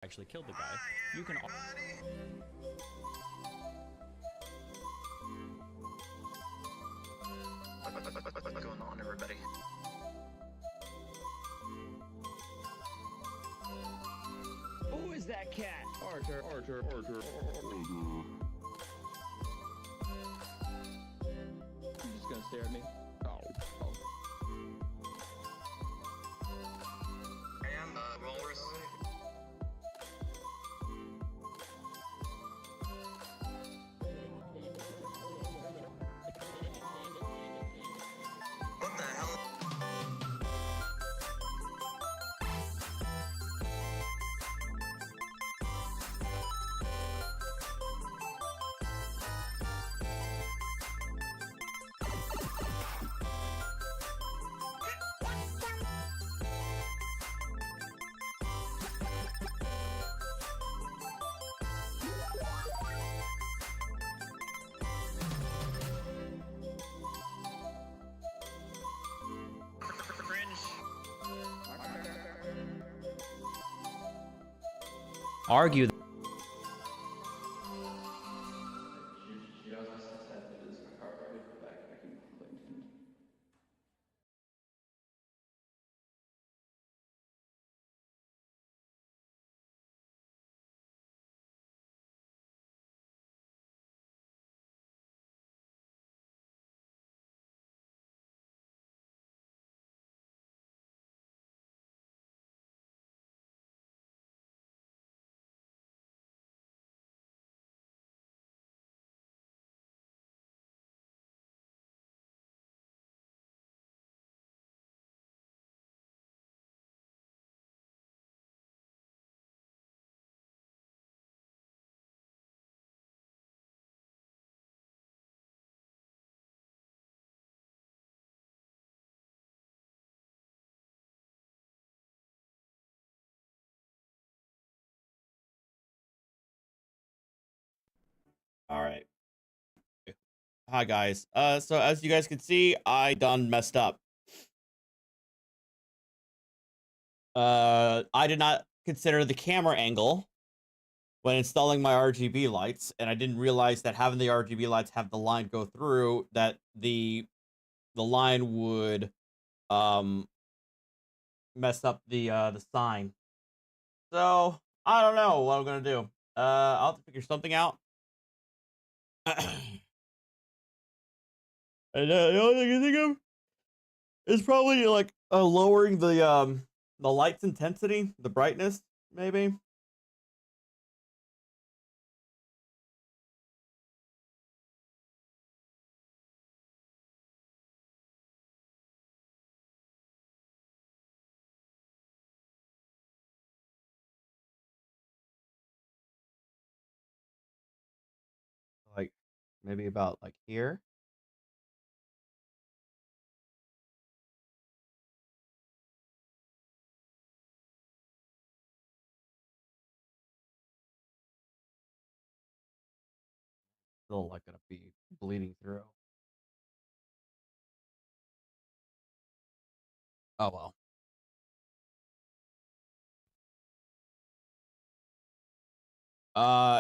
actually killed the guy. You can. What's going on, everybody? Who is that cat? Archer. He's just gonna stare at me. Oh. I am Walrus. What the hell? Argue. All right. Hi guys. So as you guys can see, I done messed up. I did not consider the camera angle when installing my RGB lights, and I didn't realize that having the RGB lights have the line go through, that the line would mess up the sign. So I don't know what I'm gonna do. I'll have to figure something out. And the only thing I think of is probably like lowering the light's intensity, the brightness, maybe. Like maybe about like here. Still like gonna be bleeding through. Oh well.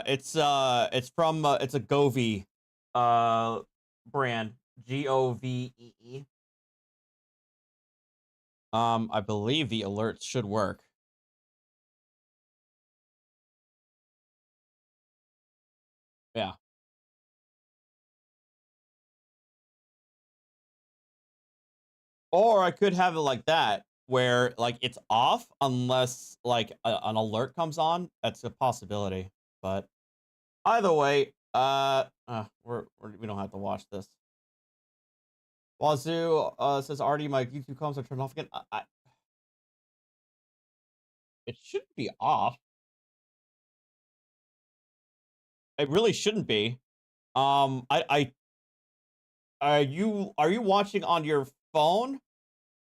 It's from it's a Govee brand, Govee. I believe the alerts should work. Yeah. Or I could have it like that, where like it's off unless like an alert comes on. That's a possibility. But either way, we don't have to watch this. Wazoo says already my YouTube comments are turned off again. It shouldn't be off. It really shouldn't be. Are you watching on your phone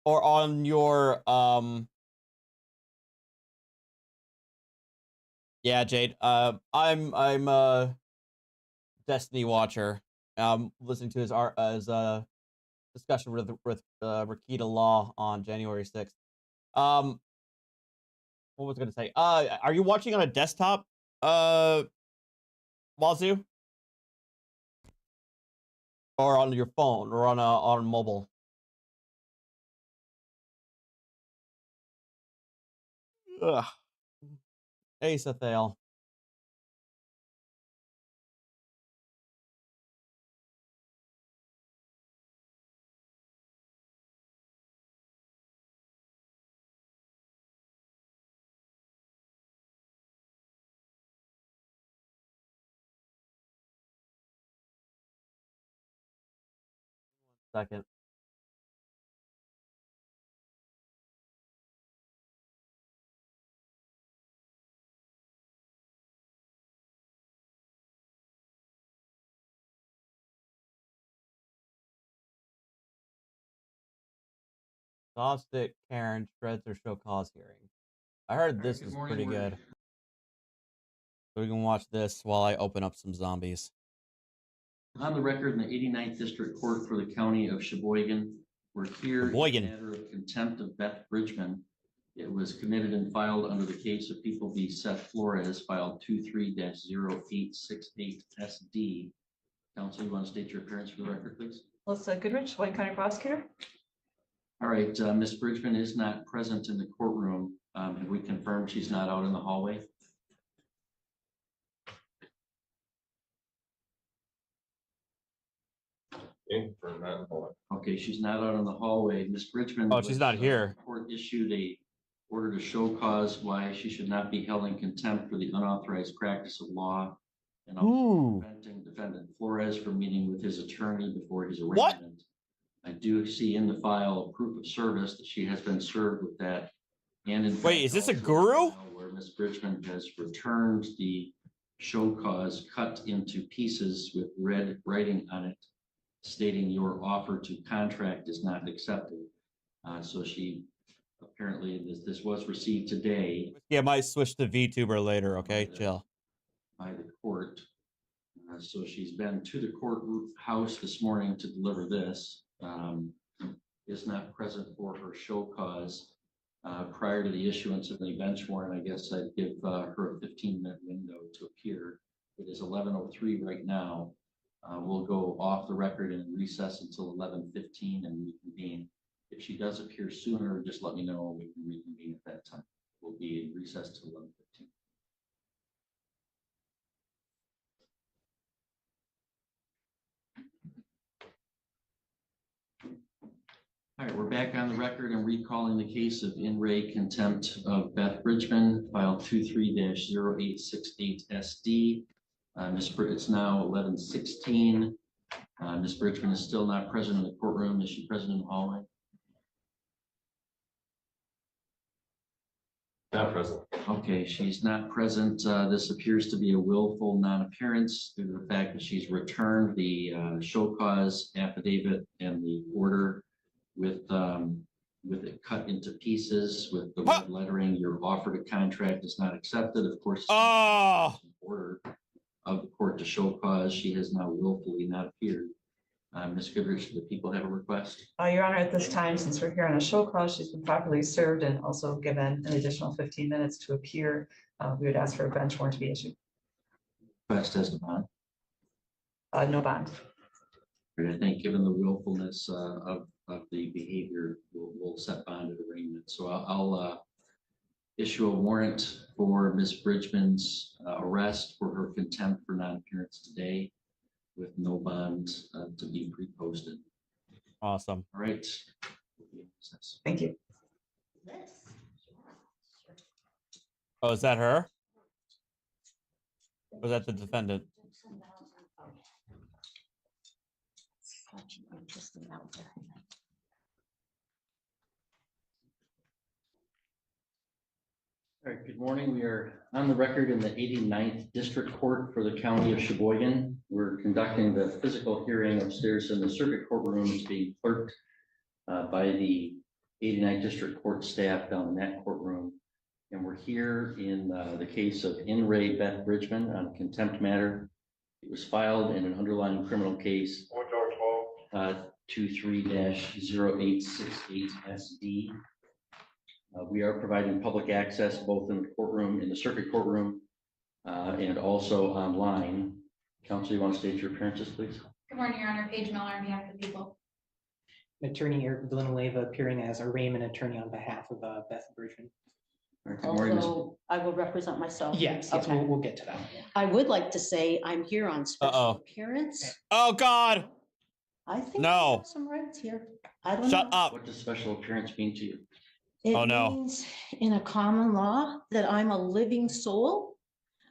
or on your Yeah, Jade. I'm a Destiny watcher. Listening to his discussion with Rakita Law on January 6th. what was I gonna say? Are you watching on a desktop? Wazoo? Or on your phone or on mobile? Ugh. Ace Athale. Second. Soft stick, Karen, shreds or show cause hearing. I heard this is pretty good. So we can watch this while I open up some zombies. On the record in the 89th District Court for the County of Sheboygan, we're here in the matter of contempt of Beth Bridgeman. It was committed and filed under the case of People v. Seth Flores, file 23-0868 SD. Counsel, you want to state your appearance for the record, please? Melissa Goodrich, White County Prosecutor. All right, Ms. Bridgeman is not present in the courtroom. Have we confirmed she's not out in the hallway? Okay, she's not out in the hallway. Ms. Bridgeman. Oh, she's not here. Court issued a order to show cause why she should not be held in contempt for the unauthorized practice of law and also preventing defendant Flores from meeting with his attorney before his arraignment. I do see in the file a proof of service that she has been served with that. And in wait, is this a guru? Where Ms. Bridgeman has returned the show cause cut into pieces with red writing on it, stating your offer to contract is not accepted. So she apparently this was received today. Yeah, I might switch to VTuber later. Okay, chill. By the court. So she's been to the courthouse this morning to deliver this. Is not present for her show cause. Prior to the issuance of the bench warrant, I guess I'd give her a 15-minute window to appear. It is 11:03 right now. We'll go off the record and recess until 11:15 and reconvene. If she does appear sooner, just let me know and we can reconvene at that time. We'll be in recess till 11:15. All right, we're back on the record and recalling the case of in re contempt of Beth Bridgeman, file 23-0868 SD. It's now 11:16. Ms. Bridgeman is still not present in the courtroom. Is she present in the hallway? Not present. Okay, she's not present. This appears to be a willful non-appearance due to the fact that she's returned the show cause affidavit and the order with it cut into pieces with the red lettering. Your offer to contract is not accepted. Of course, order of the court to show cause. She has now willfully not appeared. Ms. Goodrich, do the people have a request? Your Honor, at this time, since we're here on a show cause, she's been properly served and also given an additional 15 minutes to appear. We would ask for a bench warrant to be issued. Request as to bond. No bond. I think given the willfulness of the behavior, we'll set bond at arraignment. So I'll issue a warrant for Ms. Bridgeman's arrest for her contempt for non-appearance today with no bond to be pre-posted. Awesome. All right. Thank you. Oh, is that her? Or is that the defendant? Such an interesting outfit. All right, good morning. We are on the record in the 89th District Court for the County of Sheboygan. We're conducting the physical hearing upstairs in the circuit courtroom. It's being clerked by the 89th District Court staff down in that courtroom. And we're here in the case of in re Beth Bridgeman on a contempt matter. It was filed in an underlying criminal case 23-0868 SD. We are providing public access both in the courtroom, in the circuit courtroom, and also online. Counsel, you want to state your appearances, please? Good morning, Your Honor. Paige Miller on behalf of the people. Attorney Eric Villanueva appearing as arraignment attorney on behalf of Beth Bridgeman. All right, good morning, Ms. Although I will represent myself. Yes, Okay. we'll get to that. I would like to say I'm here on special appearance. Oh God! I think No. I have some rights here. I don't Shut know. up! What does special appearance mean to you? It Oh, no. means in a common law that I'm a living soul.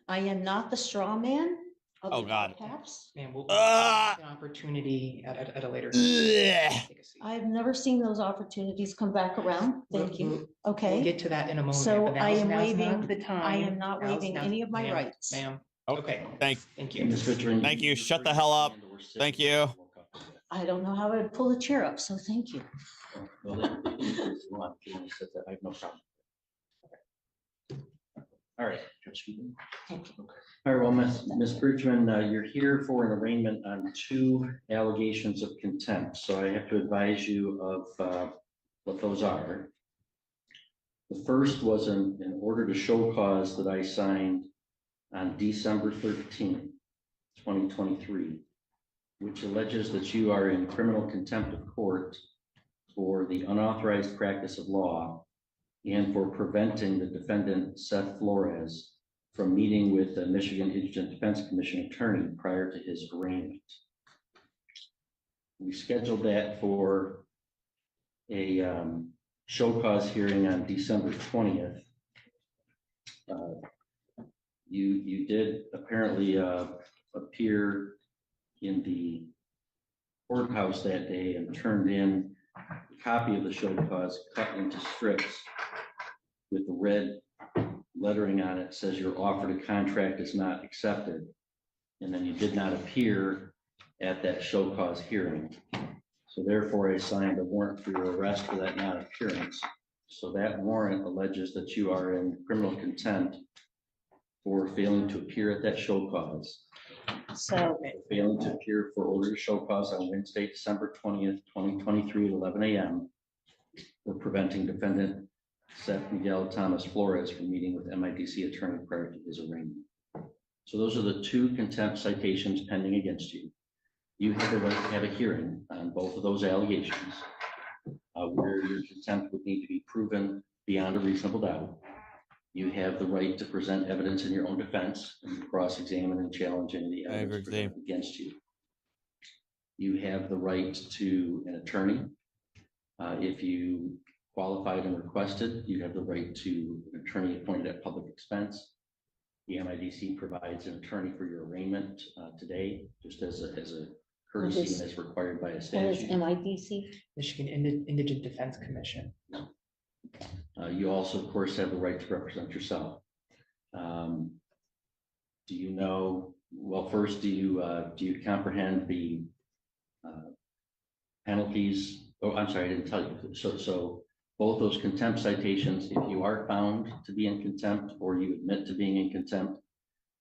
I am not the straw man of Oh, the God. caps. And we'll Ah! have an opportunity at a later. Ugh. Take a seat. I've never seen those opportunities come back around. Thank you. We'll Okay. get to that in a moment. So but I am now's waiving- not the time. I am not waiving any of my Ma'am, rights. Ma'am, Okay. okay, Thank thank you. Ms. Bridgeman, Thank you. can Shut raise the your hell up. hand or sit Thank and you. we'll come to that. I don't know how I'd pull the chair up, so thank you. Well, then, if you want to sit there, I have no problem. All right. Thank you. All right, well, Ms. Bridgman, you're here for an arraignment on 2 allegations of contempt. So I have to advise you of what those are. The first was an order to show cause that I signed on December 13th, 2023, which alleges that you are in criminal contempt of court for the unauthorized practice of law and for preventing the defendant, Seth Flores, from meeting with the Michigan Indigent Defense Commission attorney prior to his arraignment. We scheduled that for a show cause hearing on December 20th. You did apparently appear in the courthouse that day and turned in a copy of the show cause cut into strips with the red lettering on it says your offer to contract is not accepted. And then you did not appear at that show cause hearing. So therefore I signed a warrant for your arrest for that non-appearance. So that warrant alleges that you are in criminal contempt for failing to appear at that show cause. So Failing to appear for order to show cause on Wednesday, December 20th, 2023 at 11 a.m. for preventing defendant Seth Miguel Thomas Flores from meeting with MIDC attorney prior to his arraignment. So those are the 2 contempt citations pending against you. You have the right to have a hearing on both of those allegations, where your contempt would need to be proven beyond a reasonable doubt. You have the right to present evidence in your own defense and cross-examine and challenge any of the evidence presented against you. You have the right to an attorney. If you qualified and requested, you have the right to an attorney appointed at public expense. The MIDC provides an attorney for your arraignment today, just as a courtesy and as required by a what is statute. MIDC? Michigan Indigent Defense Commission. You also, of course, have the right to represent yourself. Do you know, well, first, do you comprehend the penalties? Oh, I'm sorry, I didn't tell you. So both those contempt citations, if you are found to be in contempt or you admit to being in contempt,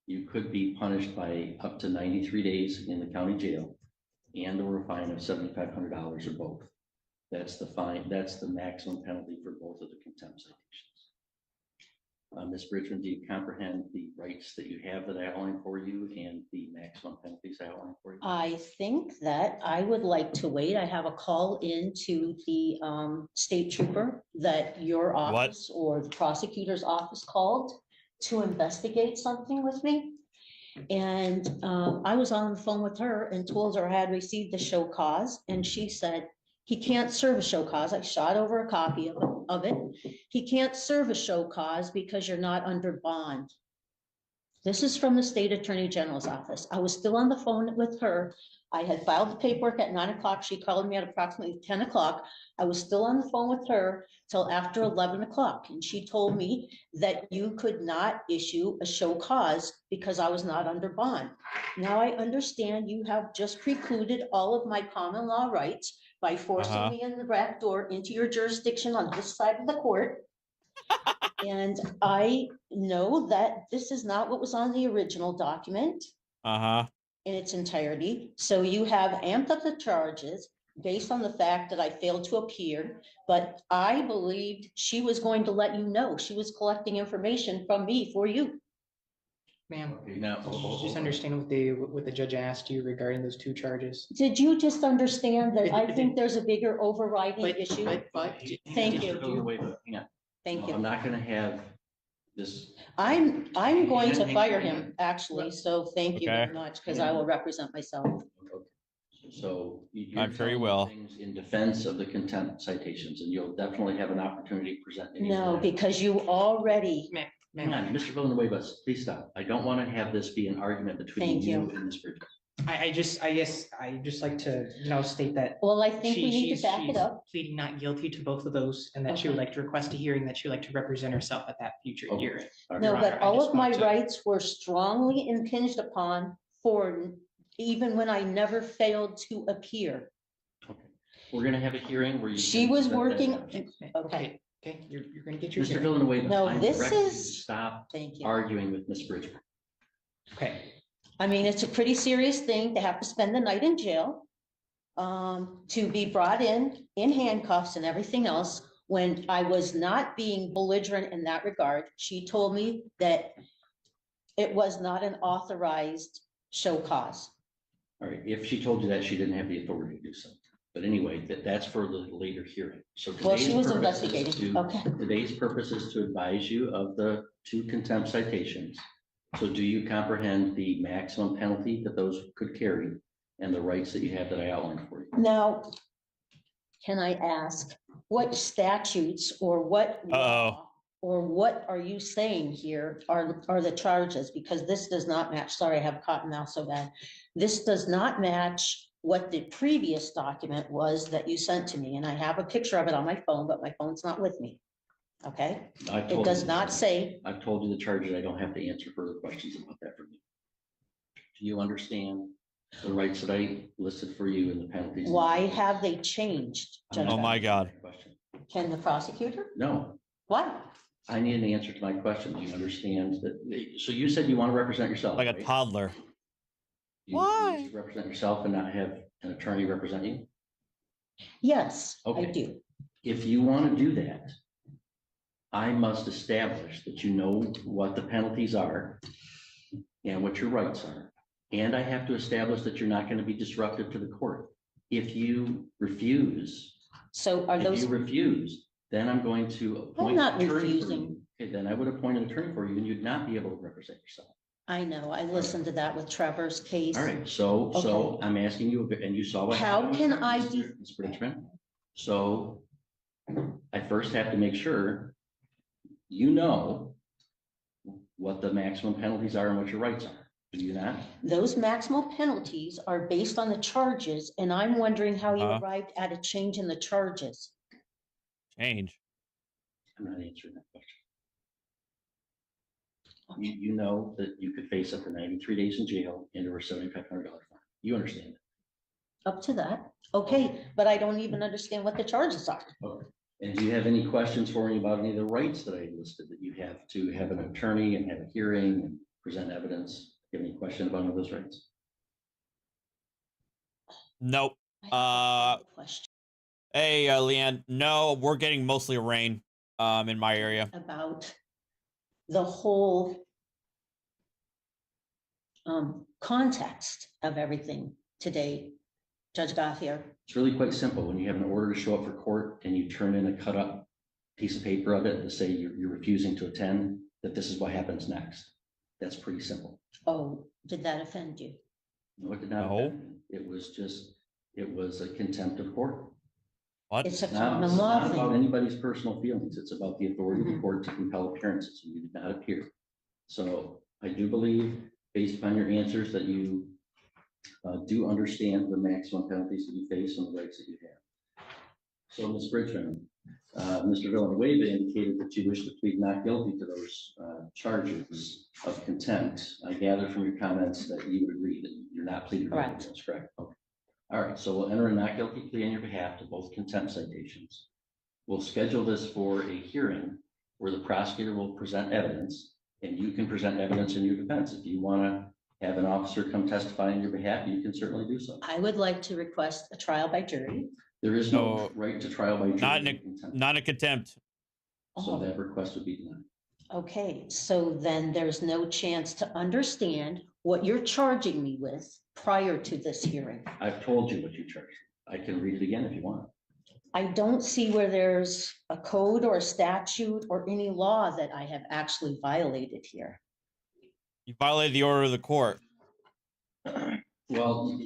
you could be punished by up to 93 days in the county jail and or a fine of $7,500 or both. That's the fine, that's the maximum penalty for both of the contempt citations. Ms. Bridgman, do you comprehend the rights that you have that I outlined for you and the maximum penalties I outlined for you? I think that I would like to wait. I have a call into the state trooper that your office or the prosecutor's office called to investigate something with me. And I was on the phone with her and told her I had received the show cause, and she said, he can't serve a show cause. I shot over a copy of it. He can't serve a show cause because you're not under bond. This is from the state attorney general's office. I was still on the phone with her. I had filed the paperwork at 9 o'clock. She called me at approximately 10 o'clock. I was still on the phone with her till after 11 o'clock. And she told me that you could not issue a show cause because I was not under bond. Now I understand you have just precluded all of my common law rights by forcing me in the back door into your jurisdiction on this side of the court. And I know that this is not what was on the original document in its entirety. So you have amped up the charges, based on the fact that I failed to appear, but I believed she was going to let you know. She was collecting information from me for you. Ma'am, Okay, now, did you just understand what the judge asked you regarding those two charges? Did you just understand that I It- think there's a bigger overriding But, issue? but. Thank you. Mr. Villanueva, hang on. Thank No, I'm you. not gonna have this. I'm going to Hang on, fire hang on. him, actually, so thank you very Okay. much, because I will represent myself. Okay. So you're I'm sure you telling me will. things in defense of the contempt citations, and you'll definitely have an opportunity to present. any of No, that. because you already, Hang on, Mr. Villanueva, please stop. I don't want to have this be an argument between Thank you you. and Ms. Bridgeman. I guess I just like to, state that. well, I think we need she's to back it up. pleading not guilty to both of those, and that she would like to request a hearing, that she would like to represent herself at that future Okay. hearing. All right. No, Your but Honor, I all just of my want to- rights were strongly impinged upon for, even when I never failed to appear. Okay. We're gonna have a hearing where you. She can was present working, that. okay, Okay, you're gonna get your Mr. hearing. Villanueva, No, I'm this directing you to is- stop thank you. arguing with Ms. Bridgeman. Okay, I mean, it's a pretty serious thing to have to spend the night in jail, to be brought in handcuffs and everything else, when I was not being belligerent in that regard. She told me that it was not an authorized show cause. All right, if she told you that, she didn't have the authority to do so. But anyway, that's for the later hearing. So Well, she today's was purpose is investigating, to- okay. Today's purpose is to advise you of the two contempt citations. So do you comprehend the maximum penalty that those could carry and the rights that you have that I outlined for you? Now, can I ask, what statutes or what law or what are you saying here are the charges? Because this does not match, sorry, I have cotton mouth so bad. This does not match what the previous document was that you sent to me, and I have a picture of it on my phone, but my phone's not with me. Okay, I've it told does you not the- say, I've told you the charges. I don't have to answer further questions about that from you. Do you understand the rights that I listed for you and the penalties? why have they changed? I'm Judge not Oh my Bennett? God. Question. Can the prosecutor? No, What? I need an answer to my question. Do you understand that? So you said you want to represent yourself, Like a right? toddler. You Why? wish to represent yourself and not have an attorney represent you? Yes, I Okay. do. If you want to do that, I must establish that you know what the penalties are and what your rights are. And I have to establish that you're not going to be disruptive to the court. If you refuse, So are those, then I'm going to appoint not an attorney for refusing. you. Okay, then I would appoint an attorney for you and you'd not be able to represent yourself. I know, I listened to that with Trevor's case. All right, so I'm asking you, and you saw what. How happened, can I Mr. do- Ms. Bridgeman. So I first have to make sure you know what the maximum penalties are and what your rights are. Do you not? Those maximal penalties are based on the charges, and I'm wondering how you Uh-huh. arrived at a change in the charges. Change. I'm not answering that question. You know that you could face up to 93 days in jail and over $7,500 fine. You understand that? Up to that, okay, but I don't even understand what the charges are. Okay. And do you have any questions for me about any of the rights that I listed, that you have to have an attorney and have a hearing and present evidence? Do you have any question about any of those rights? Nope. I have a question Hey, Leanne. No, we're getting mostly rain in my area. about the whole context of everything today, Judge Gaffier. It's really quite simple. When you have an order to show up for court and you turn in a cut up piece of paper of it to say you're refusing to attend, that this is what happens next. That's pretty simple. Oh, did that offend you? No, it did not. No. offend me. It was a contempt of court. What? It's a It's not common law about thing. anybody's personal feelings. It's about the authority of the Mhm. court to compel appearances. You did not appear. So I do believe, based upon your answers, that you do understand the maximum penalties that you face and the rights that you have. So, Ms. Bridgeman, Mr. Villanueva indicated that you wish to plead not guilty to those charges of contempt. I gather from your comments that you would agree that you're not pleading guilty Correct. to those, correct? Okay. All right, so we'll enter a not guilty plea on your behalf to both contempt citations. We'll schedule this for a hearing where the prosecutor will present evidence, and you can present evidence in your defense. If you want to have an officer come testify on your behalf, you can certainly do so. I would like to request a trial by jury. There is no No. right to trial by jury. Not in in contempt. Not a contempt. So Oh, that request would be denied. okay, so then there's no chance to understand what you're charging me with prior to this hearing. I've told you what you charge. I can read it again if you want. I don't see where there's a code or a statute or any law that I have actually violated here. You violated the order of the court. Well,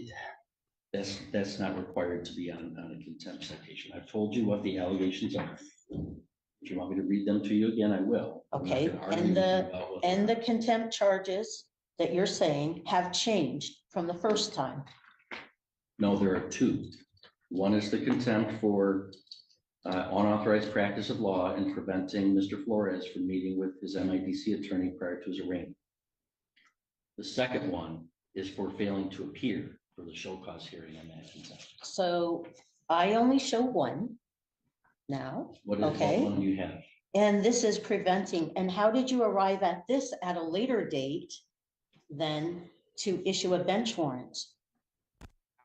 that's not required to be on a contempt citation. I've told you what the allegations are. If you want me to read them to you again, I will. I'm not Okay, gonna argue and with you the about what and they the are. contempt charges that you're saying have changed from the first time. No, there are two. One is the contempt for unauthorized practice of law and preventing Mr. Flores from meeting with his MIDC attorney prior to his arraignment. The second one is for failing to appear for the show cause hearing on that contempt. So I only show one now, What Okay. one do you have? and this is preventing. And how did you arrive at this at a later date than to issue a bench warrant?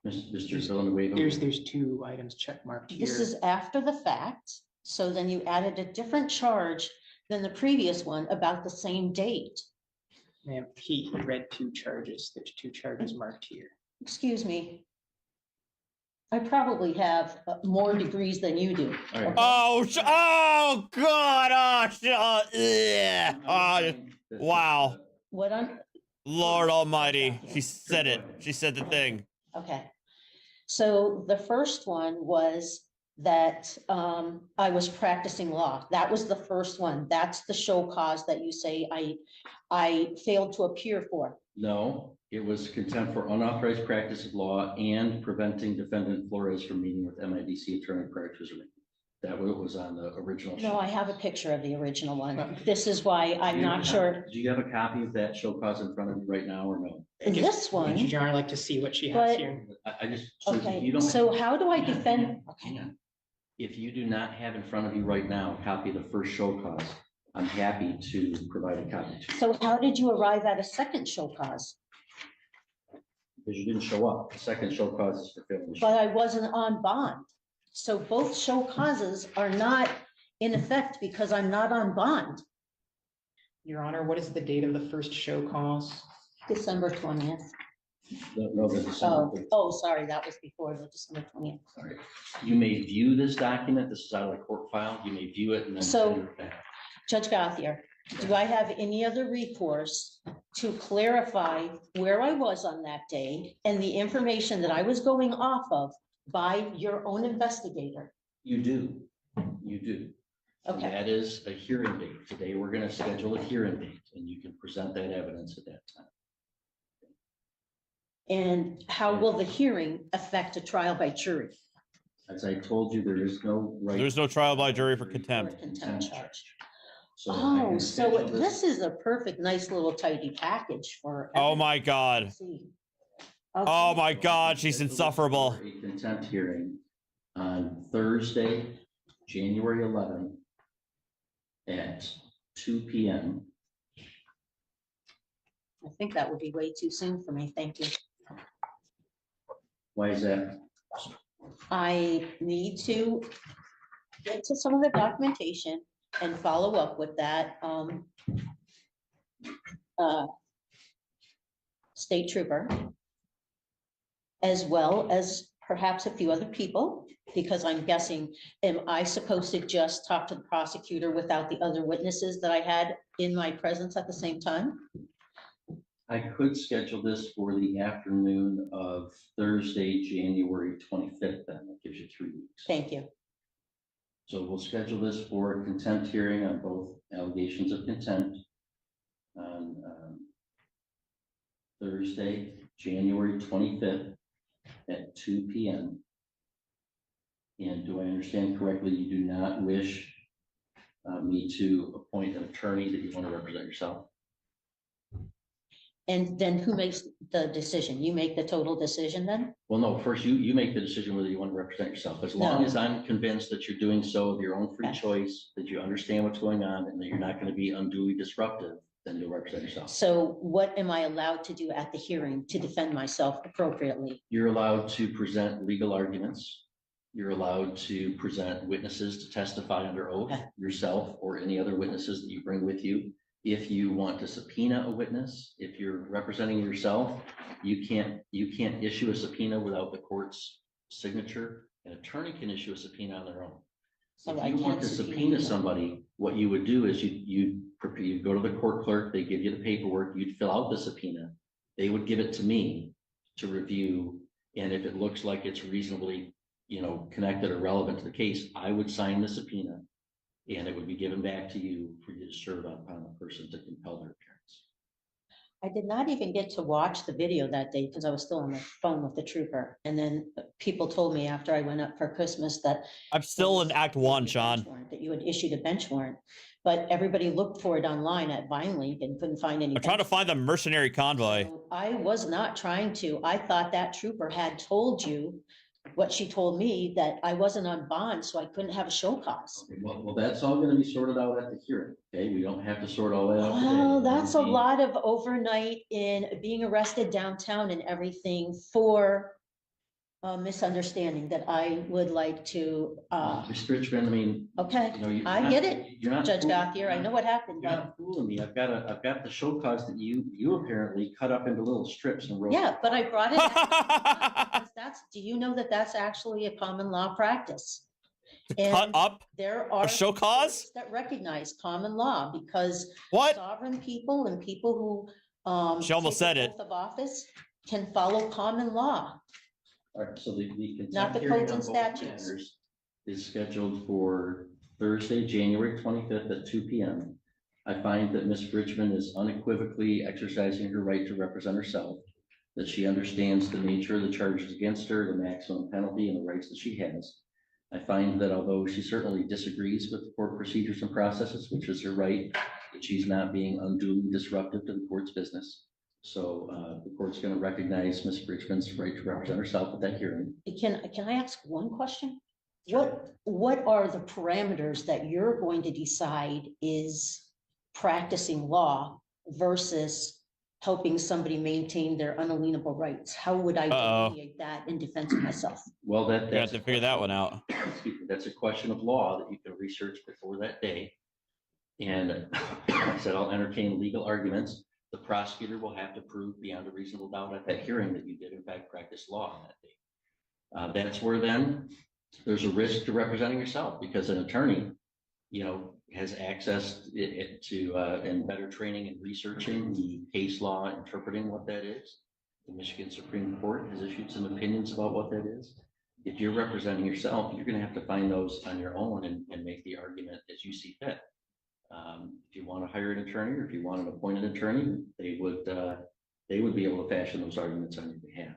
Mr. Villanueva? There's two items check marked here. This is after the fact, so then you added a different charge than the previous one about the same date. Ma'am, he read two charges. There's two charges marked here. Excuse me. I probably have more degrees than you do. All right. Oh God! Wow. What I'm, Lord Almighty, she said it. She said the thing. okay. So the first one was that I was practicing law. That was the first one. That's the show cause that you say I failed to appear for. No, it was contempt for unauthorized practice of law and preventing defendant Flores from meeting with MIDC attorney prior to his arraignment. That was on the original. No, I have a picture of the original one. This is why I'm not sure. Do you have a copy of that show cause in front of you right now or no? This Would one, Your Honor like to see what she has But- here? I just. so if okay, you don't- so how do I Hang on, defend? hang on, hang on. If you do not have in front of you right now a copy of the first show cause, I'm happy to provide a copy to you. So how did you arrive at a second show cause? Because you didn't show up. The second show cause is for failing to show. But I wasn't on bond. So both show causes are not in effect because I'm not on bond. Your Honor, what is the date of the first show cause? December 20th. No, the December. Oh, sorry, that was before the December 20th. Sorry. You may view this document. This is out of the court file. You may view it and then. So- send it back. Judge Gothier, do I have any other recourse to clarify where I was on that day and the information that I was going off of by your own investigator? You do. You do. And Okay, that is a hearing date. Today, we're going to schedule a hearing date and you can present that evidence at that time. and how will the hearing affect a trial by jury? As I told you, there is no right. There's no trial by jury for Or contempt. a contempt charge? So I Oh, can so schedule this is a perfect, nice little tidy package for. Oh my God. See. Oh Okay. my God, she's Schedule insufferable. for a contempt hearing on Thursday, January 11th at 2 p.m. I think that would be way too soon for me. Thank you. Why is that? I need to get to some of the documentation and follow up with that. State trooper. As well as perhaps a few other people, because I'm guessing, am I supposed to just talk to the prosecutor without the other witnesses that I had in my presence at the same time? I could schedule this for the afternoon of Thursday, January 25th, then that gives you 3 weeks. Thank you. So we'll schedule this for a contempt hearing on both allegations of contempt on Thursday, January 25th at 2 p.m. And do I understand correctly, you do not wish me to appoint an attorney that you want to represent yourself? And then who makes the decision? You make the total decision then? Well, no, first you make the decision whether you want to represent yourself. As long No. as I'm convinced that you're doing so of your own free Okay. choice, that you understand what's going on and that you're not going to be unduly disruptive, then you'll represent yourself. So what am I allowed to do at the hearing to defend myself appropriately? You're allowed to present legal arguments. You're allowed to present witnesses to testify under oath, yourself or any other witnesses that you bring with you. If you want to subpoena a witness, if you're representing yourself, you can't issue a subpoena without the court's signature. An attorney can issue a subpoena on their own. So If I you want can't to subpoena somebody, what you would do is you'd go to the court clerk, they give you the paperwork, you'd fill out the subpoena. They would give it to me to review. And if it looks like it's reasonably, connected or relevant to the case, I would sign the subpoena and it would be given back to you for you to serve upon the person to compel their appearance. I did not even get to watch the video that day because I was still on the phone with the trooper. And then people told me after I went up for Christmas that I'm still in Act 1, Sean. that you had issued a bench warrant, but everybody looked for it online at VineLink and couldn't find any. I'm trying to find the mercenary convoy. So I was not trying to. I thought that trooper had told you what she told me, that I wasn't on bond, so I couldn't have a show cause. Okay, well, that's all going to be sorted out at the hearing. Okay, we don't have to sort all that out today. Well, that's a lot of overnight in being arrested downtown and everything for misunderstanding that I would like to, Ms. Bridgeman, okay, I get it, You're not Judge fooling- Gothier, I know what happened. You're not fooling me. I've got the show cause that you apparently cut up into little strips and wrote. Yeah, but I brought it. Because do you know that that's actually a common law practice? Cut up There are show cause states that recognize common law because what? sovereign people and people who She almost take said the it. oath of office can follow common law. All right, so the Not contempt the hearing codes on and both statutes. matters is scheduled for Thursday, January 25th at 2 p.m. I find that Ms. Bridgeman is unequivocally exercising her right to represent herself, that she understands the nature of the charges against her, the maximum penalty, and the rights that she has. I find that although she certainly disagrees with the court procedures and processes, which is her right, that she's not being unduly disruptive to the court's business. So the court's going to recognize Ms. Bridgeman's right to represent herself at that hearing. Can I ask one question? What are the parameters that you're going to decide is practicing law versus helping somebody maintain their unalienable rights? How would I delineate that in defense of myself? Well, You have to figure that one out. That's a question of law that you can research before that day. And I said, I'll entertain legal arguments. The prosecutor will have to prove beyond a reasonable doubt at that hearing that you did in fact practice law on that day. That's where then there's a risk to representing yourself, because an attorney, has access to and better training in researching the case law, interpreting what that is. The Michigan Supreme Court has issued some opinions about what that is. If you're representing yourself, you're going to have to find those on your own and make the argument as you see fit. If you want to hire an attorney, or if you want an appointed attorney, they would be able to fashion those arguments on your behalf.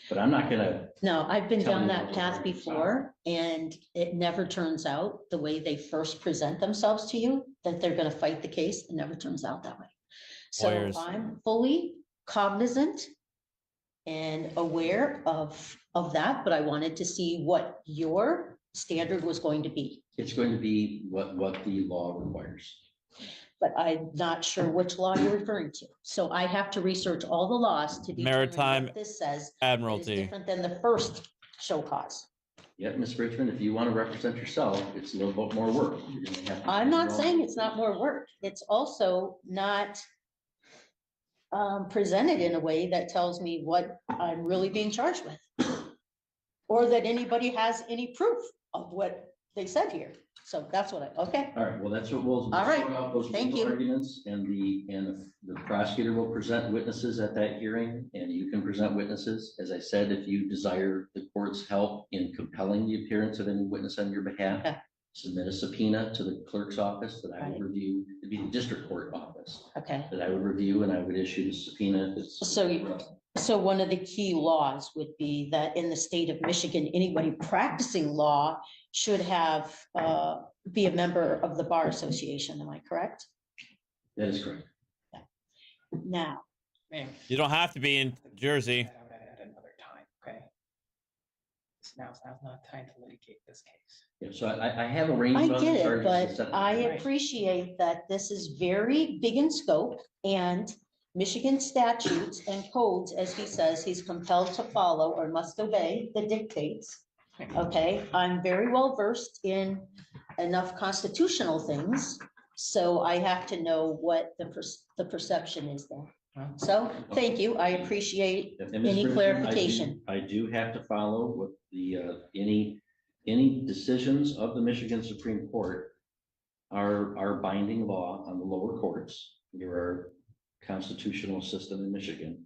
But I'm not gonna. No, I've been Tell down me that what path the before, and it never turns out the way they first present themselves to you, that they're gonna fight the case. It never turns out that way. So Lawyers. I'm fully cognizant and aware of that, but I wanted to see what your standard was going to be. It's going to be what the law requires. But I'm not sure which law you're referring to. So I have to research all the laws to determine Maritime what this says. That is Admiralty. different than the first show cause. Yet, Ms. Bridgeman, if you want to represent yourself, it's a little bit more work. You're gonna have to I'm do not your own- saying it's not more work. It's also not presented in a way that tells me what I'm really being charged with. Or that anybody has any proof of what they said here. So that's what okay. All right, well, that's what we'll. All right, sort out those thank legal you. Arguments, and the prosecutor will present witnesses at that hearing, and you can present witnesses. As I said, if you desire the court's help in compelling the appearance of any witness on your behalf, Okay. submit a subpoena to the clerk's office that I would Right. review. It'd be the district court office Okay. that I would review, and I would issue the subpoena. If it's- So one of the key laws would be that in the state of Michigan, anybody practicing law should have, be a member of the Bar Association. Am I correct? That is correct. Now, You don't have to be in Jersey. At another time, okay? Now's not time to litigate this case. Yeah, so I have I arranged on the get it, charges. to but set the I time. appreciate that this is very big in scope and Michigan statutes and codes, as he says, he's compelled to follow or must obey the dictates. Okay, I'm very well versed in enough constitutional things, so I have to know what the perception is there. So, thank you, I appreciate And Ms. any Bridgeman, clarification. I do have to follow what the, any decisions of the Michigan Supreme Court are binding law on the lower courts. There are constitutional system in Michigan.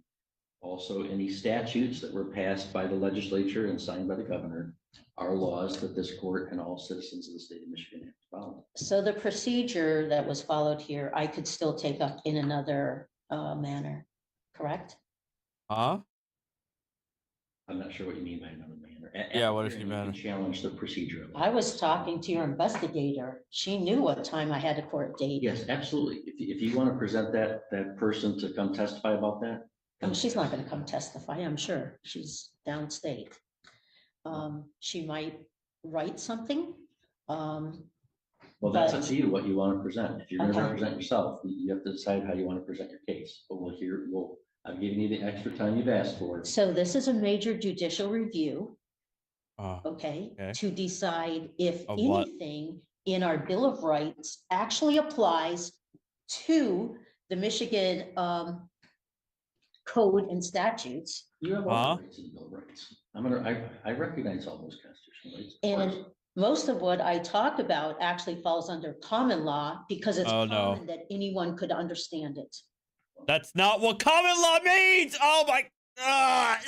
Also, any statutes that were passed by the legislature and signed by the governor are laws that this court and all citizens of the state of Michigan have to follow. So the procedure that was followed here, I could still take up in another manner, correct? Huh? I'm not sure what you mean by another manner. Yeah, what does she You mean? can challenge the procedure. of it. I was talking to your investigator. She knew what time I had a court date. Yes, absolutely. If you want to present that person to come testify about that. She's not gonna come testify, I'm sure. She's downstate. She might write something. Well, that's up to you, what you want to present. If you're going to Okay. represent yourself, you have to decide how you want to present your case. But I'm giving you the extra time you've asked for. So this is a major judicial review, Oh, okay? Okay. To decide if Of what? anything in our Bill of Rights actually applies to the Michigan code and statutes. You have all Huh? the rights in the Bill of Rights. I recognize all those constitutional rights. of And course. most of what I talk about actually falls under common law because it's Oh, no. common that anyone could understand it. That's not what common law means. Oh my.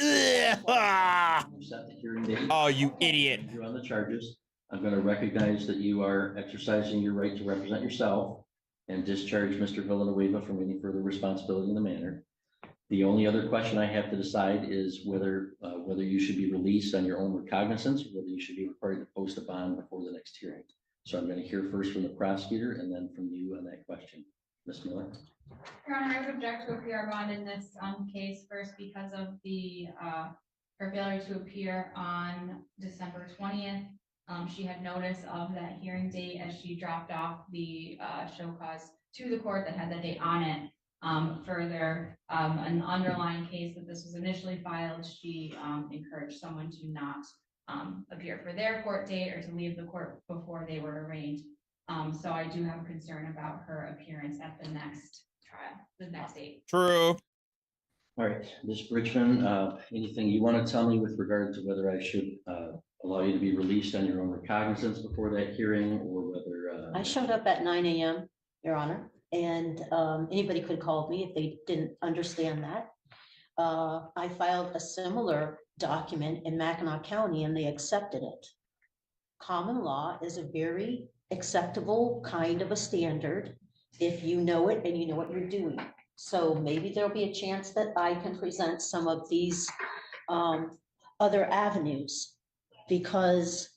You set the hearing date. Oh, you idiot. You're on the charges. I'm going to recognize that you are exercising your right to represent yourself and discharge Mr. Villanueva from any further responsibility in the matter. The only other question I have to decide is whether you should be released on your own recognizance, or whether you should be required to post a bond before the next hearing. So I'm going to hear first from the prosecutor and then from you on that question. Ms. Miller? Your Honor, I would object to a PR bond in this case first because of the her failure to appear on December 20th. She had notice of that hearing date as she dropped off the show cause to the court that had that date on it. Further, an underlying case that this was initially filed, she encouraged someone to not appear for their court date or to leave the court before they were arraigned. So I do have a concern about her appearance at the next trial, the next date. True. All right, Ms. Bridgeman, anything you want to tell me with regard to whether I should allow you to be released on your own recognizance before that hearing, or whether I showed up at 9 a.m., Your Honor, and anybody could have called me if they didn't understand that. I filed a similar document in Mackinac County and they accepted it. Common law is a very acceptable kind of a standard if you know it and you know what you're doing. So maybe there'll be a chance that I can present some of these other avenues, because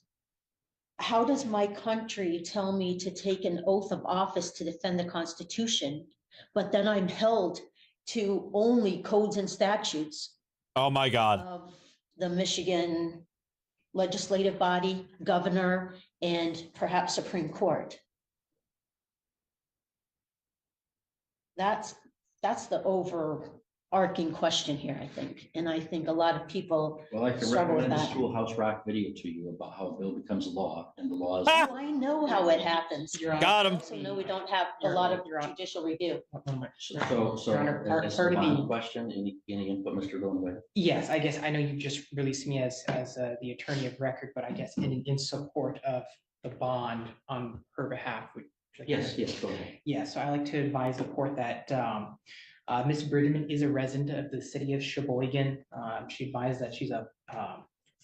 how does my country tell me to take an oath of office to defend the Constitution, but then I'm held to only codes and statutes Oh my God. of the Michigan legislative body, governor, and perhaps Supreme Court? That's the overarching question here, I think. And I think a lot of people well, I can struggle with recommend the that. Schoolhouse Rock video to you about how a bill becomes law and the laws. Ah! Oh, I know how it happens. Your Honor, Got I him. also know we don't have a lot of judicial review. one moment. So Your Honor, part as of the bond the- question, any input, Mr. Villanueva? Yes, I guess I know you just released me as the attorney of record, but I guess in support of the bond on her behalf. Yes, go ahead. Yeah, so I like to advise the court that Ms. Bridgeman is a resident of the city of Sheboygan. She advised that she's a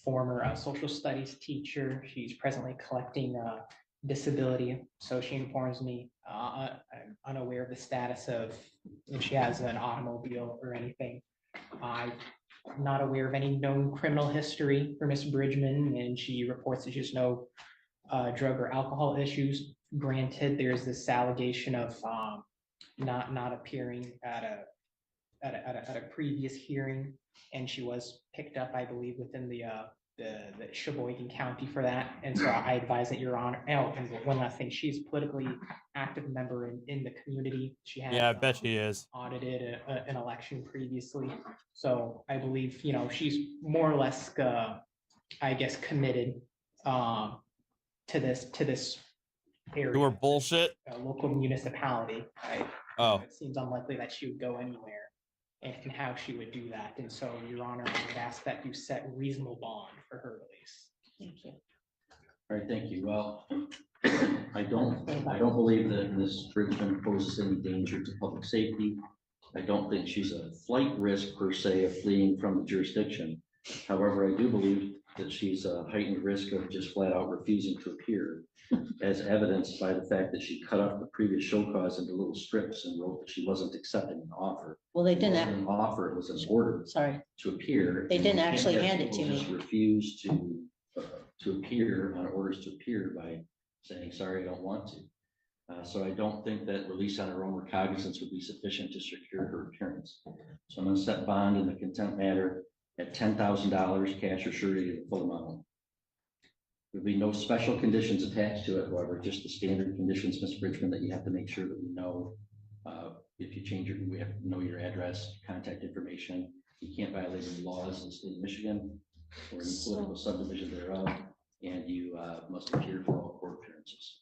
former social studies teacher. She's presently collecting disability. So she informs me, I'm unaware of the status of if she has an automobile or anything. I'm not aware of any known criminal history for Ms. Bridgeman, and she reports that she has no drug or alcohol issues. Granted, there's this allegation of not appearing at a previous hearing, and she was picked up, I believe, within the the Sheboygan County for that. And so I advise that Your Honor, oh, and one last thing, she's a politically active member in the community. She has Yeah, I bet she is. audited an election previously. So I believe, you know, she's more or less, I guess, committed to this area. You were bullshit. Local municipality. Oh. It seems unlikely that she would go anywhere. And how she would do that. And so, Your Honor, I would ask that you set reasonable bond for her release. Thank you. All right, thank you. Well, I don't believe that Ms. Bridgeman poses any danger to public safety. I don't think she's a flight risk per se of fleeing from the jurisdiction. However, I do believe that she's a heightened risk of just flat out refusing to appear, as evidenced by the fact that she cut up the previous show cause into little strips and wrote that she wasn't accepting an offer. Well, they It wasn't didn't, an offer, it was an order sorry, to appear. They didn't And you can't actually have hand it people to me. just refuse to appear on orders to appear by saying, sorry, I don't want to. So I don't think that release on her own recognizance would be sufficient to secure her appearance. So I'm going to set bond in the contempt matter at $10,000 cash or surety to the full amount. There'll be no special conditions attached to it, however, just the standard conditions, Ms. Bridgeman, that you have to make sure that we know if you change we have to know your address, contact information. You can't violate any laws in the state of Michigan or any political subdivision thereof, and you must appear for all court appearances.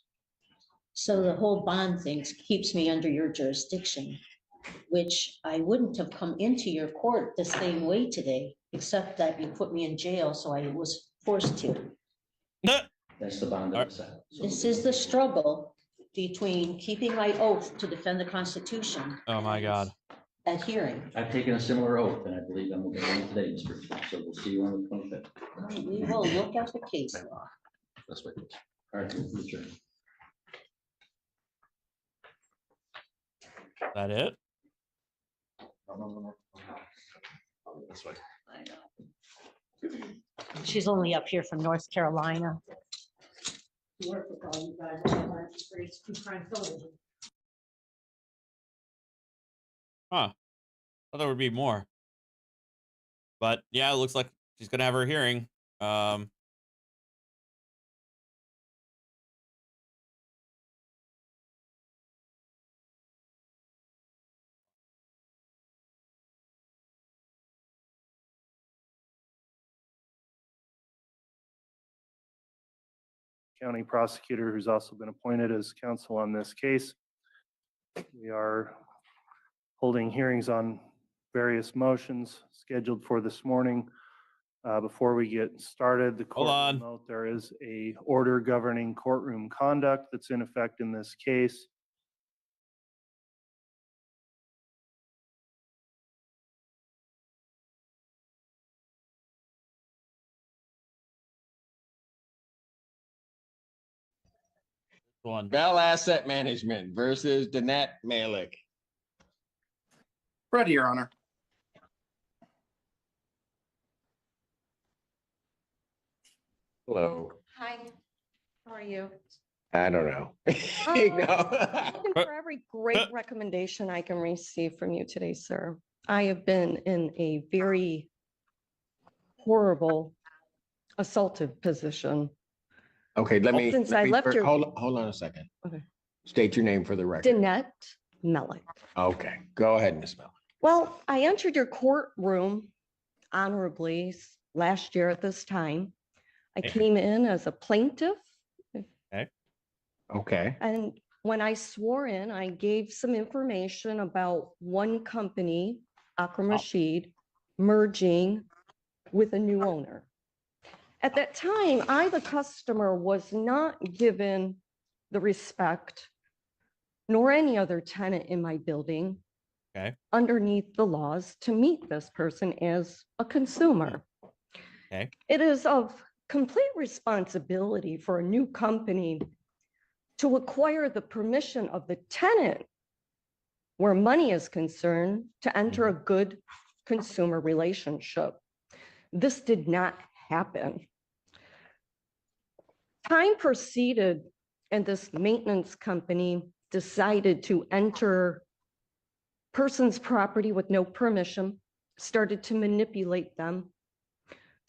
so the whole bond thing keeps me under your jurisdiction, which I wouldn't have come into your court the same way today, except that you put me in jail, so I was forced to. That's the bond that was set. So This is the struggle between keeping my oath to defend the Constitution. Oh my God. Adhering. I've taken a similar oath, and I believe I'm going to today, Ms. Bridgeman. So we'll see you on the 25th. We will look at the case law. That's what it is. All right, we'll adjourn. Is that it? That's right. I know. She's only up here from North Carolina. Work with all you guys on Magistrates True Crime Television. Huh. Thought there would be more. But yeah, it looks like she's gonna have her hearing. County prosecutor who's also been appointed as counsel on this case. We are holding hearings on various motions scheduled for this morning. Before we get started, the court will note there is a order governing courtroom conduct that's in effect in this case. Bell Asset Management versus Danette Malik. Ready, Your Honor. Hello. Hi, how are you? I don't know. Looking for every great recommendation I can receive from you today, sir. I have been in a very horrible assaultive position. Okay, let me. Since I left your. Hold on a second. Okay. State your name for the record. Danette Malik. Okay, go ahead, Ms. Malik. Well, I entered your courtroom honorably last year at this time. I came in as a plaintiff. Okay. And when I swore in, I gave some information about one company, Akram Rashid, merging with a new owner. At that time, I, the customer, was not given the respect, nor any other tenant in my building, underneath the laws, to meet this person as a consumer. It is of complete responsibility for a new company to acquire the permission of the tenant, where money is concerned, to enter a good consumer relationship. This did not happen. Time proceeded, and this maintenance company decided to enter person's property with no permission, started to manipulate them,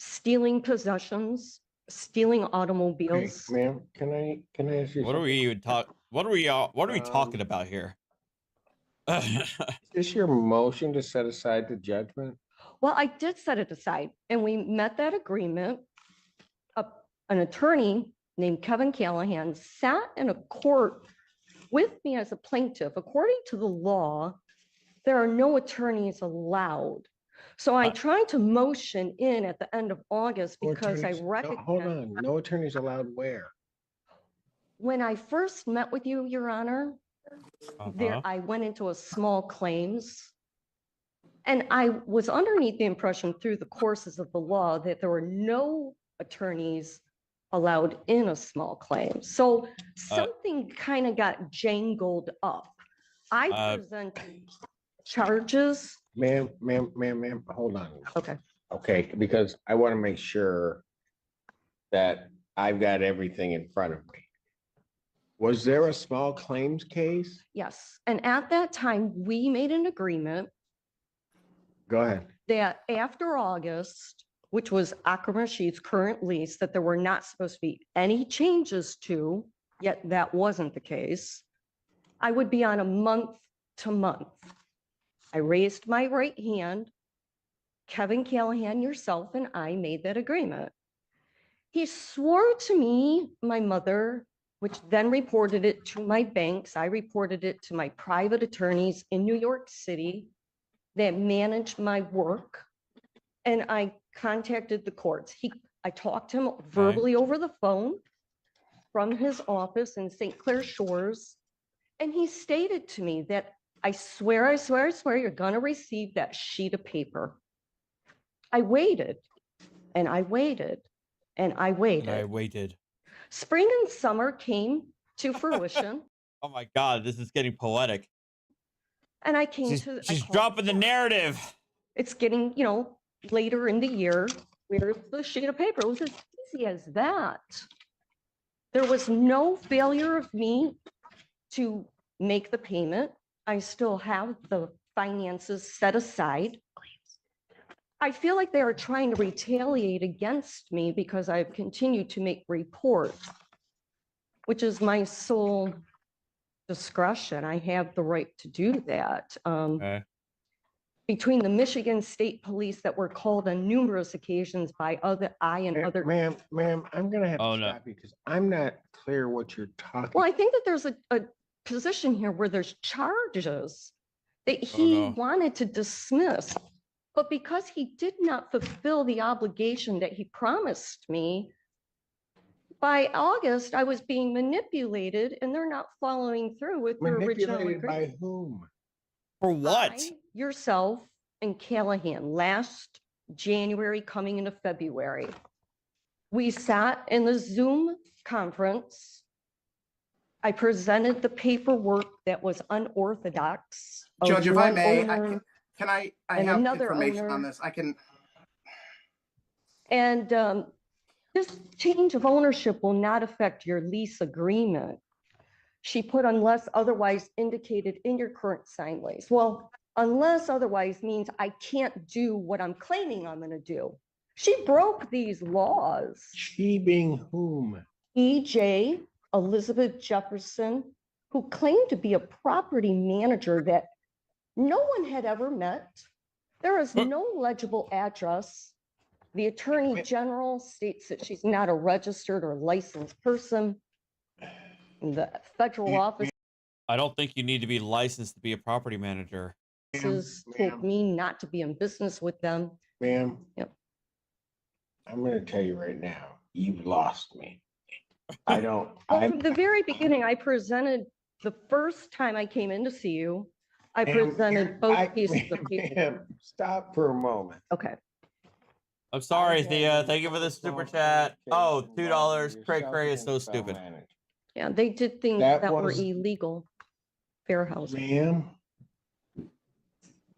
stealing possessions, stealing automobiles. Ma'am, can I ask you What are we something? even talk? What are we talking about here? Is this your motion to set aside the judgment? Well, I did set it aside and we met that agreement. An attorney named Kevin Callahan sat in a court with me as a plaintiff. According to the law, there are no attorneys allowed. So I tried to motion in at the end of August No because I attorneys- no, recognized. Hold on, no attorneys allowed where? When I first met with you, Your Honor, there I went into a small claims. And I was underneath the impression through the courses of the law that there were no attorneys allowed in a small claim. So something kind of got jangled up. I presented charges. Ma'am, hold on. Okay. Okay, because I want to make sure that I've got everything in front of me. Was there a small claims case? Yes. And at that time, we made an agreement Go ahead. that after August, which was Akram Rashid's current lease, that there were not supposed to be any changes to, yet that wasn't the case. I would be on a month to month. I raised my right hand. Kevin Callahan, yourself, and I made that agreement. He swore to me, my mother, which then reported it to my banks. I reported it to my private attorneys in New York City that managed my work. And I contacted the courts. I talked to him verbally over the phone from his office in St. Clair Shores. And he stated to me that I swear, you're gonna receive that sheet of paper. I waited and I waited and I waited. And I waited. Spring and summer came to fruition. Oh my God, this is getting poetic. And I came She's dropping the narrative. It's getting, later in the year. Where's the sheet of paper? It was as easy as that. There was no failure of me to make the payment. I still have the finances set aside. I feel like they are trying to retaliate against me because I've continued to make reports, which is my sole discretion. I have the right to do that. Between the Michigan State Police that were called on numerous occasions by other. Ma'am, I'm gonna have to stop you because I'm not clear what you're talking. Well, I think that there's a position here where there's charges that he wanted to dismiss, but because he did not fulfill the obligation that he promised me, by August, I was being manipulated and they're not following through with their original agreement. By whom? For what? Yourself and Callahan last January coming into February. We sat in the Zoom conference. I presented the paperwork that was unorthodox. Judge, if I may, I have another information owner. on this. I can. And this change of ownership will not affect your lease agreement. She put unless otherwise indicated in your current signed lease. Well, unless otherwise means I can't do what I'm claiming I'm going to do. She broke these laws. She being whom? EJ Elizabeth Jefferson, who claimed to be a property manager that no one had ever met. There is no legible address. The Attorney General states that she's not a registered or licensed person. The federal office I don't think you need to be licensed to be a property manager. told me not to be in business with them. Ma'am, Yep. I'm going to tell you right now, you've lost me. I don't. Well, from the very beginning, I presented the first time I came in to see you. I presented both pieces of paper. Stop for a moment. Okay. I'm sorry, Thea. Thank you for the super chat. Oh, $2. Cray is so stupid. Yeah, they did things that were illegal. Fair housing. Ma'am,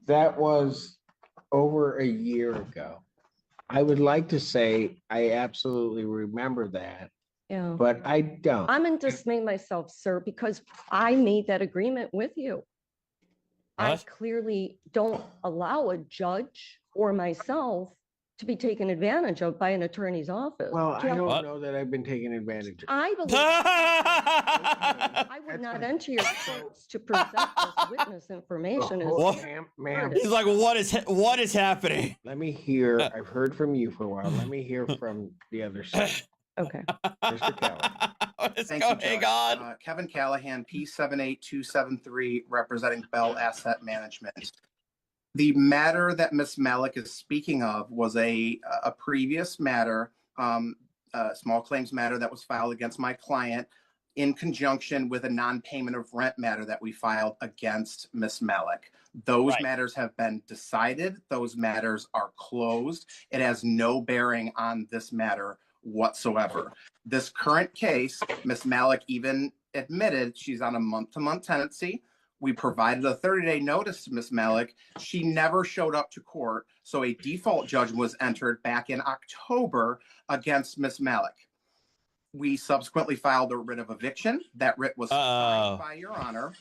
that was over a year ago. I would like to say I absolutely remember that, Yeah. but I don't. I'm in dismay myself, sir, because I made that agreement with you. I clearly don't allow a judge or myself to be taken advantage of by an attorney's office. Well, I don't What? know that I've been taken advantage of. I believe I would not enter your courts to present this witness information as. Oh, What? ma'am, He's like, what is happening? let me hear, I've heard from you for a while. Let me hear from the other side. Okay. Mr. Keller. What is Thank you, going Judge. on? Kevin Callahan, P78273, representing Bell Asset Management. The matter that Ms. Malik is speaking of was a previous matter, a small claims matter that was filed against my client in conjunction with a non-payment of rent matter that we filed against Ms. Malik. Those Right. matters have been decided. Those matters are closed. It has no bearing on this matter whatsoever. This current case, Ms. Malik even admitted she's on a month-to-month tenancy. We provided a 30-day notice to Ms. Malik. She never showed up to court, so a default judgment was entered back in October against Ms. Malik. We subsequently filed a writ of eviction. That writ was signed by Your Honor,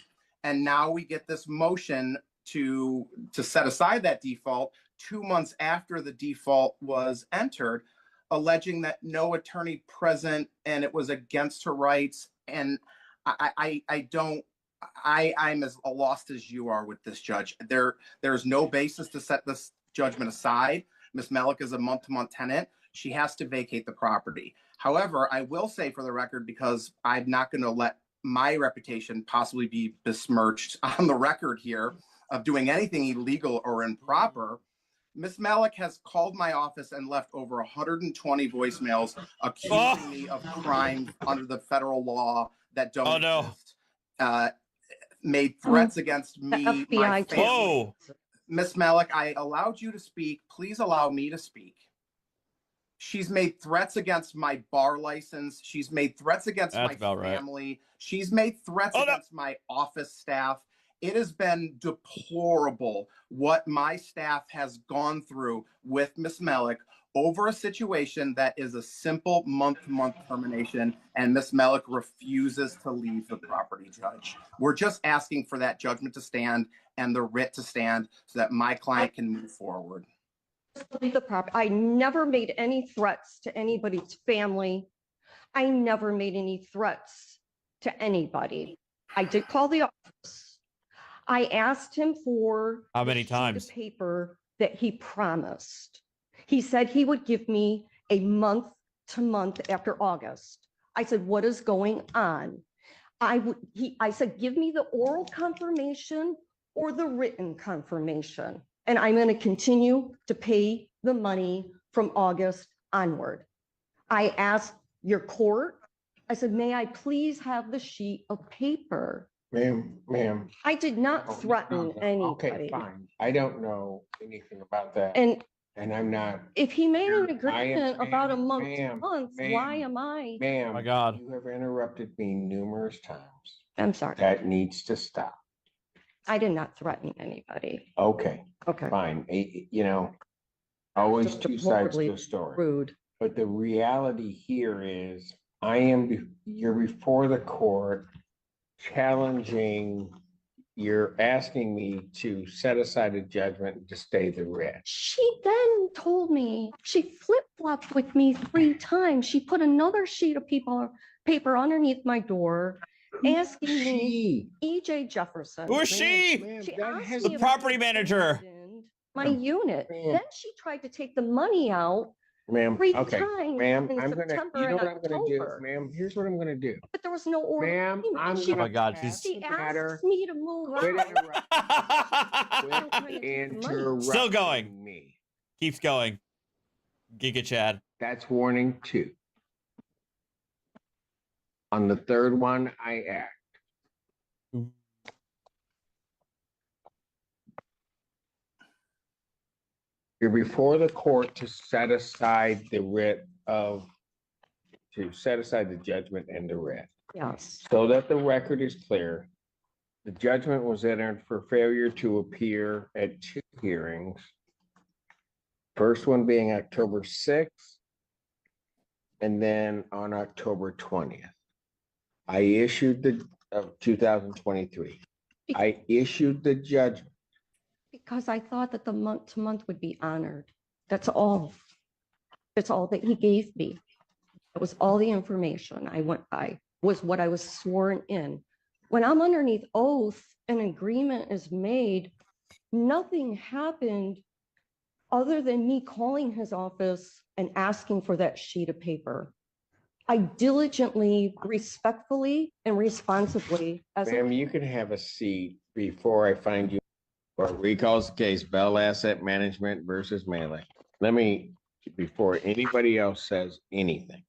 and now we get this motion to set aside that default 2 months after the default was entered, alleging that no attorney present and it was against her rights. And I'm as lost as you are with this, Judge. There's no basis to set this judgment aside. Ms. Malik is a month-to-month tenant. She has to vacate the property. However, I will say for the record, because I'm not going to let my reputation possibly be besmirched on the record here of doing anything illegal or improper, Ms. Malik has called my office and left over 120 voicemails accusing me of crimes under the federal law that don't exist. Made threats against me, my family. Miss Malik, I allowed you to speak. Please allow me to speak. She's made threats against my bar license. She's made threats against my family. Right. She's made threats against my office staff. It has been deplorable what my staff has gone through with Miss Malik over a situation that is a simple month-to-month termination, and Ms. Malik refuses to leave the property, Judge. We're just asking for that judgment to stand and the writ to stand so that my client can move forward. Leave the property. I never made any threats to anybody's family. I never made any threats to anybody. I did call the office. I asked him for how many times the paper that he promised. He said he would give me a month to month after August. I said, what is going on? I said, give me the oral confirmation or the written confirmation, and I'm going to continue to pay the money from August onward. I asked your court, I said, may I please have the sheet of paper? Ma'am. I did not threaten anybody. Okay, fine. I don't know anything about that. And I'm not. If he made an agreement about a month to month, why am I? Ma'am, oh my God. You have interrupted me numerous times. I'm sorry. That needs to stop. I did not threaten anybody. Okay. Okay. Fine. You know, always Just two sides to the story. Rude. But the reality here is you're before the court challenging, you're asking me to set aside a judgment to stay the writ. She then told me, she flip-flopped with me 3 times. She put another sheet of paper underneath my door, asking me, EJ Jefferson. Who is she? The property manager. My unit. Then she tried to take the money out. Ma'am, 3 okay, times ma'am, in I'm gonna, September you know and what I'm gonna do, October. ma'am, here's what I'm gonna do. But there was no order. Ma'am, I'm She- Oh my God, She asked me to move Quit out. interrupting Still going. me. Keeps going. Giga Chad. That's warning 2. On the 3rd one, I act. You're before the court to set aside the judgment and the writ. Yes. So that the record is clear, the judgment was entered for failure to appear at 2 hearings. First one being October 6th, and then on October 20th. I issued the 2023. I issued the judgment. Because I thought that the month to month would be honored. That's all. It's all that he gave me. It was all the information I went by, was what I was sworn in. When I'm underneath oath, an agreement is made, nothing happened other than me calling his office and asking for that sheet of paper. I diligently, respectfully, and responsibly, as a Ma'am, you can have a seat before I find you or recalls the case Bell Asset Management versus Melee. Let me, before anybody else says anything,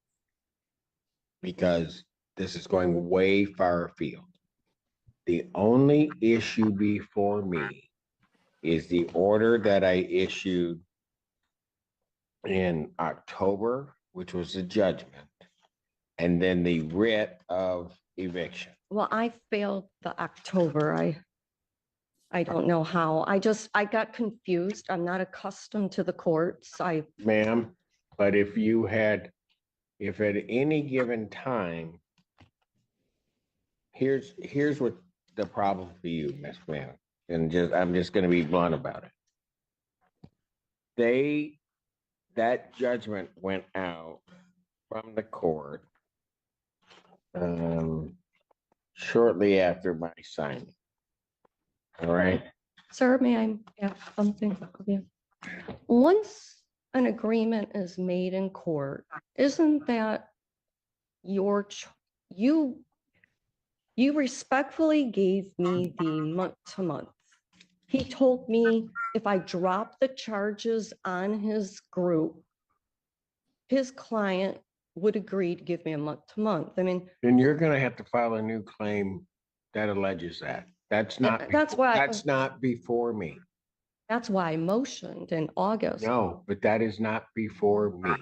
because this is going way far afield. The only issue before me is the order that I issued in October, which was the judgment, and then the writ of eviction. well, I failed the October. I don't know how. I got confused. I'm not accustomed to the courts. Ma'am, but if at any given time, here's what the problem for you, Miss Ma'am, and I'm just gonna be blunt about it. That judgment went out from the court shortly after my signing. All right. Sir, may I ask something of you? Once an agreement is made in court, isn't that you respectfully gave me the month to month. He told me if I drop the charges on his group, his client would agree to give me a month to month. I mean, Then you're gonna have to file a new claim that alleges that. That's not before me. that's why I motioned in August. No, but that is not before me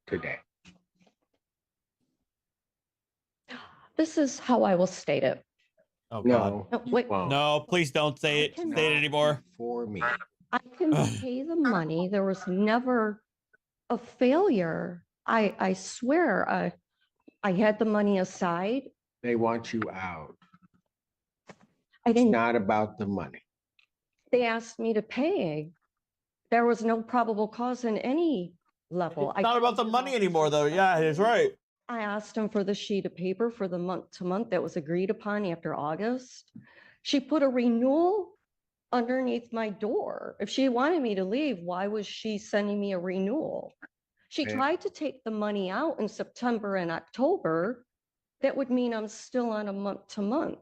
today. This is how I will state it. Oh, God. No, No, wait. No, please don't say it. Say it anymore. For me. I can pay the money. There was never a failure. I swear, I had the money aside. They want you out. I It's didn't, not about the money. they asked me to pay. There was no probable cause in any level. It's not about the money anymore, though. Yeah, he's right. I asked him for the sheet of paper for the month to month that was agreed upon after August. She put a renewal underneath my door. If she wanted me to leave, why was she sending me a renewal? She Okay. tried to take the money out in September and October. That would mean I'm still on a month to month.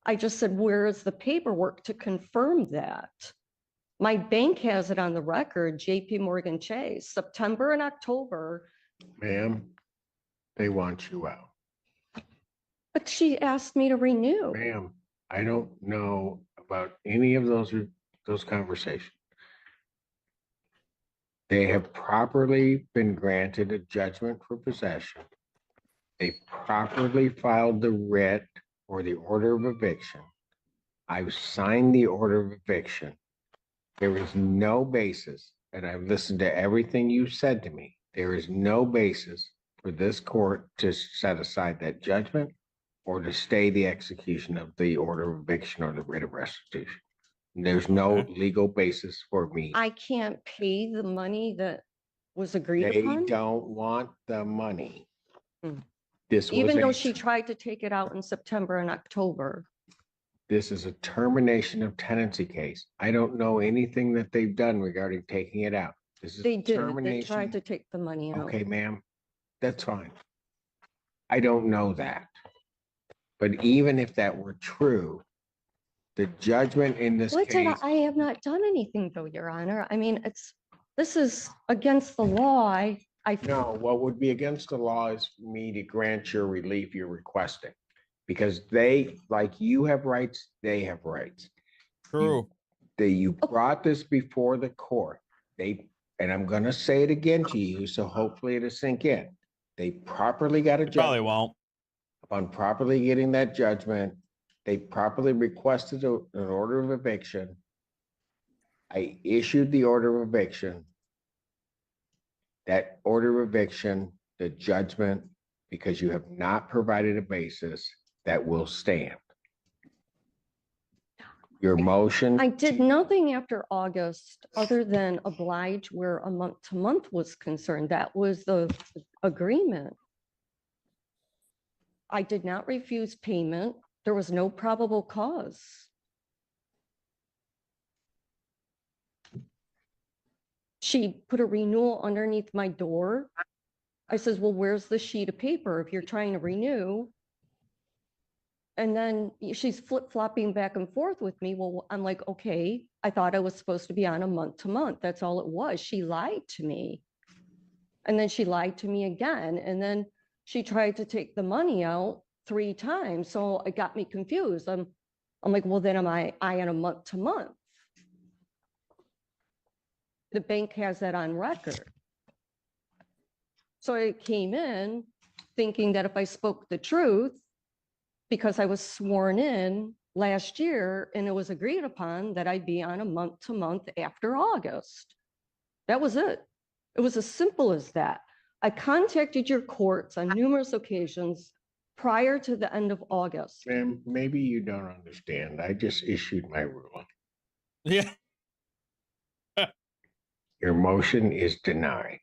I just said, where is the paperwork to confirm that? My bank has it on the record, JP Morgan Chase, September and October. Ma'am, they want you out. But she asked me to renew. Ma'am, I don't know about any of those conversations. They have properly been granted a judgment for possession. They properly filed the writ or the order of eviction. I've signed the order of eviction. There is no basis, and I've listened to everything you said to me. There is no basis for this court to set aside that judgment or to stay the execution of the order of eviction or the writ of restitution. There's no legal basis for me. I can't pay the money that was agreed They upon. don't want the money. Hmm. This was Even though a- she tried to take it out in September and October. This is a termination of tenancy case. I don't know anything that they've done regarding taking it out. This is They did. They termination. tried to take the money out. Okay, ma'am, that's fine. I don't know that. But even if that were true, the judgment in this What did case, I have not done anything though, Your Honor. I mean, this is against the law. no, what would be against the law is me to grant your relief you're requesting. Because they, like you have rights, they have rights. True. You brought this before the court. And I'm gonna say it again to you, so hopefully it'll sink in. They properly got a Probably judgment. won't. Upon properly getting that judgment, they properly requested an order of eviction. I issued the order of eviction. That order of eviction, the judgment, because you have not provided a basis that will stand. Your motion? I did nothing after August other than oblige where a month to month was concerned. That was the agreement. I did not refuse payment. There was no probable cause. She put a renewal underneath my door. I says, well, where's the sheet of paper if you're trying to renew? And then she's flip-flopping back and forth with me. Well, I'm like, okay, I thought I was supposed to be on a month to month. That's all it was. She lied to me. And then she lied to me again. And then she tried to take the money out 3 times. So it got me confused. I'm like, well, then am I on a month to month? The bank has that on record. So I came in thinking that if I spoke the truth, because I was sworn in last year and it was agreed upon that I'd be on a month to month after August. That was it. It was as simple as that. I contacted your courts on numerous occasions prior to the end of August. Ma'am, maybe you don't understand. I just issued my ruling. Yeah. Your motion is denied.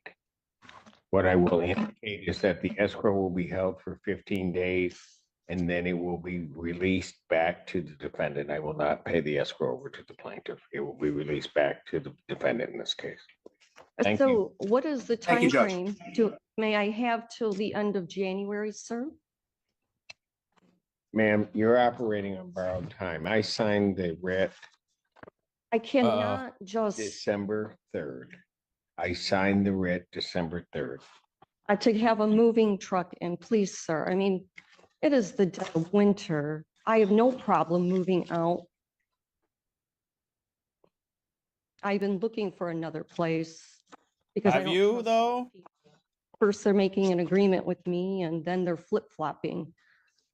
What I will indicate is that the escrow will be held for 15 days and then it will be released back to the defendant. I will not pay the escrow over to the plaintiff. It will be released back to the defendant in this case. Thank you. So what is the Thank you, time Judge. frame? May I have till the end of January, sir? Ma'am, you're operating on borrowed time. I signed the writ I cannot just, December 3rd. I signed the writ December 3rd. to have a moving truck in, please, sir. I mean, it is the dead of winter. I have no problem moving out. I've been looking for another place. Because I Have don't you trust though? people. First, they're making an agreement with me and then they're flip-flopping.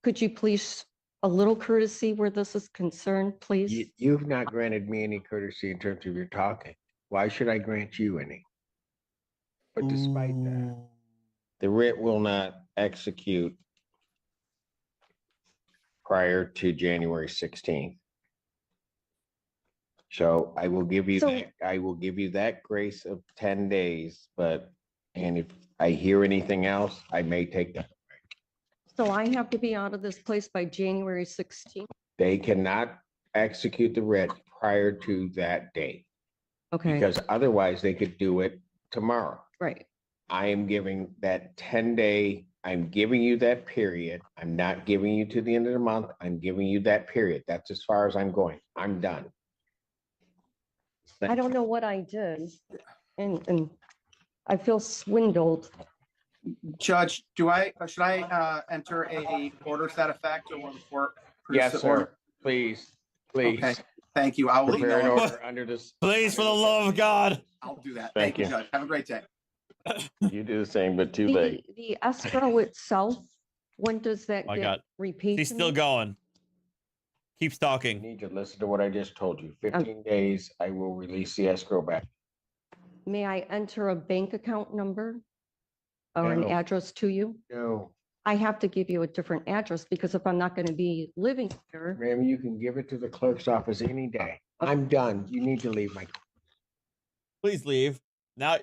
Could you please, a little courtesy where this is concerned, please? You've not granted me any courtesy in terms of your talking. Why should I grant you any? But despite that, the writ will not execute prior to January 16th. So I will give you that grace of 10 days, and if I hear anything else, I may take that. So I have to be out of this place by January 16th? They cannot execute the writ prior to that date. Okay, Because otherwise they could do it tomorrow. right. I am giving that 10-day, I'm giving you that period. I'm not giving you to the end of the month. I'm giving you that period. That's as far as I'm going. I'm done. I don't know what I did and I feel swindled. Judge, should I enter a order to that effect, or will the court? produce Yes, the sir. order? Please, Okay, please. thank you. I will Prepare an email. order under this. Please, for the love of God. I'll do that. Thank Thank you, you. Judge. Have a great day. You do the same, but too late. The escrow itself, when does that My get God. repaid? He's to still me? going. Keeps You talking. need to listen to what I just told you. 15 days, I will release the escrow back. May I enter a bank account number or an No. address to you? No, I have to give you a different address because if I'm not going to be living here, ma'am, you can give it to the clerk's office any day. I'm done. You need to leave my. Please leave. Now.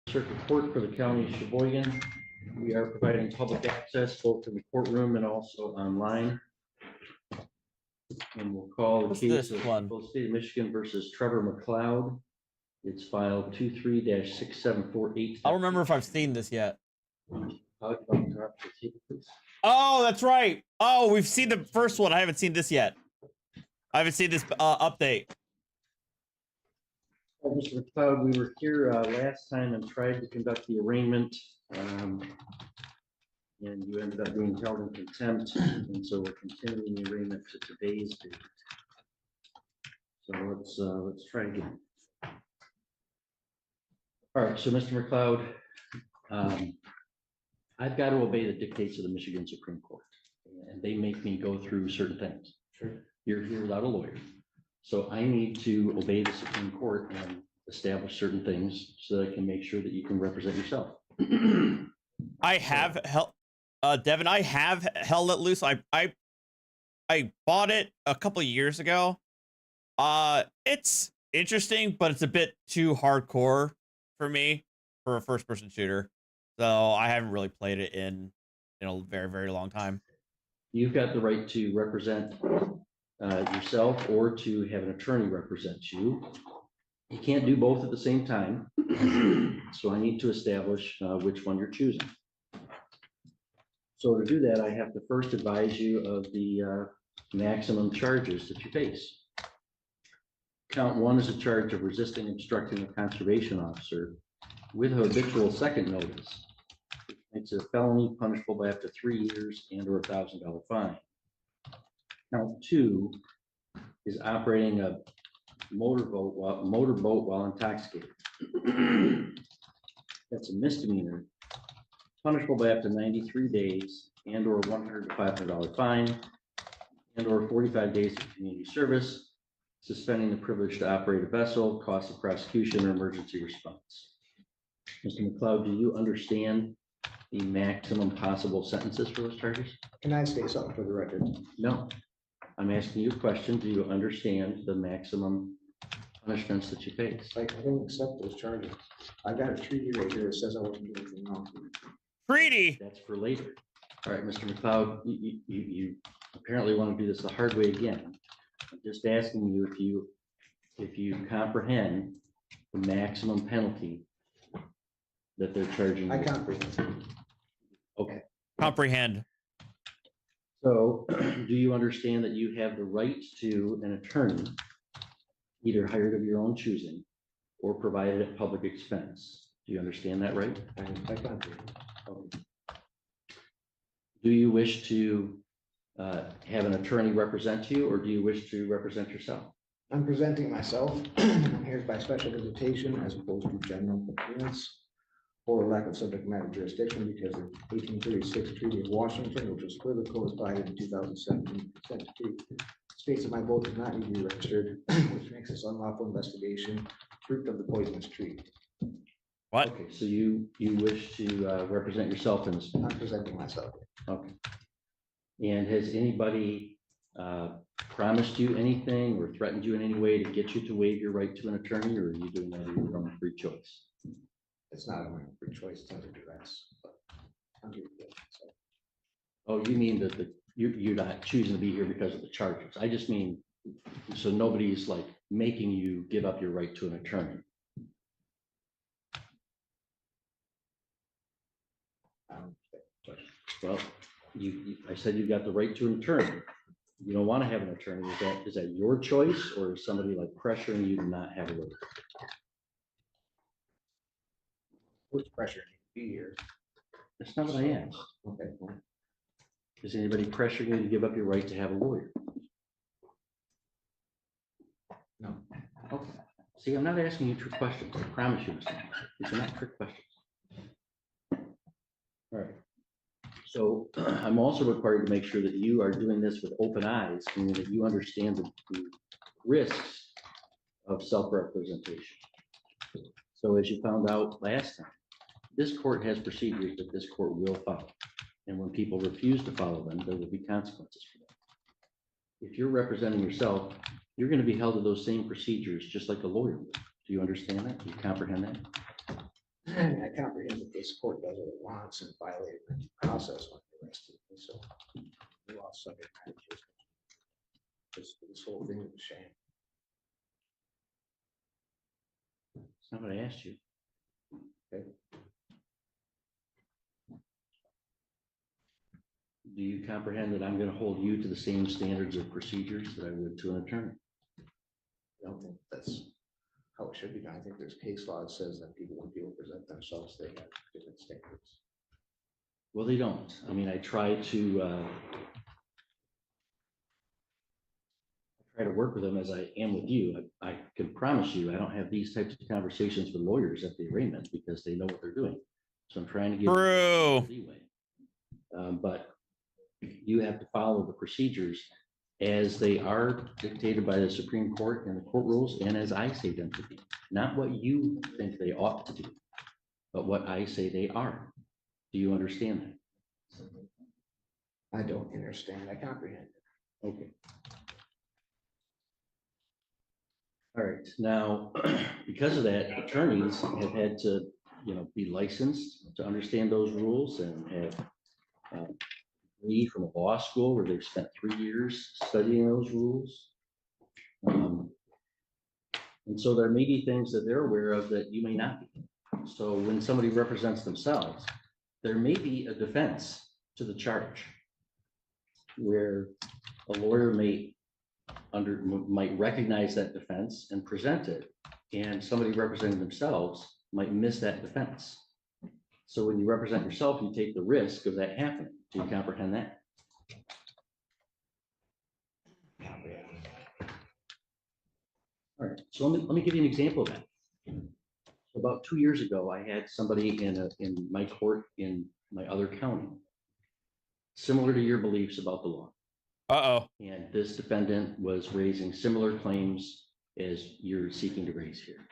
Circuit Court for the County of Sheboygan. We are providing public access both to the courtroom and also online. And we'll call the What's case this of one? both State of Michigan versus Trevor McLeod. It's file 23-6748. I don't remember if I've seen this yet. Oh, that's right. Oh, we've seen the first one. I haven't seen this yet. I haven't seen this update. Mr. McLeod, we were here last time and tried to conduct the arraignment. And you ended up being held in contempt. And so we're continuing the arraignment to today's date. So let's try again. All right, so Mr. McLeod, I've got to obey the dictates of the Michigan Supreme Court, and they make me go through certain things. Sure. You're here without a lawyer, so I need to obey the Supreme Court and establish certain things so that I can make sure that you can represent yourself. I have held, Devin, I have held it loose. I bought it a couple of years ago. It's interesting, but it's a bit too hardcore for me for a first person shooter. So I haven't really played it in a very, very long time. You've got the right to represent yourself or to have an attorney represent you. You can't do both at the same time. So I need to establish which one you're choosing. So to do that, I have to first advise you of the maximum charges that you face. Count one is a charge of resisting obstructing a conservation officer with habitual second notice. It's a felony punishable by up to 3 years and or $1,000 fine. Count two is operating a motorboat while intoxicated. That's a misdemeanor, punishable by up to 93 days and or $100 to $500 fine and or 45 days of community service, suspending the privilege to operate a vessel, cost of prosecution, or emergency response. Mr. McLeod, do you understand the maximum possible sentences for those charges? Can I say something for the record? No. I'm asking you a question. Do you understand the maximum punishments that you face? Like, I don't accept those charges. I got a treaty right here that says I wasn't doing anything wrong. Treaty. That's for later. All right, Mr. McLeod, you apparently want to do this the hard way again. I'm just asking you if you comprehend the maximum penalty that they're charging. I you. comprehend. Okay. Comprehend. So do you understand that you have the right to an attorney, either hired of your own choosing or provided at public expense? Do you understand that right? I comprehend. Okay. Do you wish to have an attorney represent you, or do you wish to represent yourself? I'm presenting myself. I'm here by special visitation as opposed to general appearance or lack of subject matter jurisdiction because the 1836 Treaty of Washington, which was further codified in 2017, states that my vote does not need to be registered, which makes this unlawful investigation fruit of the poisonous tree. What? Okay, so you wish to represent yourself in this? I'm presenting myself. Okay. And has anybody promised you anything or threatened you in any way to get you to waive your right to an attorney, or are you doing that of your own free choice? It's not a free choice, it's under duress. But I'm here today, so. Oh, you mean that you're not choosing to be here because of the charges? I just mean, so nobody's like making you give up your right to an attorney. Well, I said you got the right to an attorney. You don't want to have an attorney. Is that your choice, or is somebody like pressuring you to not have a lawyer? Who's pressuring you to be here? That's not what I asked. Okay. Well, is anybody pressuring you to give up your right to have a lawyer? No. Okay. See, I'm not asking you trick questions. I promise you, Mr. These are not trick questions. All right. So I'm also required to make sure that you are doing this with open eyes, meaning that you understand the risks of self-representation. So as you found out last time, this court has procedures that this court will follow. And when people refuse to follow them, there will be consequences for them. If you're representing yourself, you're going to be held to those same procedures just like a lawyer would. Do you understand that? Do you comprehend that? I comprehend that this court does what it wants and violate the process when they arrested me. So we lost subject matter jurisdiction. This whole thing is a shame. It's not what I asked you. Okay. Do you comprehend that I'm going to hold you to the same standards of procedures that I would to an attorney? I don't think that's how it should be done. I think there's case law that says that when people present themselves, they have different standards. Well, they don't. I mean, I try to work with them as I am with you. I can promise you I don't have these types of conversations with lawyers at the arraignment because they know what they're doing. So I'm trying to give you leeway. But you have to follow the procedures as they are dictated by the Supreme Court and the court rules, and as I say them to be, not what you think they ought to do. but what I say they are. Do you understand that? I don't understand. I comprehend it. Okay. All right, now, because of that, attorneys have had to, be licensed to understand those rules and have degree from a law school where they've spent 3 years studying those rules. And so there may be things that they're aware of that you may not be. So when somebody represents themselves, there may be a defense to the charge where a lawyer might recognize that defense and present it, and somebody representing themselves might miss that defense. So when you represent yourself, you take the risk of that happening. Do you comprehend that? All right, so let me give you an example of that. About 2 years ago, I had somebody in my court in my other county, similar to your beliefs about the law. Uh-oh. And this defendant was raising similar claims as you're seeking to raise here.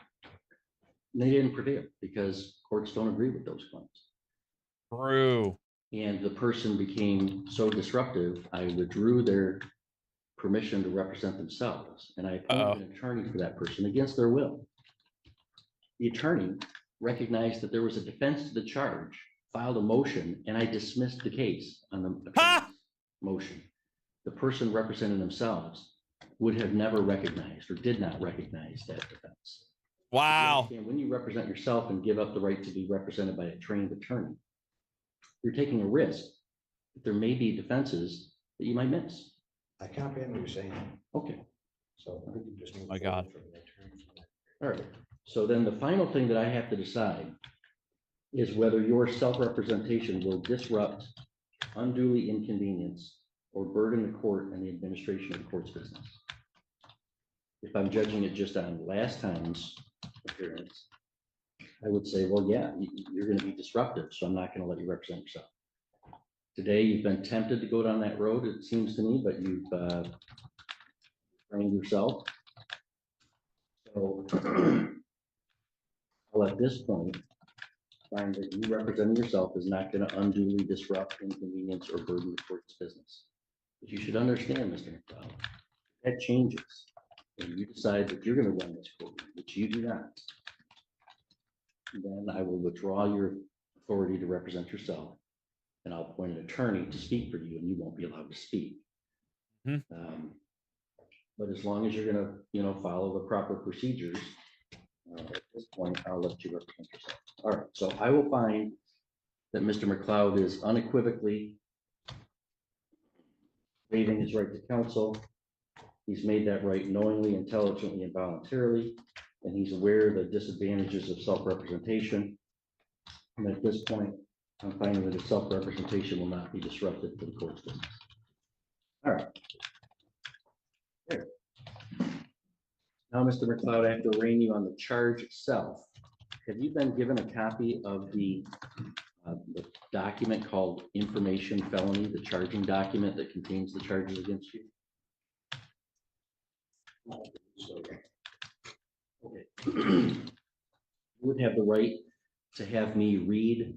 And they didn't prevail because courts don't agree with those claims. True. And the person became so disruptive, I withdrew their permission to represent themselves, and I appointed an attorney for that person against their will. The attorney recognized that there was a defense to the charge, filed a motion, and I dismissed the case on the motion. The person representing themselves would have never recognized or did not recognize that defense. Wow. And when you represent yourself and give up the right to be represented by a trained attorney, you're taking a risk that there may be defenses that you might miss. I comprehend what you're saying. Okay. So I think you just move My God. forward from the attorney. All right. So then the final thing that I have to decide is whether your self-representation will disrupt, unduly inconvenience, or burden the court and the administration of the court's business. If I'm judging it just on last time's appearance, I would say, well, yeah, you're going to be disruptive, so I'm not going to let you represent yourself. Today, you've been tempted to go down that road, it seems to me, but you've trained yourself. So I'll at this point find that you representing yourself is not going to unduly disrupt, inconvenience, or burden the court's business. But you should understand, Mr. McDowell, that changes when you decide that you're going to run this court, which you do not. Then I will withdraw your authority to represent yourself, and I'll appoint an attorney to speak for you, and you won't be allowed to speak. But as long as you're going to, follow the proper procedures, at this point, I'll let you represent yourself. All right, so I will find that Mr. McLeod is unequivocally waiving his right to counsel. He's made that right knowingly, intelligently, and voluntarily, and he's aware of the disadvantages of self-representation. And at this point, I'm finding that his self-representation will not be disrupted to the court's business. All right. There. Now, Mr. McLeod, I have to arraign you on the charge itself. Have you been given a copy of the document called information felony, the charging document that contains the charges against you? Okay. You would have the right to have me read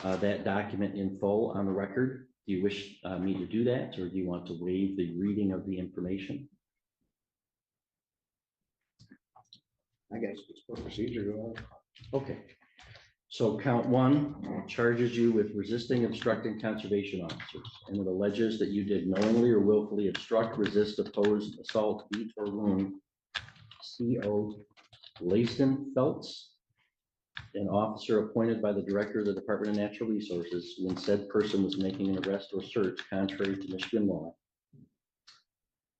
that document in full on the record. Do you wish me to do that, or do you want to waive the reading of the information? I guess it's for procedure. Go on. Okay. So count 1 charges you with resisting, obstructing conservation officers, and it alleges that you did knowingly or willfully obstruct, resist, oppose, assault, beat, or wound C.O. Layston Feltz, an officer appointed by the director of the Department of Natural Resources when said person was making an arrest or search contrary to Michigan law.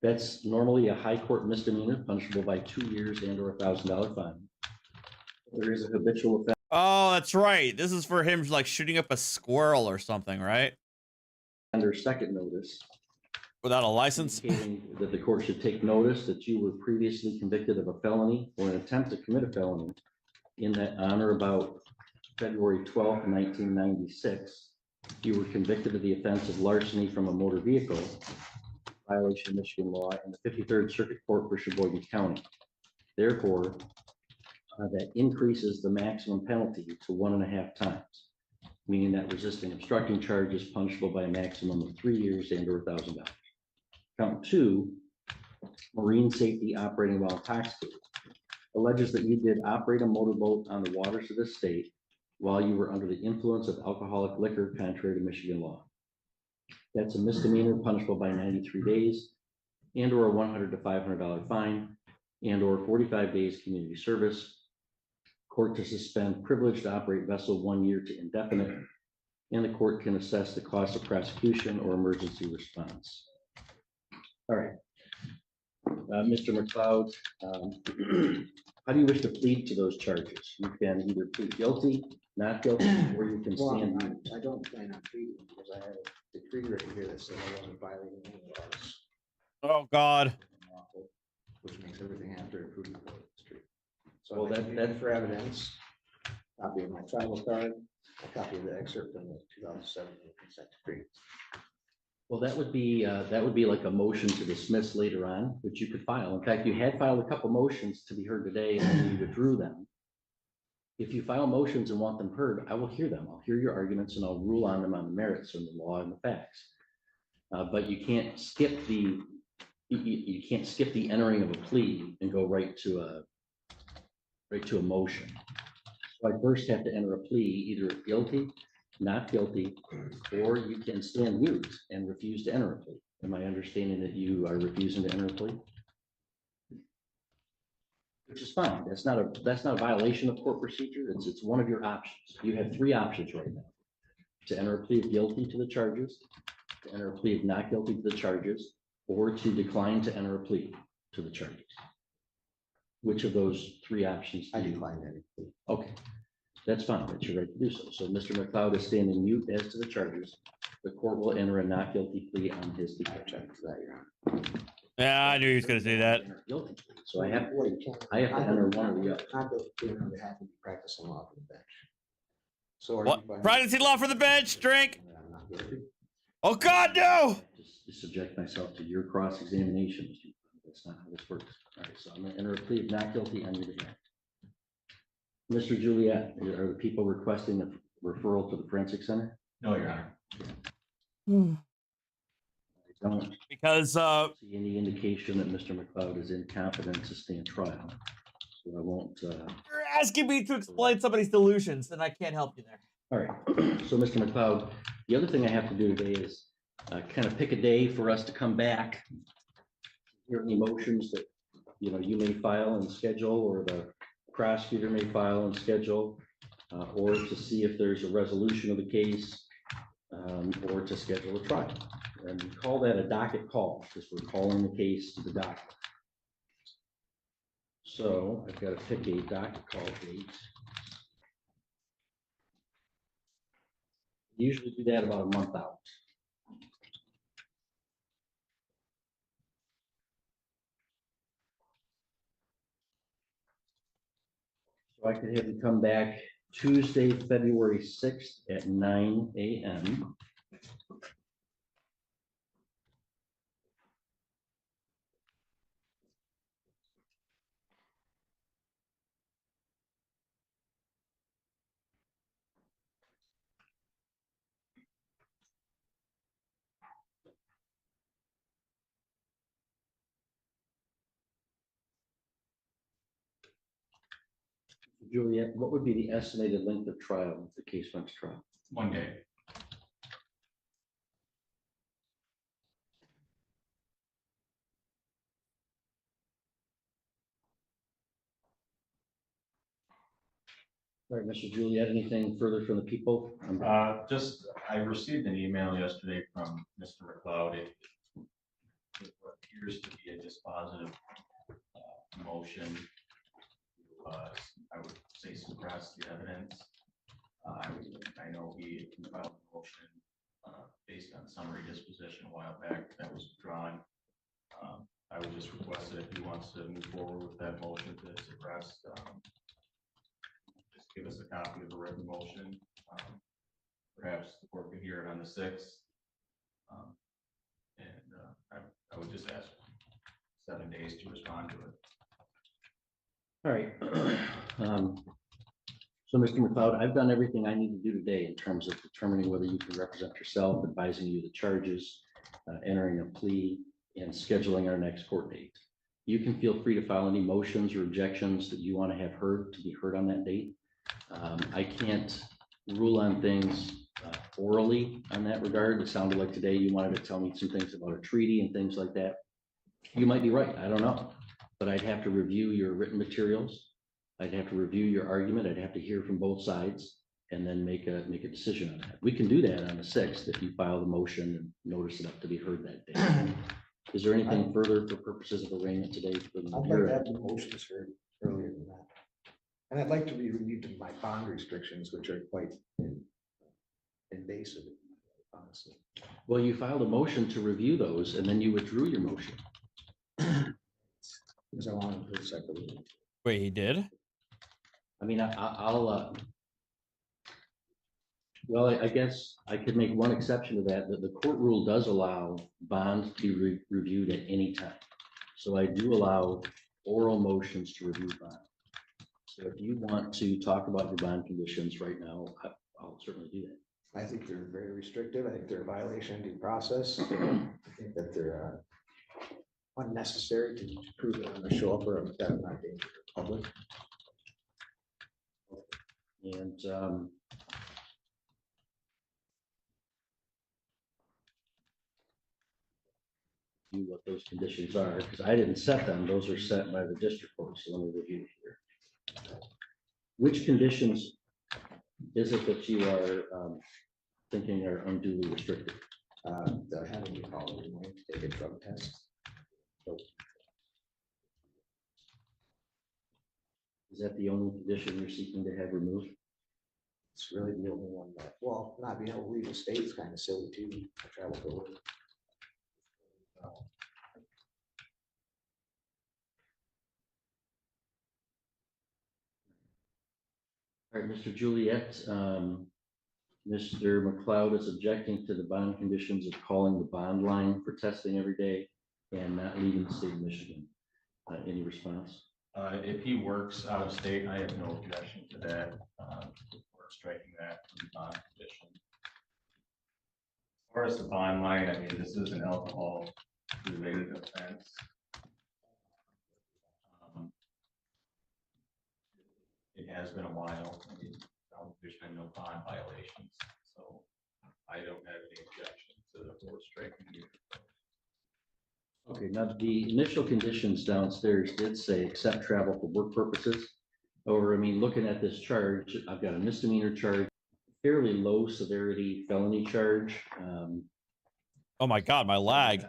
That's normally a high court misdemeanor punishable by 2 years and or $1,000 fine. There is a habitual offense. Oh, that's right. This is for him like shooting up a squirrel or something, right? Under second notice. Without a license? Indicating that the court should take notice that you were previously convicted of a felony or an attempt to commit a felony in that on or about February 12th, 1996. You were convicted of the offense of larceny from a motor vehicle, violation of Michigan law, in the 53rd Circuit Court for Sheboygan County. Therefore, that increases the maximum penalty to 1.5 times, meaning that resisting obstructing charge is punishable by a maximum of 3 years and or $1,000. Count 2, marine safety operating while intoxicated, alleges that you did operate a motorboat on the waters of the state while you were under the influence of alcoholic liquor contrary to Michigan law. That's a misdemeanor punishable by 93 days and or a $100 to $500 fine and or 45 days community service. Court to suspend privilege to operate vessel 1 year to indefinite, and the court can assess the cost of prosecution or emergency response. All right. Mr. McLeod, how do you wish to plead to those charges? You can either plead guilty, not guilty, or you can Well, stand. I don't plan on pleading because I have a decree right here that says I wasn't violating any laws. Oh, God. Which makes everything after approved before the street. So Well, that's for evidence. Copy of my travel card, a copy of the excerpt from the 2007 consent decree. Well, that would be like a motion to dismiss later on, which you could file. In fact, you had filed a couple motions to be heard today and then you withdrew them. If you file motions and want them heard, I will hear them. I'll hear your arguments and I'll rule on them on the merits and the law and the facts. But you can't skip the entering of a plea and go right to a motion. So I first have to enter a plea, either guilty, not guilty, or you can stand mute and refuse to enter a plea. Am I understanding that you are refusing to enter a plea? Which is fine. That's not a violation of court procedure. It's one of your options. You have 3 options right now: to enter a plea of guilty to the charges, to enter a plea of not guilty to the charges, or to decline to enter a plea to the charges. Which of those 3 options? I decline any plea. Okay, that's fine. That's your right to do so. So Mr. McLeod is standing mute as to the charges. The court will enter a not guilty plea on his behalf. That, Your Honor. Yeah, I knew he was going to say that. Guilty plea. So I have to enter one or the other. Not guilty on behalf of practicing law for the bench. So are What? you Practicing law for the bench, drink. I'm not guilty. Oh, God, no. Just subject myself to your cross-examination. Mr. McLeod. That's not how this works. All right, so I'm going to enter a plea of not guilty on your behalf. Mr. Juliet, are the people requesting a referral to the forensic center? No, Your Honor. I don't Because see any indication that Mr. McLeod is incompetent to stand trial. So I won't. you're asking me to explain somebody's delusions, and I can't help you there. All right. So, Mr. McLeod, the other thing I have to do today is kind of pick a day for us to come back. Hear any motions that you may file and schedule, or the prosecutor may file and schedule, or to see if there's a resolution of the case, or to schedule a trial. And we call that a docket call, because we're calling the case to the docket. So I've got to pick a docket call date. Usually do that about a month out. So I could have you come back Tuesday, February 6th at 9 a.m. Juliet, what would be the estimated length of trial if the case went to trial? 1 day. All right, Mr. Juliet, anything further from the people? I received an email yesterday from Mr. McLeod. It appears to be a dispositive motion. I would say suppress the evidence. I know he filed a motion based on summary disposition a while back that was withdrawn. I would just request that if he wants to move forward with that motion to suppress, just give us a copy of the written motion. Perhaps the court can hear it on the 6th. I would just ask 7 days to respond to it. All right. So, Mr. McLeod, I've done everything I need to do today in terms of determining whether you can represent yourself, advising you the charges, entering a plea, and scheduling our next court date. You can feel free to file any motions or objections that you want to have heard to be heard on that date. I can't rule on things orally on that regard. It sounded like today you wanted to tell me some things about a treaty and things like that. You might be right, I don't know. But I'd have to review your written materials. I'd have to review your argument. I'd have to hear from both sides and then make a decision on that. We can do that on the 6th if you file the motion and notice it up to be heard that day. Is there anything further for purposes of arraignment today? I'd like to have the motions heard earlier than that. And I'd like to be relieved of my bond restrictions, which are quite invasive, honestly. Well, you filed a motion to review those and then you withdrew your motion. Because I want to do it separately. Wait, he did? I mean, well, I guess I could make one exception to that, that the court rule does allow bonds to be reviewed at any time. So I do allow oral motions to review bond. So if you want to talk about your bond conditions right now, I'll certainly do that. I think they're very restrictive. I think they're a violation of due process. I think that they're unnecessary to prove that I'm a show up or that I'm not dangerous to the public. And what those conditions are, because I didn't set them. Those are set by the district court. So let me review here. Which conditions is it that you are thinking are unduly restricted? The having to call every morning to take a drug test. So, is that the only condition you're seeking to have removed? it's really the only one that, well, not being able to leave the state is kind of silly too. I travel for work. All right, Mr. Juliet, Mr. McLeod is objecting to the bond conditions of calling the bond line for testing every day and not leaving the state of Michigan. Any response? If he works out of state, I have no objection to that. We're striking that from the bond condition. As far as the bond line, I mean, this is an alcohol related offense. It has been a while. I mean, there's been no bond violations, so I don't have any objection to the board striking here. Okay, now the initial conditions downstairs did say except travel for work purposes. Or, I mean, looking at this charge, I've got a misdemeanor charge, fairly low severity felony charge. Oh my God, my lag.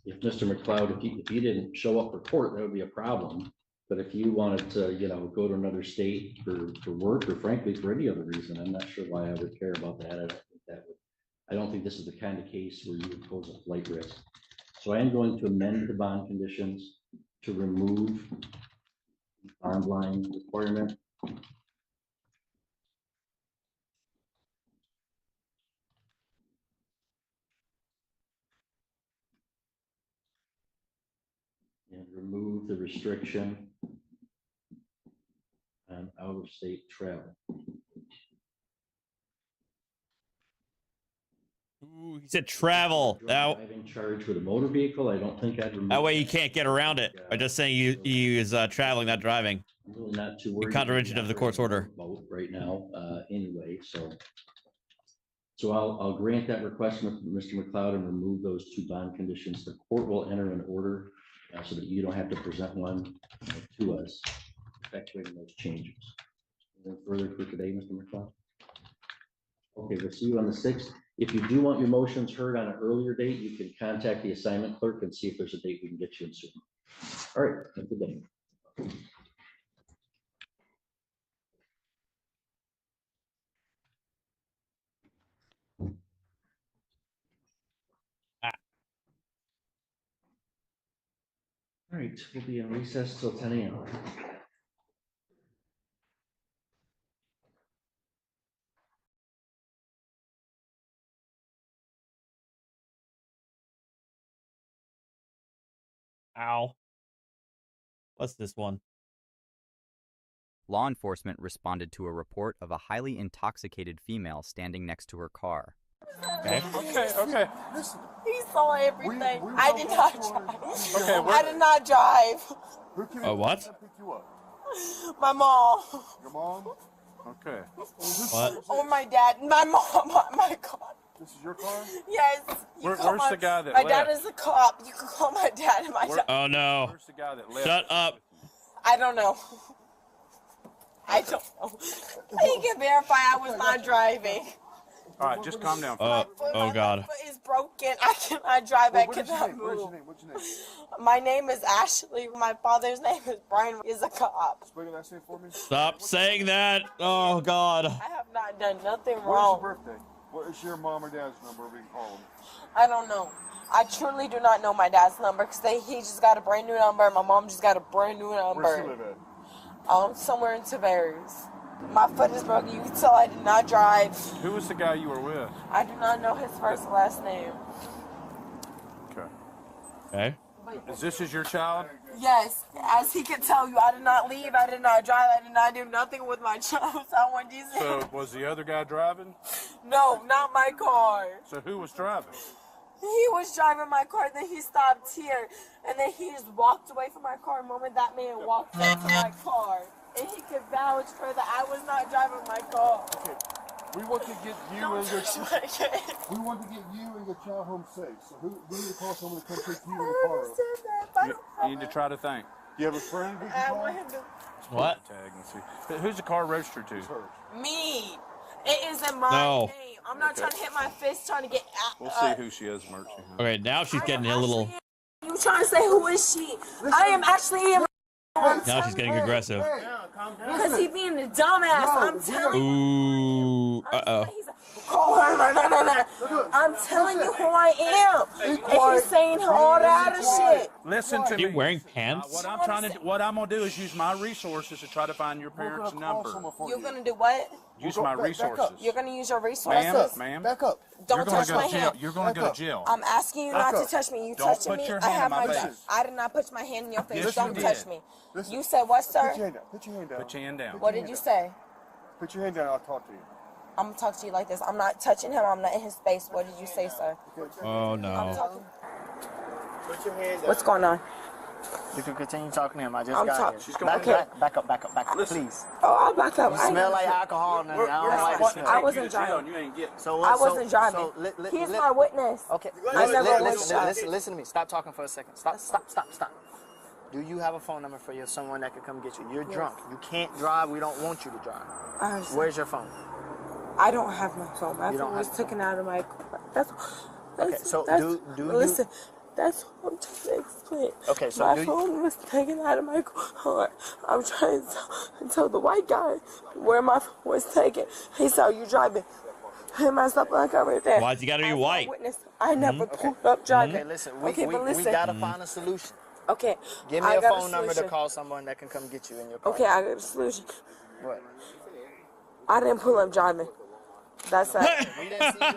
If Mr. McLeod, if you didn't show up for court, that would be a problem. But if you wanted to, go to another state for work or frankly for any other reason, I'm not sure why I would care about that. I don't think this is the kind of case where you would pose a flight risk. So I am going to amend the bond conditions to remove the bond line requirement. And remove the restriction on out-of-state travel. Ooh, he said travel. Driving charge with a motor vehicle. I don't think I'd remove That way you can't get around it by just saying you use traveling, not driving. I'm really not too worried. In contravention of the court's order. Right now, anyway, so I'll grant that request, Mr. McLeod, and remove those two bond conditions. The court will enter an order so that you don't have to present one to us, effectuating those changes. Anything further for today, Mr. McLeod? Okay, we'll see you on the 6th. If you do want your motions heard on an earlier date, you can contact the assignment clerk and see if there's a date we can get you in soon. All right, have a good day. All right, we'll be in recess till 10 a.m. Ow. What's this one? law enforcement responded to a report of a highly intoxicated female standing next to her car. Okay. Okay. He saw everything. I did not drive. Okay, I did not drive. Oh, what? My mom. Your mom? Okay. What? Or my dad. My mom. My God. This is your car? Yes. Where's my, the guy that my left? dad is a cop. You can call my dad and my dad. Oh no. Where's the guy that left? Shut up. I don't know. I don't know. He can verify I was not driving. All right, just calm down. Oh God. My foot is broken. I cannot drive. I cannot move. What's your name? My name is Ashley. My father's name is Brian. Is a cop. Spell your last name for me. Stop saying that. Oh God. I have not done nothing What is wrong. your birthday? What is your mom or dad's number? We can call them. I don't know. I truly do not know my dad's number because he just got a brand new number. My mom just got a brand new number. Where does he live at? Somewhere in Tavares. My foot is broken. You can tell I did not drive. Who was the guy you were with? I do not know his first and last name. Okay. Okay. Is this your child? Yes, as he can tell you, I did not leave. I did not drive. I did not do nothing with my child. I want you to So was the other guy driving? No, not my car. So who was driving? He was driving my car, then he stopped here, and then he just walked away from my car. The moment that man walked into my car, and he could vouch for that I was not driving my car. Okay. We want to get you Don't and your touch my kid. we want to get you and your child home safe. So who we need to call someone to come pick you in I the car up. understand that, but I don't You need to try to think. You have a friend we can I call? want him to. What? Tag and see. Who's the car registered to? Me. It isn't my No. name. I'm not trying to hit my fist trying to get out. We'll see who she is, Merchie. Okay, now she's getting a little. You trying to say who is she? I am actually in. Now she's getting aggressive. Because he being a dumbass. I'm telling you. Ooh. Uh-oh. Call her. No. I'm telling you who I am. And he's saying all that other shit. Listen to Are me. you wearing pants? What I'm gonna do is use my resources to try to find your parents' number. You're gonna do what? Use my resources. You're gonna use your resources. Ma'am. Back up. Don't touch my hand. You're gonna go to jail. I'm asking you not to touch me. You Don't touching put me. your I hand have in my my. face. I did not put my hand in your face. Yes, you Don't did. touch me. You said what, sir? Put your hand down. Put your hand down. Put your hand down. What did you say? Put your hand down. I'll talk to you. I'm gonna talk to you like this. I'm not touching him. I'm not in his face. What did you say, sir? Oh I'm no. talking. Put your hand down. What's going on? You can continue talking to him. I just I'm got talking. here. Back up, please. Oh, I'll back up. You I ain't smell never- like alcohol, and I don't like the smell. I wasn't driving. You ain't get. So I wasn't driving. He's my witness. Okay. I never was Listen to me. Stop talking for a second. Stop. Do you have a phone number for someone that could come get you? You're drunk. You can't drive. We don't want you to drive. I understand. Where's your phone? I don't have my phone. My You don't phone was have- taken out of my car. That's Okay, so that's, do you- listen. That's what I'm trying to explain. Okay, so my do you- phone was taken out of my car. I'm trying to tell the white guy where my phone was taken. He said, "Are you driving?" Hit myself like I right there. Why's he gotta be white? Witness. I never pulled up driving. Okay, listen. but We listen. gotta find a solution. Okay. Give me I a got phone number to solution. call someone that can come get you in your car. Okay, I got a solution. What? I didn't pull up driving. That's it. We didn't see you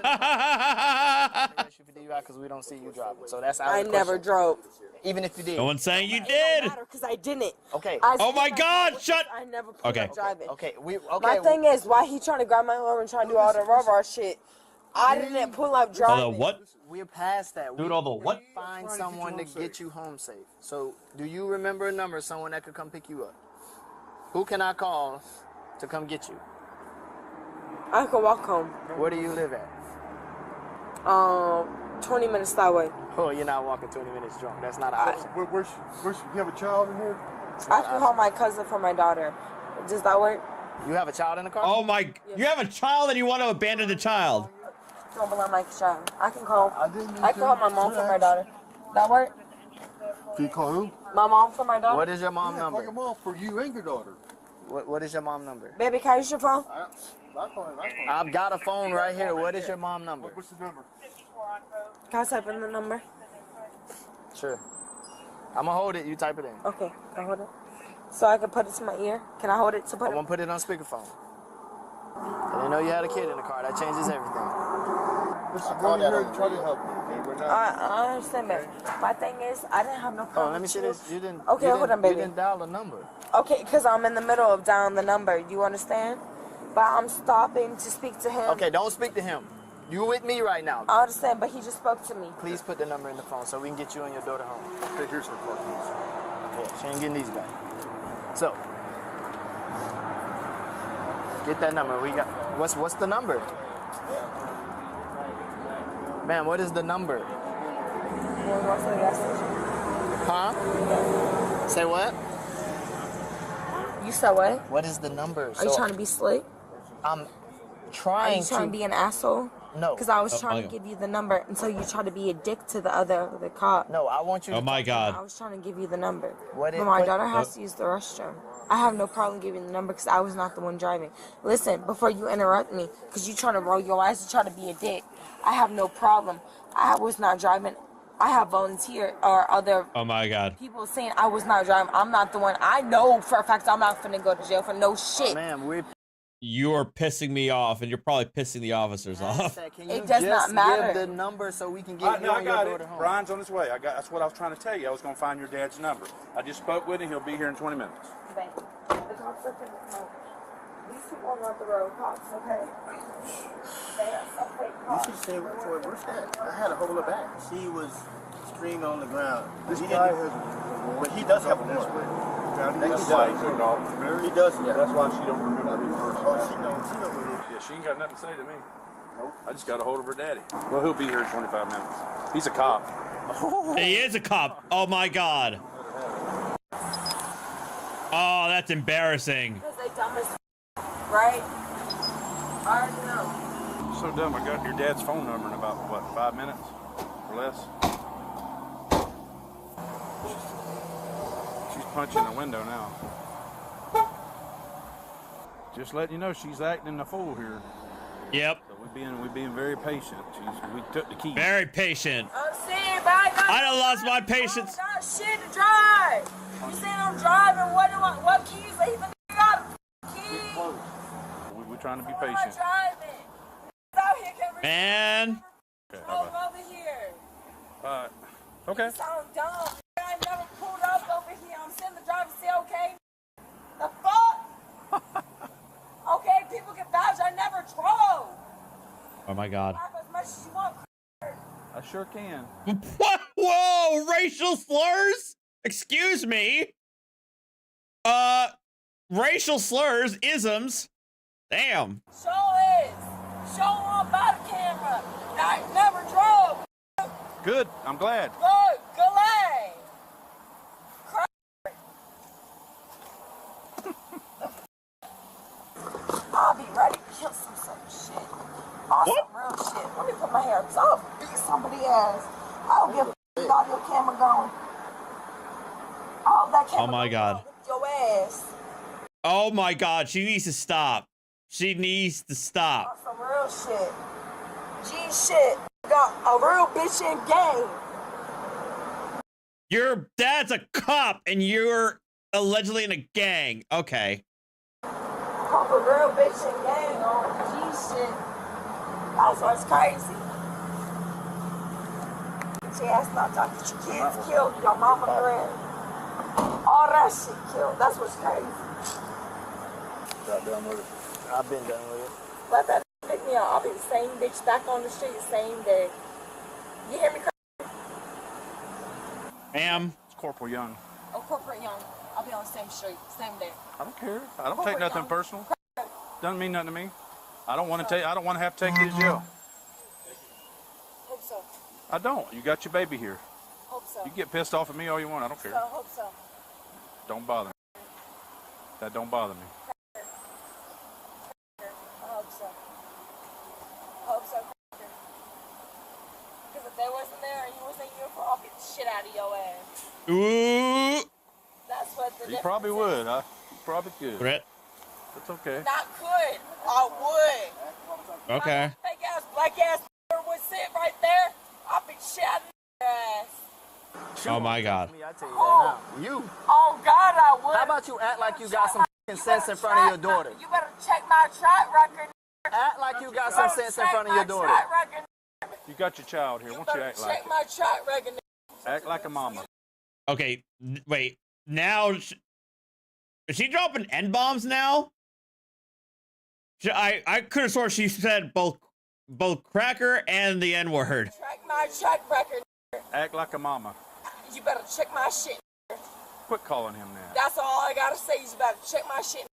because we don't see you driving. So that's out of I the never question. drove. Even if you did. No one's saying you did. Because I didn't. Okay. Oh my God! Shut. I never pulled Okay. up driving. Okay. My thing is, why he trying to grab my arm and trying to do all the rah shit? I didn't pull up driving. All the what? We're past that. Dude, all the what? Find someone to get you home safe. So, do you remember a number, someone that could come pick you up? Who can I call to come get you? I can walk home. Where do you live at? 20 minutes that way. Oh, you're not walking 20 minutes drunk. That's not an option. You have a child in here? I can call my cousin for my daughter. Does that work? You have a child in the car? Oh my! You have a child and you want to abandon the child? Don't belong my child. I can call. I can call my mom for my daughter. That work? Can you call who? My mom for my daughter. What is your mom number? Call your mom for you and your daughter. What is your mom number? Baby, can I use your phone? I've got a phone right here. What is your mom number? What's the number? Can I type in the number? Sure. I'm gonna hold it. You type it in. Okay, can I hold it? So I can put it to my ear? Can I hold it to put I'm it? gonna put it on speakerphone. I didn't know you had a kid in the car. That changes everything. Listen, we're here to try to help you. we're not. I understand, but my thing is, I didn't have no problem. Oh, let me see this. You didn't. Okay, you hold didn't, on, baby. You didn't dial the number. Okay, because I'm in the middle of dialing the number. You understand? But I'm stopping to speak to him. Okay, don't speak to him. You with me right now. I understand, but he just spoke to me. Please put the number in the phone so we can get you and your daughter home. Okay, here's her car keys. Yeah, she ain't getting these back. So, get that number. We got. What's the number? Man, what is the number? Huh? Say what? You said what? What is the number? Are you trying to be slick? I'm Are trying you trying to be an asshole? No. Because I was trying to give you the number until you tried to be a dick to the cop. No, I want you Oh my God. I was trying to give you the number. What But my daughter has to use the restroom. I have no problem giving the number because I was not the one driving. Listen, before you interrupt me, because you trying to roll your eyes and try to be a dick, I have no problem. I was not driving. I have volunteered or other Oh my God. people saying I was not driving. I'm not the one. I know for a fact I'm not finna go to jail for no shit. Man, we're. You are pissing me off, and you're probably pissing the officers off. It does not matter. Give the number so we can get you No, I and your got daughter it. home. Brian's on his way. That's what I was trying to tell you. I was going to find your dad's number. I just spoke with him. He'll be here in 20 minutes. The cops are finna come. These people are not the road cops, okay? They are some fake You cops. should say, Troy, where's that? I had to hold her back. She was screaming on the ground. This guy has. But he does have a warrant. That's why he took off. He does. Yeah. That's why she don't remember me first. Oh, she knows. She knows what it is. Yeah, she ain't got nothing to say to me. Nope. I just got a hold of her daddy. Well, he'll be here in 25 minutes. He's a cop. He is a cop. Oh my God. Oh, that's embarrassing. Because they dumb as right? I already know. So dumb. I got your dad's phone number in about, what, 5 minutes or less? She's punching the window now. Just letting you know she's acting a fool here. Yep. So we're being very patient. We took the key. Very patient. I'm saying, but I done lost my patience. I got shit to drive. You saying I'm driving? What keys? Even got keys. We're trying to be I'm patient. driving. Out here can Man. Okay, roll over here. Okay. You sound dumb. I never pulled up over here. I'm sitting the driver say, okay. The fuck? Okay, people can vouch. I never drove. Oh my God. Drive as much as you want. I sure can. What? Whoa, racial slurs? Excuse me. Racial slurs, isms. Damn. Show is. Show on by the camera. I never drove. Good. I'm glad. Good. Galay. I'll be ready to kill some shit. Awesome, real shit. Let me put my hair up. So I'll beat somebody ass. I don't give a f*** audio camera going. Oh, that camera Oh my God. your ass. Oh my God. She needs to stop. She needs to stop. Some real shit. G shit. Got a real bitch in game. Your dad's a cop and you're allegedly in a gang. Okay. Pop a real bitch in gang on G shit. That's what's crazy. She asked not to get your kids killed, your mama friend. All that shit killed. That's what's crazy. Got done with it. I've been done with it. Let that pick me up. I'll be the same bitch back on the street the same day. You hear me? Ma'am. It's Corporal Young. Oh, Corporate Young. I'll be on the same street, same day. I don't care. I don't take nothing personal. Doesn't mean nothing to me. I don't want to take. I don't want to have to take you to jail. Hope so. I don't. You got your baby here. Hope so. You can get pissed off at me all you want. I don't care. Hope so. Don't bother me. That don't bother me. I hope so. Hope so. Because if they wasn't there and you was in uniform, I'll beat the shit out of your ass. Ooh. That's what the You probably would. You probably could. Brett. That's okay. Not could. I would. Okay. Fake ass, black ass would sit right there. I'll beat the shit out of your ass. Oh my God. I tell you that now. You. Oh God, I would. How about you act like you got some sense in front of your daughter? You better check my track record. Act like you got some sense in front of your daughter. You got your child here. Why don't you act like Check my track record. Act like a mama. Okay, wait. Now, is she dropping N-bombs now? I could have sworn she said both cracker and the N-word. Check my track record. Act like a mama. You better check my shit. Quit calling him that. That's all I gotta say. You better check my shit.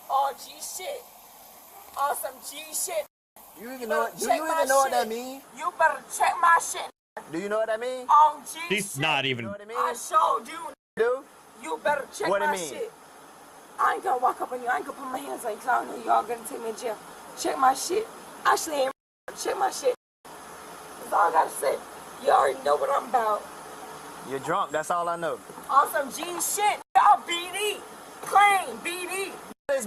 Oh, G shit. Awesome G shit. You even know? Do you even know what that means? You better check my shit. Do you know what that means? Oh, G She's shit. not even. I showed you. Do? You better check What it my mean? shit. I ain't gonna walk up on you. I ain't gonna put my hands on you because I don't know y'all gonna take me to jail. Check my shit. Actually, ain't check my shit. That's all I gotta say. You already know what I'm about. You're drunk. That's all I know. Awesome G shit. Y'all BD. Plain BD. What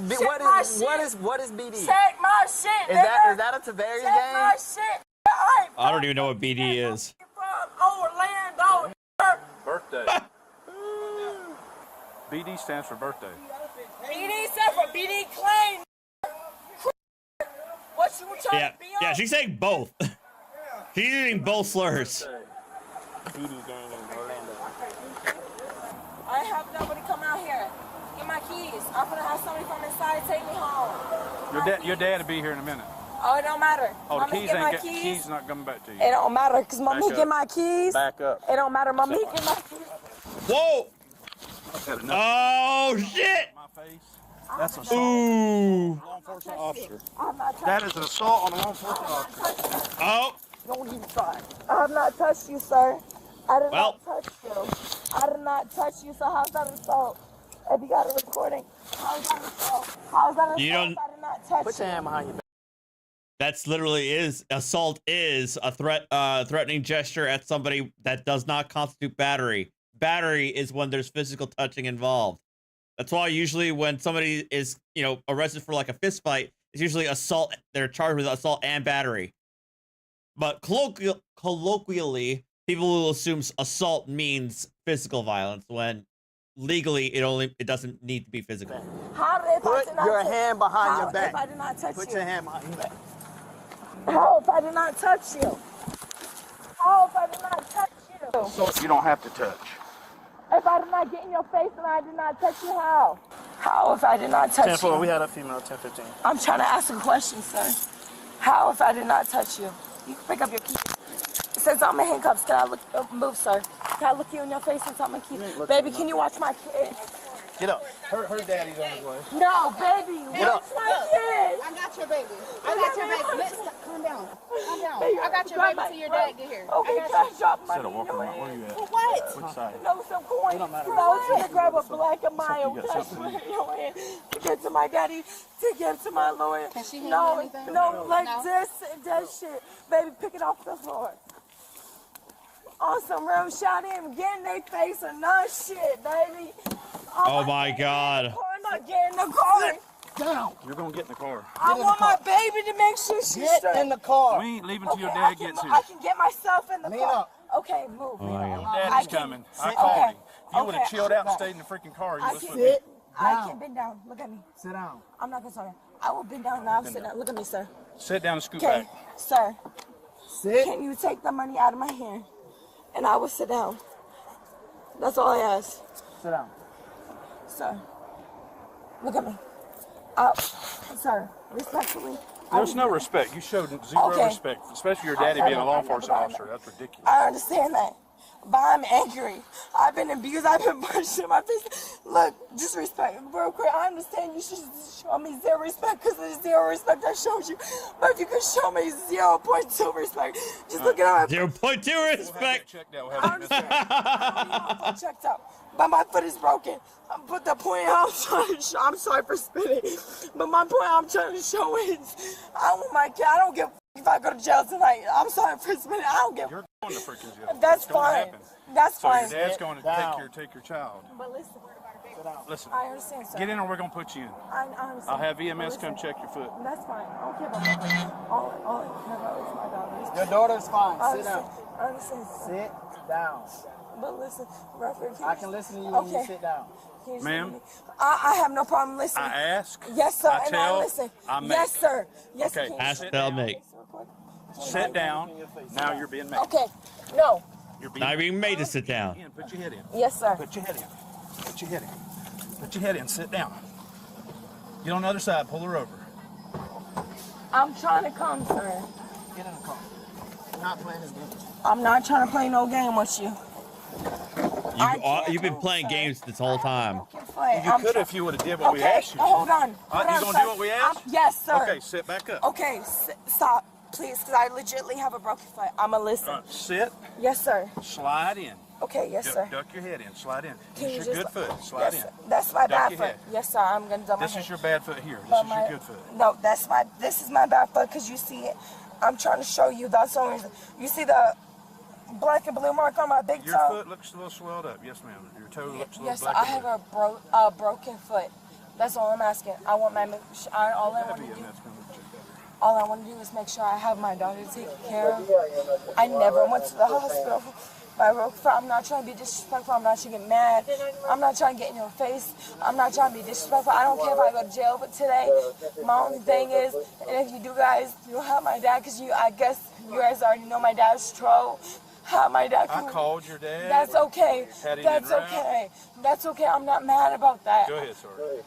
is BD? Check my shit. Is that a Tavares game? Check my shit. I don't even know what BD is. From Orlando. Birthday. BD stands for birthday. BD stands for BD Claim. What you were trying to be on? Yeah, she's saying both. She's using both slurs. BD game in Orlando. I have nobody come out here. Get my keys. I'm gonna have somebody from inside take me home. Your dad will be here in a minute. Oh, it don't matter. Oh, the Mommy keys get my ain't keys. keys not coming back to you. It don't matter because Back mommy up. get my keys. Back up. It don't matter. Mommy get my keys. Whoa! Oh shit! That's an Ooh. law enforcement officer. I'm not touching That is an assault on a law enforcement officer. Oh. Don't even try. I have not touched you, sir. I did Well. not touch you. I did not touch you, so how's that assault? If you got a recording, how's that assault? How's that assault? You don't- I did not touch Put your hand behind your back. That's literally is assault is a threatening gesture at somebody that does not constitute battery. Battery is when there's physical touching involved. That's why usually when somebody is, arrested for like a fist fight, it's usually assault. They're charged with assault and battery. But colloquially, people will assume assault means physical violence when legally it doesn't need to be physical. How did Put your hand behind your If back. I did not touch Put you? your hand behind your back. How if I did not touch you? How if I did not touch you? So you don't have to touch. If I did not get in your face and I did not touch you, how? How if I did not touch 10-4, you? we had a female 10-15. I'm trying to ask a question, sir. How if I did not touch you? You can pick up your keys. Since I'm in handcuffs, can I look, move, sir? Can I look you in your face since I'm in keys? Baby, can you watch my kid? Get up. Her daddy's on his way. No, baby, Get up. watch my kid. I got your baby. I got your baby. Let's calm down. Calm down. I got your baby till your dad get here. Okay, can I drop my Instead of walking around, where are you at? What? Which side? No, some coin. No, I was gonna grab a black and mild You got cash something? in your hand to get to my daddy, to get to my lawyer. Can she No, handle anything? no, like No? this and that shit. Baby, pick it off the floor. On some real shot in, get in their face or none shit, baby. Oh my god. I'm not getting in the car. Down. You're gonna get in the car. I want my baby to make sure she's Get straight. in the car. We ain't leaving till your Okay, dad gets here. I can get myself in the Lean car. up. Okay, move. Oh my god. Daddy's coming. I called him. If you would have Okay. chilled out and stayed in the freaking car, you I would have can, I can bend down. Look at me. Sit down. I'm not gonna sorry. I will bend down now. Sit down. Look at me, sir. sit down and scoot Okay, back. sir. Sit. Can you take the money out of my hand? And I will sit down. That's all I ask. Sit down. Sir. Look at me. Sir, respectfully. There's no respect. You showed zero Okay. respect, especially your daddy being a law enforcement officer. That's ridiculous. I understand that. But I'm angry. I've been abused. I've been punched in my face. Look, just respect. Real quick, I understand you should show me zero respect because there's zero respect I showed you. But if you could show me 0.2 respect, just look at my 0.2 respect. Checked out. I understand. I'm checked out. But my foot is broken. But the point I'm trying to show, I'm sorry for spitting, but my point I'm trying to show is, I don't want my kid. I don't give a if I go to jail tonight. I'm sorry for spitting. I don't give. You're going to freaking jail. That's It's gonna fine. happen. That's So fine. your dad's going to take your child. But listen. Listen. I understand, sir. Get in or we're going to put you in. I understand. I'll have But EMS listen, come check your foot. That's fine. I don't care about my foot. All I care about is my daughter. Your daughter's fine. I Sit down. understand. I understand. Sit down. But listen, Reverend, I can listen to you when you sit down. Ma'am? I have no problem listening. I ask. Yes, sir, I and tell, I listen. I make. Yes, sir. Yes, Okay. sir. Ask, tell, make. Sit down. Now you're being made. Okay, no. Now you're being made to sit down. Put your head in. Yes, sir. Put your head in. Put your head in. Put your head in. Sit down. Get on the other side. Pull her over. I'm trying to come, sir. Get in the car. I'm not playing this game. I'm not trying to play no game with you. You've been playing games this whole time. You could if you would have did what we asked you. Hold on. You gonna do what we asked? Yes, sir. Okay, sit back up. Okay, stop, please, because I legitimately have a broken foot. I'ma listen. Sit. Yes, sir. Slide in. Okay, yes, sir. Duck your head in. Slide in. Can you This is your just- good foot. Slide Yes, in. sir. That's my Duck bad your foot. head. Yes, sir. I'm gonna dump my This head. is your bad foot here. This But is your good foot. No, this is my bad foot because you see it. I'm trying to show you. That's the only reason. You see the black and blue mark on my big Your toe? foot looks a little swelled up. Yes, ma'am. Your toe looks a little Yes, black. I have a broken foot. That's all I'm asking. I want my all I want to do. All I want to do is make sure I have my daughter taken care of. I never went to the hospital. I'm not trying to be disrespectful. I'm not trying to get mad. I'm not trying to get in your face. I'm not trying to be disrespectful. I don't care if I go to jail, but today, my only thing is, and if you do guys, you'll have my dad, because I guess you guys already know my dad's troll. Have my dad I called your dad. That's okay. Had him That's in route. okay. That's okay. I'm not mad about that. Go ahead, sorry.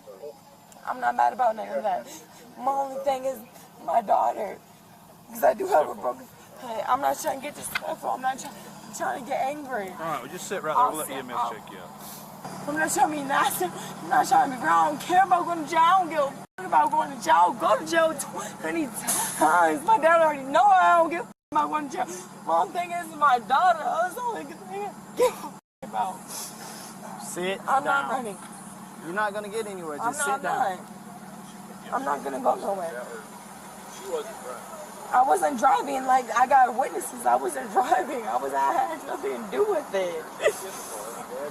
I'm not mad about none of that. My only thing is my daughter, because I do have a broken. Hey, I'm not trying to get disrespectful. I'm not trying to get angry. All right, well, just sit right there. We'll let EMS check you out. I'm not trying to be nasty. I'm not trying to be wrong. I don't care about going to jail. I don't give a fuck about going to jail. I'll go to jail 20 times. My dad already know I don't give a fuck about going to jail. My only thing is my daughter. That's the only thing I give a fuck about. Sit I'm down. not running. You're not gonna get anywhere. Just I'm sit down. I'm not gonna go nowhere. I wasn't driving. Like, I got witnesses. I wasn't driving. I had nothing to do with it.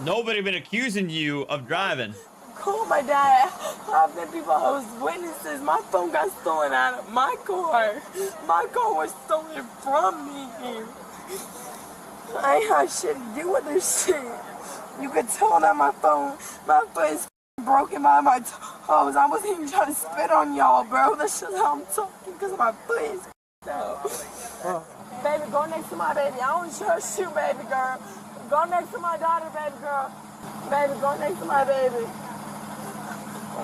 Nobody been accusing you of driving. Call my dad. I've been people who's witnesses. My phone got stolen out of my car. My car was stolen from me. I ain't had shit to do with this shit. You could tell that my foot is broken by my toes. I wasn't even trying to spit on y'all, bro. That's just how I'm talking, because my foot is Baby, go next to my baby. I don't trust you, baby girl. Go next to my daughter, baby girl. Baby, go next to my baby.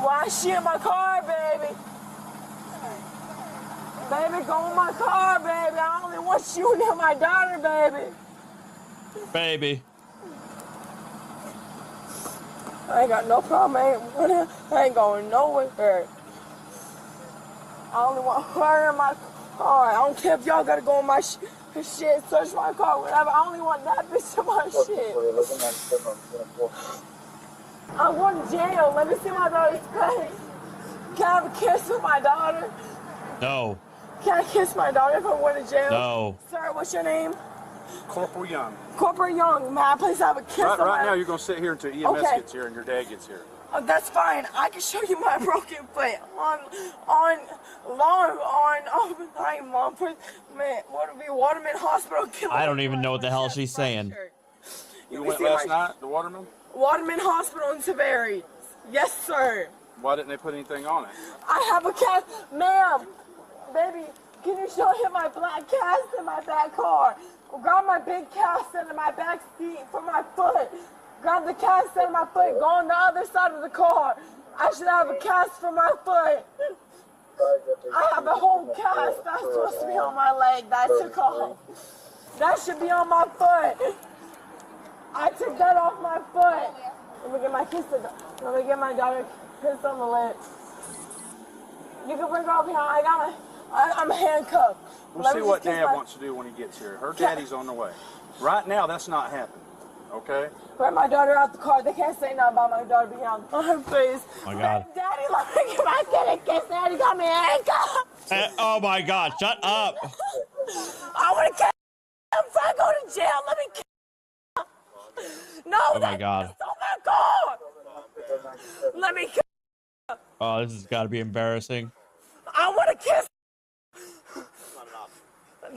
Why is she in my car, baby? Baby, go in my car, baby. I only want you near my daughter, baby. Baby. I ain't got no problem. I ain't going nowhere. I only want her in my car. I don't care if y'all gotta go in my shit, search my car, whatever. I only want that bitch in my shit. I'm going to jail. Let me see my daughter's face. Can I have a kiss with my daughter? No. Can I kiss my daughter if I went to jail? No. Sir, what's your name? Corporal Young. Corporal Young. May I please have a kiss? Right now, you're going to sit here until EMS gets here and your dad gets here. Oh, that's fine. I can show you my broken foot on man, what would be Waterman Hospital? I don't even know what the hell she's saying. You went last night, the Waterman? Waterman Hospital in Tavares. Yes, sir. Why didn't they put anything on it? I have a cast, ma'am. Baby, can you show him my black cast in my back car? Grab my big cast in my back seat for my foot. Grab the cast in my foot. Go on the other side of the car. I should have a cast for my foot. I have a whole cast that's supposed to be on my leg that I took off. That should be on my foot. I took that off my foot. Let me get my kiss. Let me get my daughter a kiss on the lips. You can bring her over here. I'm handcuffed. We'll see what Dad wants to do when he gets here. Her daddy's on the way. Right now, that's not happening. Okay? Grab my daughter out the car. They can't say nothing about my daughter being on her face. Oh my God. Daddy, let me get my kid a kiss. Daddy got me handcuffed. Oh my God, shut up. I want to kiss him before I go to jail. Let me kiss him. No, Oh my God. oh my God. Let me kiss. Oh, this has got to be embarrassing. I want to kiss.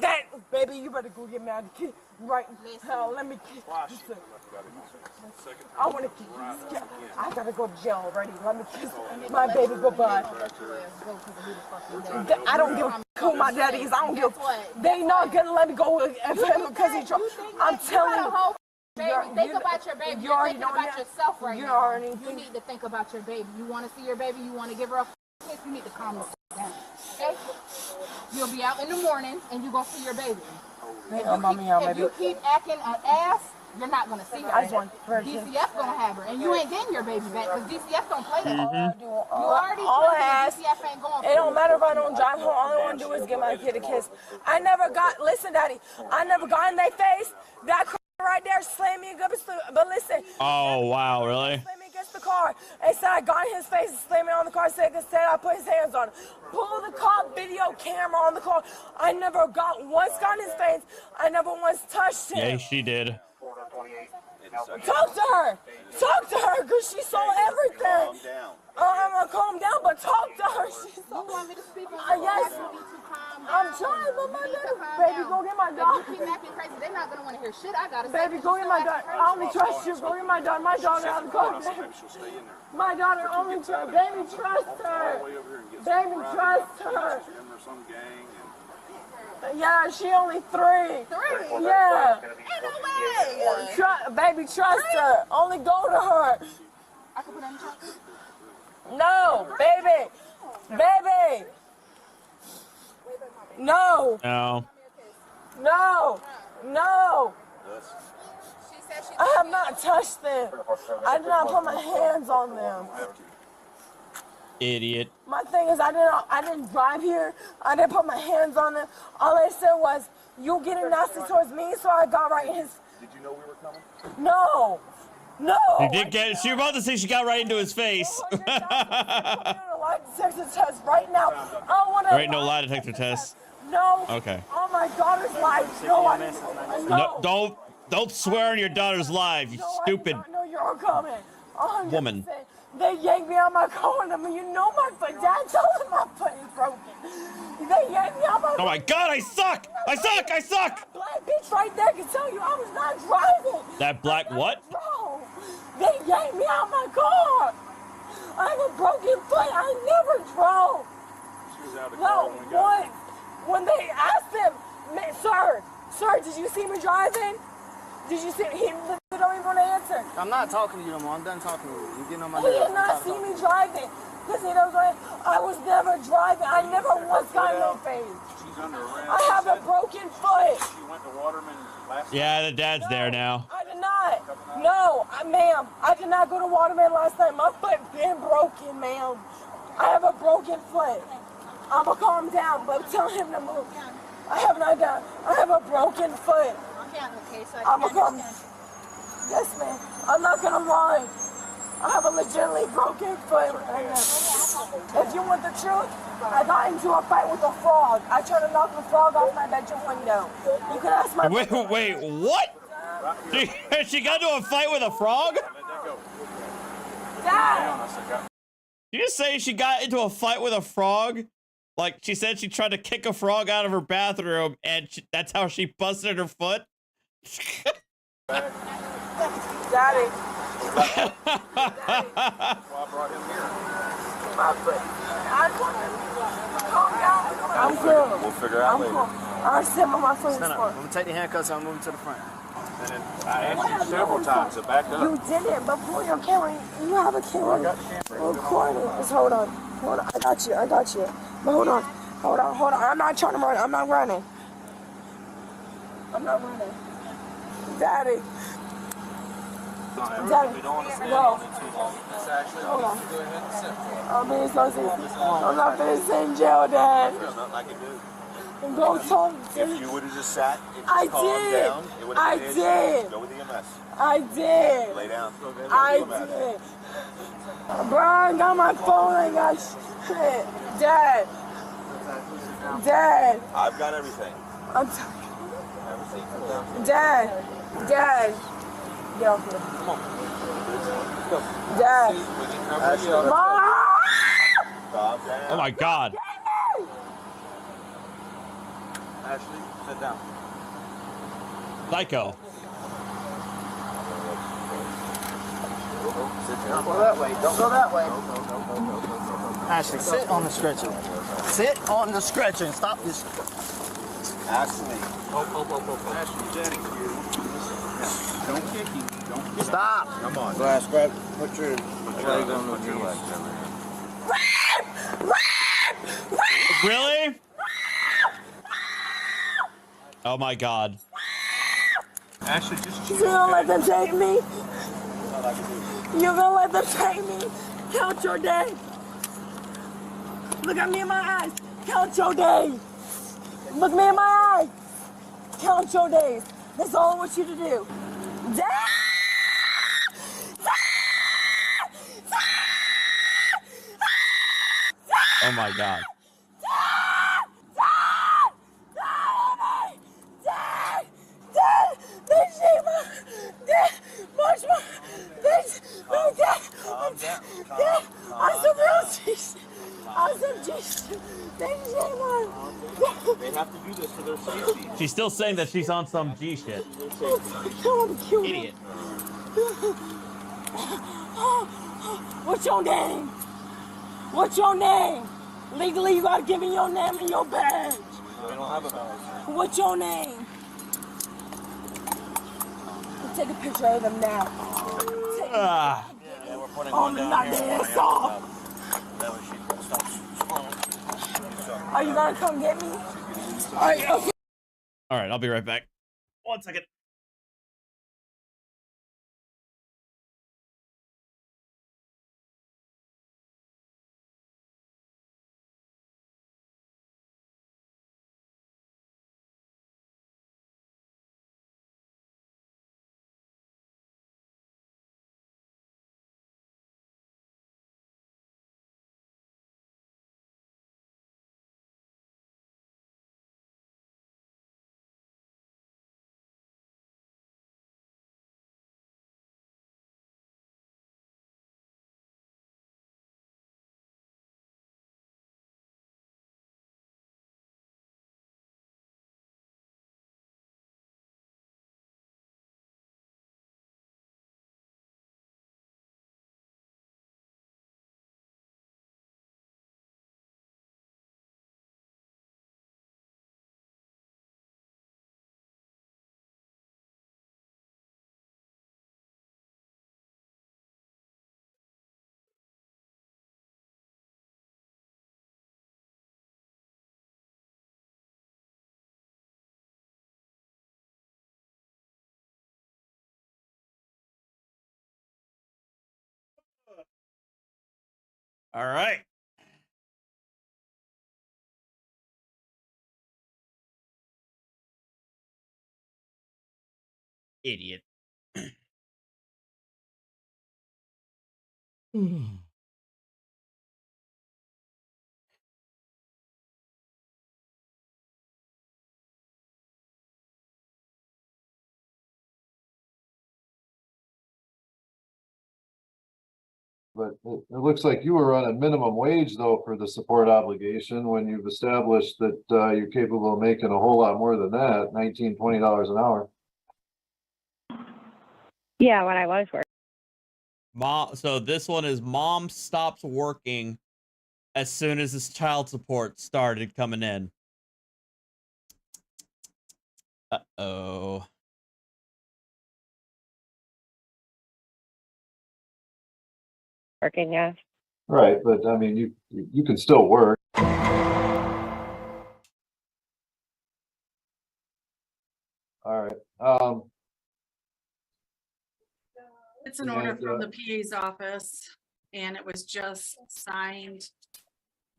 That baby, you better go get me out of the kid right now. Let me kiss. I want to kiss. I gotta go to jail already. Let me kiss my baby goodbye. I don't give a who my daddy is. I don't give. They not gonna let me go with him because he drunk. I'm telling you. Think about your baby. You're thinking about yourself right now. You need to think about your baby. You want to see your baby. You want to give her a kiss. You need to calm down. Okay? You'll be out in the morning and you gonna see your baby. If you keep acting an ass, you're not gonna see her. DCF gonna have her, and you ain't getting your baby back because DCF don't play that. You already DCF ain't going. It don't matter if I don't drive home. All I want to do is give my kid a kiss. I never got. Listen, Daddy. I never got in their face. That right there slammed me against the. But listen. Oh wow, really? Slammed me against the car. And said I got in his face and slammed me on the car. Said I put his hands on him. Pull the cop video camera on the car. I never once got in his face. I never once touched him. Yeah, she did. Talk to her. Talk to her, because she saw everything. I'm gonna calm down, but talk to her. She saw. You want me to speak? Yes. I'm trying, but my baby, go get my daughter. You keep acting crazy. They're not gonna want to hear shit. I gotta. Baby, go get my daughter. I only trust you. Go get my daughter. My daughter out of the car. My daughter only trust. Baby, trust her. Baby, trust her. Yeah, she only 3. 3? Yeah. Ain't no way. Baby, trust her. Only go to her. I can put on the chocolate. No, baby. Baby. No. No. No. No. I have not touched them. I did not put my hands on them. Idiot. My thing is, I didn't drive here. I didn't put my hands on them. All I said was, you getting nasty towards me, so I got right in his. Did you know we were coming? No. No. You did get. She was about to say she got right into his face. Lie detector test right now. I want to. Right, no lie detector test. No. Okay. On my daughter's life. No, don't swear on your daughter's life, you stupid No, you're coming. 100%. woman. They yanked me out my car. I mean, you know my foot. Dad told him my foot is broken. They yanked me out my car. Oh my God, I suck! I suck! I suck! Black bitch right there can tell you I was not driving. That black what? Bro, they yanked me out my car. I have a broken foot. I never drove. No, once. When they asked him, sir, did you see me driving? Did you see? He don't even want to answer. I'm not talking to you no more. I'm done talking to you. You're getting on my He did not see me driving. Because he knows I was never driving. I never once got in their face. She's under arrest. I have a broken foot. She went to Waterman last night. Yeah, the dad's there now. I did not. No, ma'am. I did not go to Waterman last night. My foot been broken, ma'am. I have a broken foot. I'm going to calm down, but tell him to move. I have not done. I have a broken foot. I'm going to come. Yes, ma'am. I'm not going to lie. I have a legitimately broken foot. If you want the truth, I got into a fight with a frog. I tried to knock the frog off my bedroom window. You can ask my. Wait, what? She got into a fight with a frog? Dad! Did you say she got into a fight with a frog? Like, she said she tried to kick a frog out of her bathroom, and that's how she busted her foot? Daddy. Well, I brought him here. I'm good. We'll figure out later. I'll sit on my foot. I'm going to take the handcuffs and I'm moving to the front. And then I asked you several times to back up. You didn't, but pull your camera. You have a camera. I got the camera. Recording. Just hold on. I got you. But hold on. I'm not trying to run. I'm not running. Daddy. Daddy. No. Hold on. I'm being so serious. I'm not finna in jail, Dad. There's nothing I can do. Go talk. If you would have just sat and I calmed did. down, it would have been an issue. Go with EMS. I did. Lay down. I did. Bro, I got my phone. I got shit. Dad. I've got everything. I'm Everything. Dad. Get off here. Come on. Dad. Mom! Calm down. Oh my God. Ashley, sit down. Psycho. Don't go that way. Don't go that way. Ashley, sit on the stretcher. Sit on the stretcher and stop this. Ashley. Ashley, Daddy. Don't kick him. Don't kick him. Stop. Come on. Glass, grab. Put your leg on the knees. Really? Oh my God. Ashley, just You gonna let them take me? You gonna let them take me? Count your days. Look at me in my eyes. Count your days. Look me in my eyes. Count your days. That's all I want you to do. Oh my God. They have to do this for their safety. She's still saying that she's on some G shit. Idiot. What's your name? What's your name? Legally, you gotta give me your name and your badge. We don't have a badge. What's your name? Take a picture of them now. Yeah, we're putting one down here. Are you gonna come get me? Okay. All right, I'll be right back. 1 second. All right. Idiot. But it looks like you were on a minimum wage though for the support obligation when you've established that you're capable of making a whole lot more than that, $19, $20 an hour. Yeah, when I was working. Mom, so this one is mom stops working as soon as his child support started coming in. Uh-oh. Working, yeah. Right, but I mean, you can still work. All right. It's an order from the PA's office, and it was just signed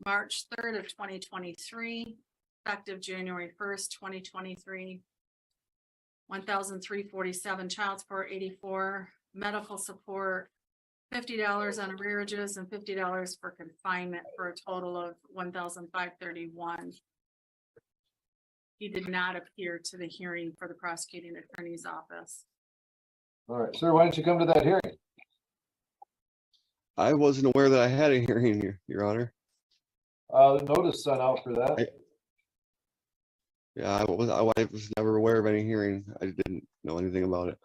March 3rd of 2023, effective January 1st, 2023. 1,347 child support, 84 medical support, $50 on arrearages, and $50 for confinement, for a total of 1,531. He did not appear to the hearing for the prosecuting attorney's office. All right, sir, why didn't you come to that hearing? I wasn't aware that I had a hearing here, Your Honor. The notice sent out for that. Yeah, I was never aware of any hearing. I didn't know anything about it.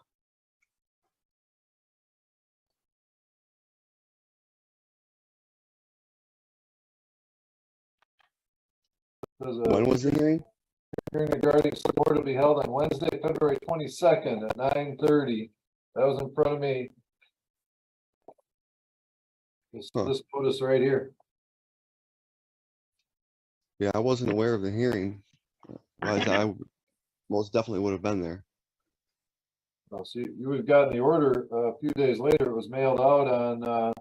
When was the hearing? Hearing regarding support will be held on Wednesday, February 22nd at 9:30. That was in front of me. This notice right here. Yeah, I wasn't aware of the hearing. Otherwise, I most definitely would have been there. Oh, so you would have gotten the order a few days later. It was mailed out on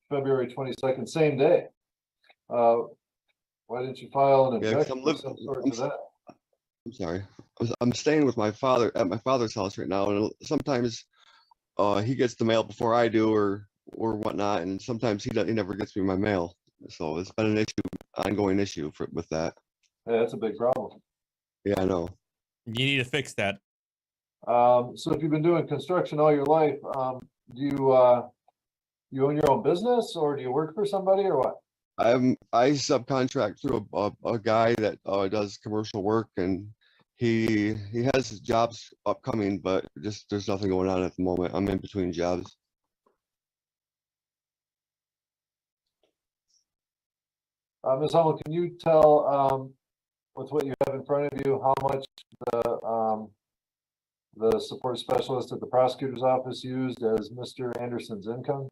February 22nd, same day. Why didn't you file an objection of some sort to that? I'm sorry. I'm staying with my father at my father's house right now, and sometimes he gets the mail before I do, or whatnot, and sometimes he never gets me my mail. So it's been an ongoing issue with that. Yeah, that's a big problem. Yeah, I know. You need to fix that. So if you've been doing construction all your life, do you own your own business, or do you work for somebody, or what? I subcontract through a guy that does commercial work, and he has jobs upcoming, but just there's nothing going on at the moment. I'm in between jobs. Ms. Hummel, can you tell with what you have in front of you how much the support specialist at the prosecutor's office used as Mr. Anderson's income?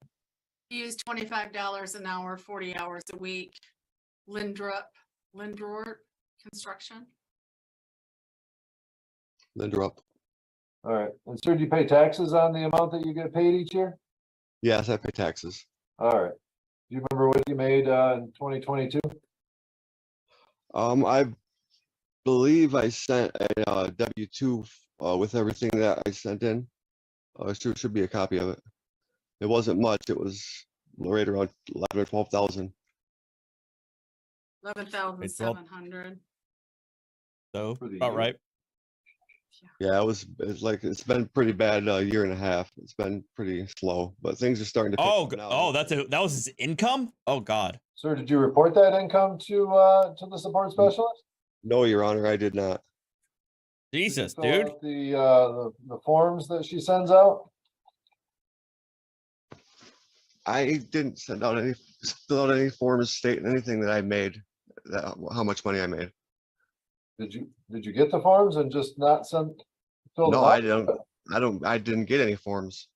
He used $25 an hour, 40 hours a week. Lindrort Construction. Lindrup. All right. And sir, do you pay taxes on the amount that you get paid each year? Yes, I pay taxes. All right. Do you remember what you made in 2022? I believe I sent a W-2 with everything that I sent in. Should be a copy of it. It wasn't much. It was right around 11 or 12,000. 11,700. So about right. Yeah, it's been pretty bad year and a half. It's been pretty slow, but things are starting to pick up now. That was his income? Oh God. Sir, did you report that income to the support specialist? No, Your Honor, I did not. Jesus, Did you fill dude. out the forms that she sends out? I didn't fill out any forms stating anything that I made, how much money I made. Did you get the forms and just not fill them No, out? I didn't get any forms.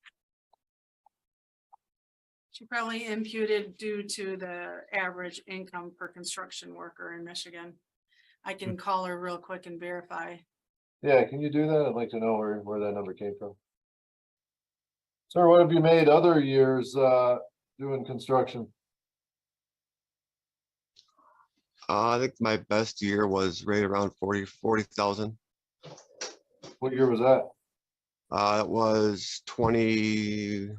She probably imputed due to the average income per construction worker in Michigan. I can call her real quick and verify. Yeah, can you do that? I'd like to know where that number came from. Sir, what have you made other years doing construction? I think my best year was right around 40,000. What year was that? It was 20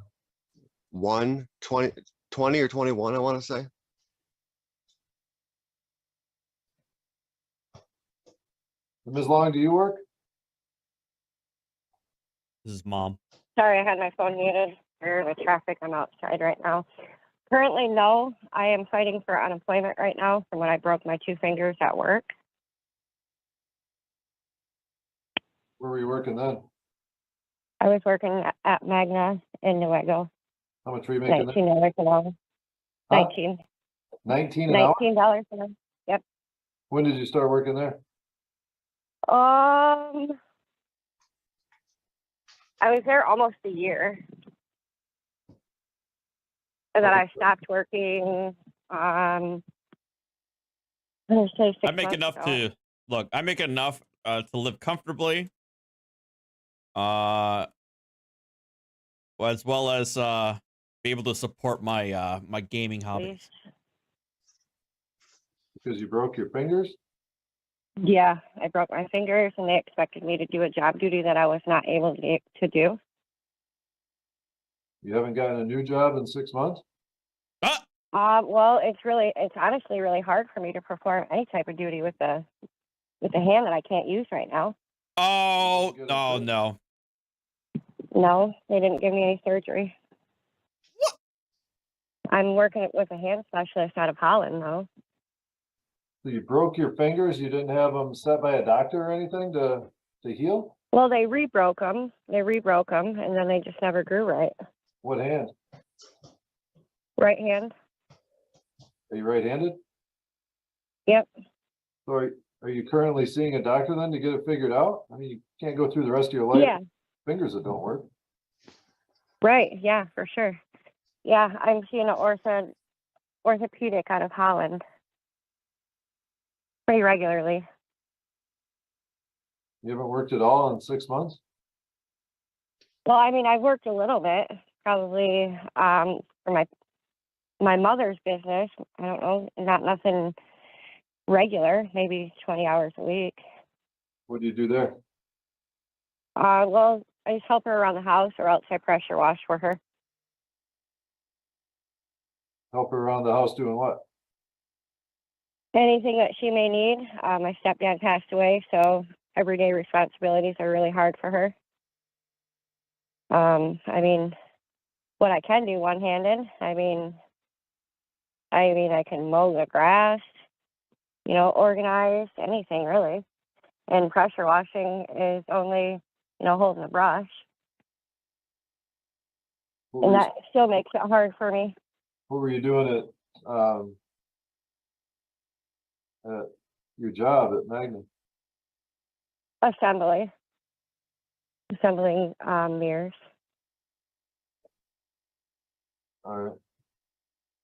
or 21, I want to say. Ms. Long, do you work? This is Mom. Sorry, I had my phone muted for the traffic. I'm outside right now. Currently, no. I am fighting for unemployment right now from when I broke my 2 fingers at work. Where were you working then? I was working at Magna in Newego. How much were you making? $19 an hour. Huh? 19. 19 an hour? $19 an hour. Yep. When did you start working there? I was there almost a year. And then I stopped working. I make enough to look. I make enough to live comfortably, as well as be able to support my my gaming hobbies. Because you broke your fingers? Yeah, I broke my fingers, and they expected me to do a job duty that I was not able to do. You haven't gotten a new job in 6 months? Well, it's honestly really hard for me to perform any type of duty with the hand that I can't use right now. Oh no. No, they didn't give me any surgery. What? I'm working with a hand specialist out of Holland, though. So you broke your fingers? You didn't have them set by a doctor or anything to heal? Well, they rebroke them. And then they just never grew right. What hand? Right hand. Are you right-handed? Yep. So are you currently seeing a doctor then to get it figured out? I mean, you can't go through the rest of your life Yeah, with fingers that don't work. right. Yeah, for sure. Yeah, I'm seeing an orthopedic out of Holland pretty regularly. You haven't worked at all in 6 months? Well, I mean, I've worked a little bit, probably for my mother's business. I don't know, not nothing regular, maybe 20 hours a week. What do you do there? Well, I just help her around the house, or else I pressure wash for her. Help her around the house doing what? Anything that she may need. My stepdad passed away, so everyday responsibilities are really hard for her. I mean, what I can do one-handed, I mean, I can mow the grass, organize, anything really. And pressure washing is only, holding the brush. And that still makes it hard for me. What were you doing at your job at Magna? Assembling mirrors. All right.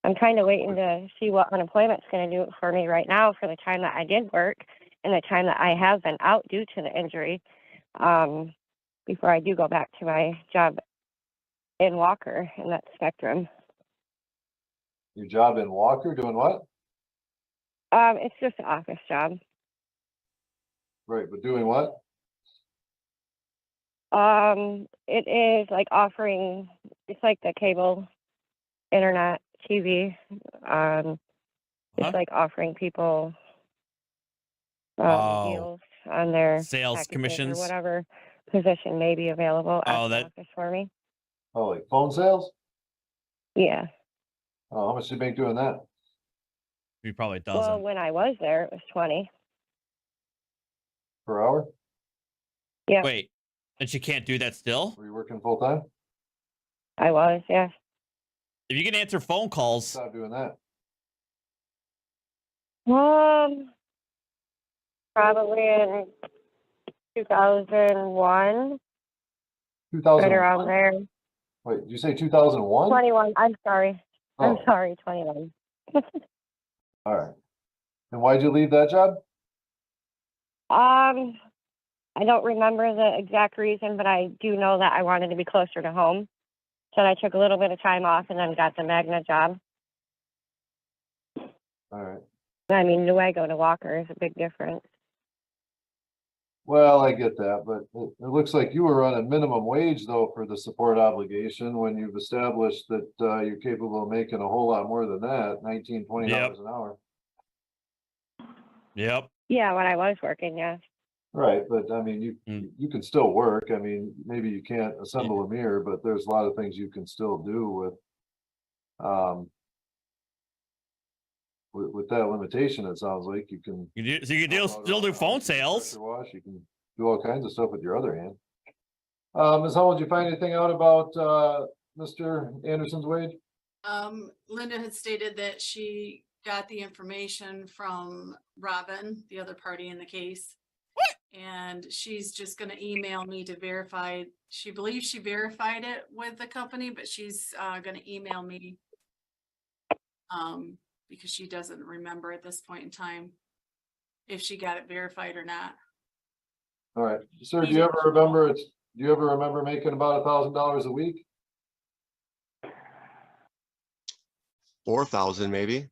I'm kind of waiting to see what unemployment's going to do for me right now for the time that I did work and the time that I have been out due to the injury, before I do go back to my job in Walker in that spectrum. Your job in Walker doing what? It's just an office job. Right, but doing what? It is like offering, it's like the cable, internet, TV. It's like offering people deals on their sales packages commissions or whatever position may be available at Oh, the that office for me. Oh, like phone sales? Yeah. Oh, how much do you make doing that? he probably Well, doesn't. when I was there, it was 20. Per hour? Yeah. Wait, and she can't do that still? Were you working full time? I was, yeah. If you can answer phone calls. Stop doing that. Probably in 2001. 2001? Right around there. Wait, did you say 2001? 21. I'm sorry. I'm Oh. sorry, 21. All right. And why'd you leave that job? I don't remember the exact reason, but I do know that I wanted to be closer to home. So I took a little bit of time off and then got the Magna job. All right. I mean, Newego to Walker is a big difference. Well, I get that, but it looks like you were running minimum wage though for the support obligation when you've established that you're capable of making a whole lot more than that, $19, $20 an hour. Yep. Yeah, when I was working, yeah. Right, but I mean, you can still work. I mean, maybe you can't assemble a mirror, but there's a lot of things you can still do with that limitation. It sounds like you can. So you can still do phone sales. Pressure wash. You can do all kinds of stuff with your other hand. Ms. Hull, did you find anything out about Mr. Anderson's wage? Linda had stated that she got the information from Robin, the other party in the case. And she's just gonna email me to verify. She believes she verified it with the company, but she's gonna email me because she doesn't remember at this point in time if she got it verified or not. All right, sir. Do you ever remember making about $1,000 a week? 4,000 maybe.